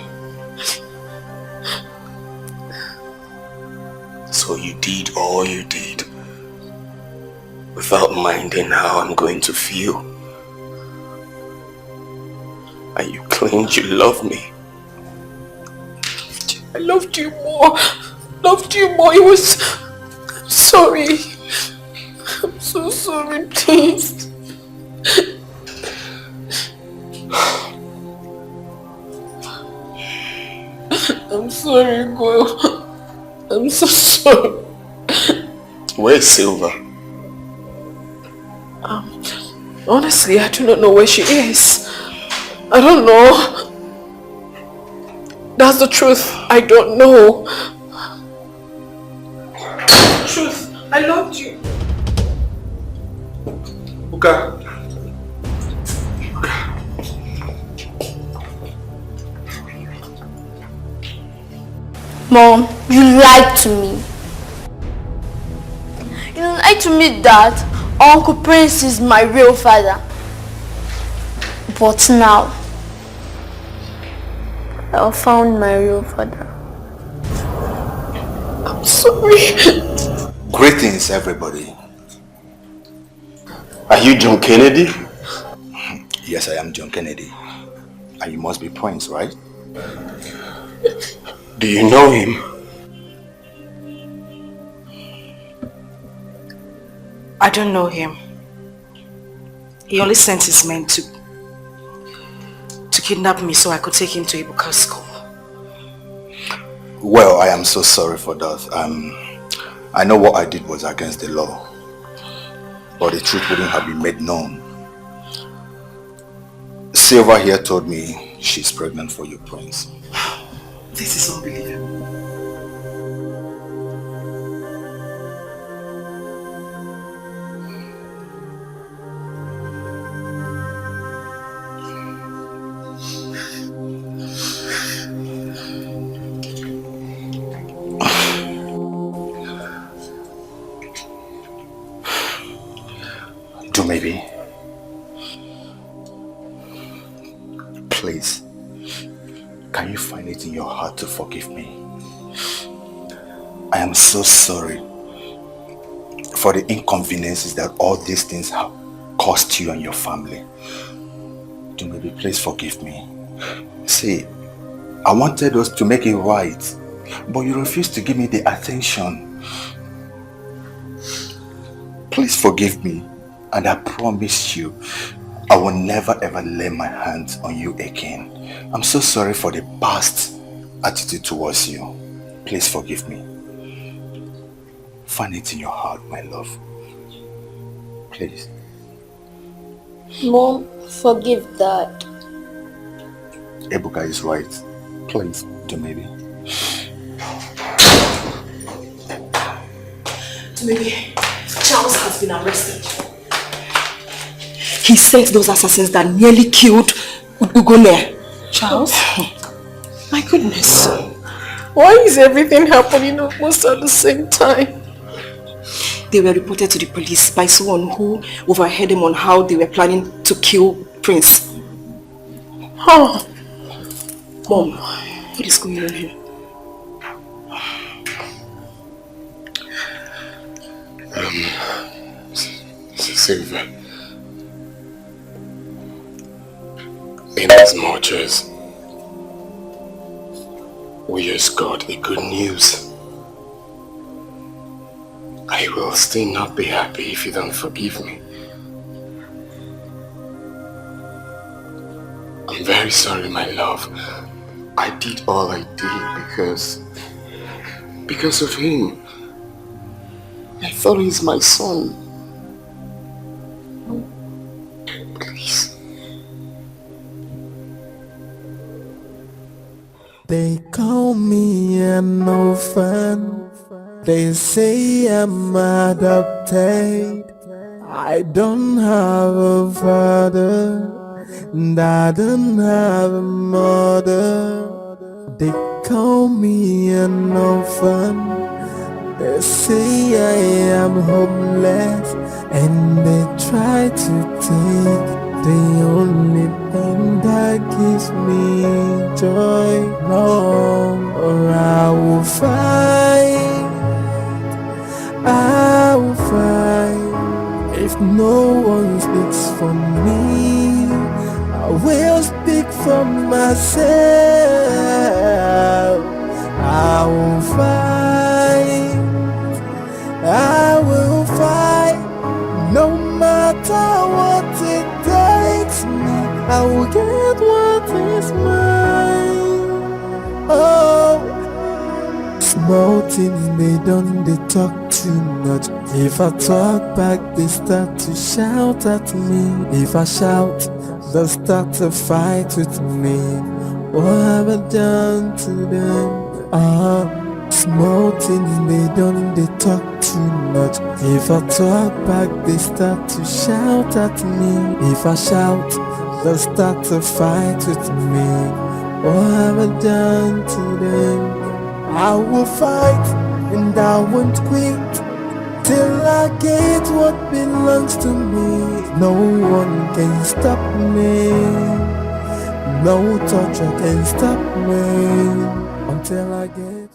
So you did all you did without minding how I'm going to feel. And you claimed you love me. I loved you more. Loved you more. It was... I'm sorry. I'm so sorry, please. I'm sorry, girl. I'm so sorry. Where's Silva? Honestly, I do not know where she is. I don't know. That's the truth. I don't know. Truth. I loved you. Okay. Mom, you lied to me. You lied to me that Uncle Prince is my real father. But now, I found my real father. I'm sorry. Greetings, everybody. Are you John Kennedy? Yes, I am John Kennedy. And you must be Prince, right? Do you know him? I don't know him. He only sent his men to kidnap me so I could take him to Ibuka school. Well, I am so sorry for that. I know what I did was against the law, but the truth wouldn't have been made known. Silva here told me she's pregnant for you, Prince. This is unbelievable. Do maybe. Please. Can you find it in your heart to forgive me? I am so sorry for the inconveniences that all these things have cost you and your family. Do maybe please forgive me. See, I wanted us to make it right, but you refused to give me the attention. Please forgive me, and I promise you, I will never ever lay my hands on you again. I'm so sorry for the past attitude towards you. Please forgive me. Find it in your heart, my love. Please. Mom, forgive Dad. Ebuka is right. Please, do maybe. Maybe Charles has been arrested. He sent those assassins that nearly killed Ugone. Charles? My goodness. Why is everything happening almost at the same time? They were reported to the police by someone who overheard them on how they were planning to kill Prince. Oh. Mom, what is going on here? Silva. In as much as we just got the good news, I I will still not be happy if you don't forgive me. I'm very sorry, my love. I did all I did because of him. I thought he's my son. Please. They call me an orphan. They say I'm adopted. I don't have a father, and I don't have a mother. They call me an orphan. They say I am homeless, and they try to take the only thing that gives me joy. No, or I will fight, I will fight. If no one speaks for me, I will speak for myself. I will fight, I will fight, no matter what it takes me. I will get what is mine. Oh, small thing they don't they talk too much. If I talk back, they start to shout at me. If I shout, they'll start to fight with me. What have I done to them? Small thing they don't they talk too much. If I talk back, they start to shout at me. If I shout, they'll start to fight with me. What have I done to them? I will fight and I won't quit till I get what belongs to me. No one can stop me. No torture can stop me until I get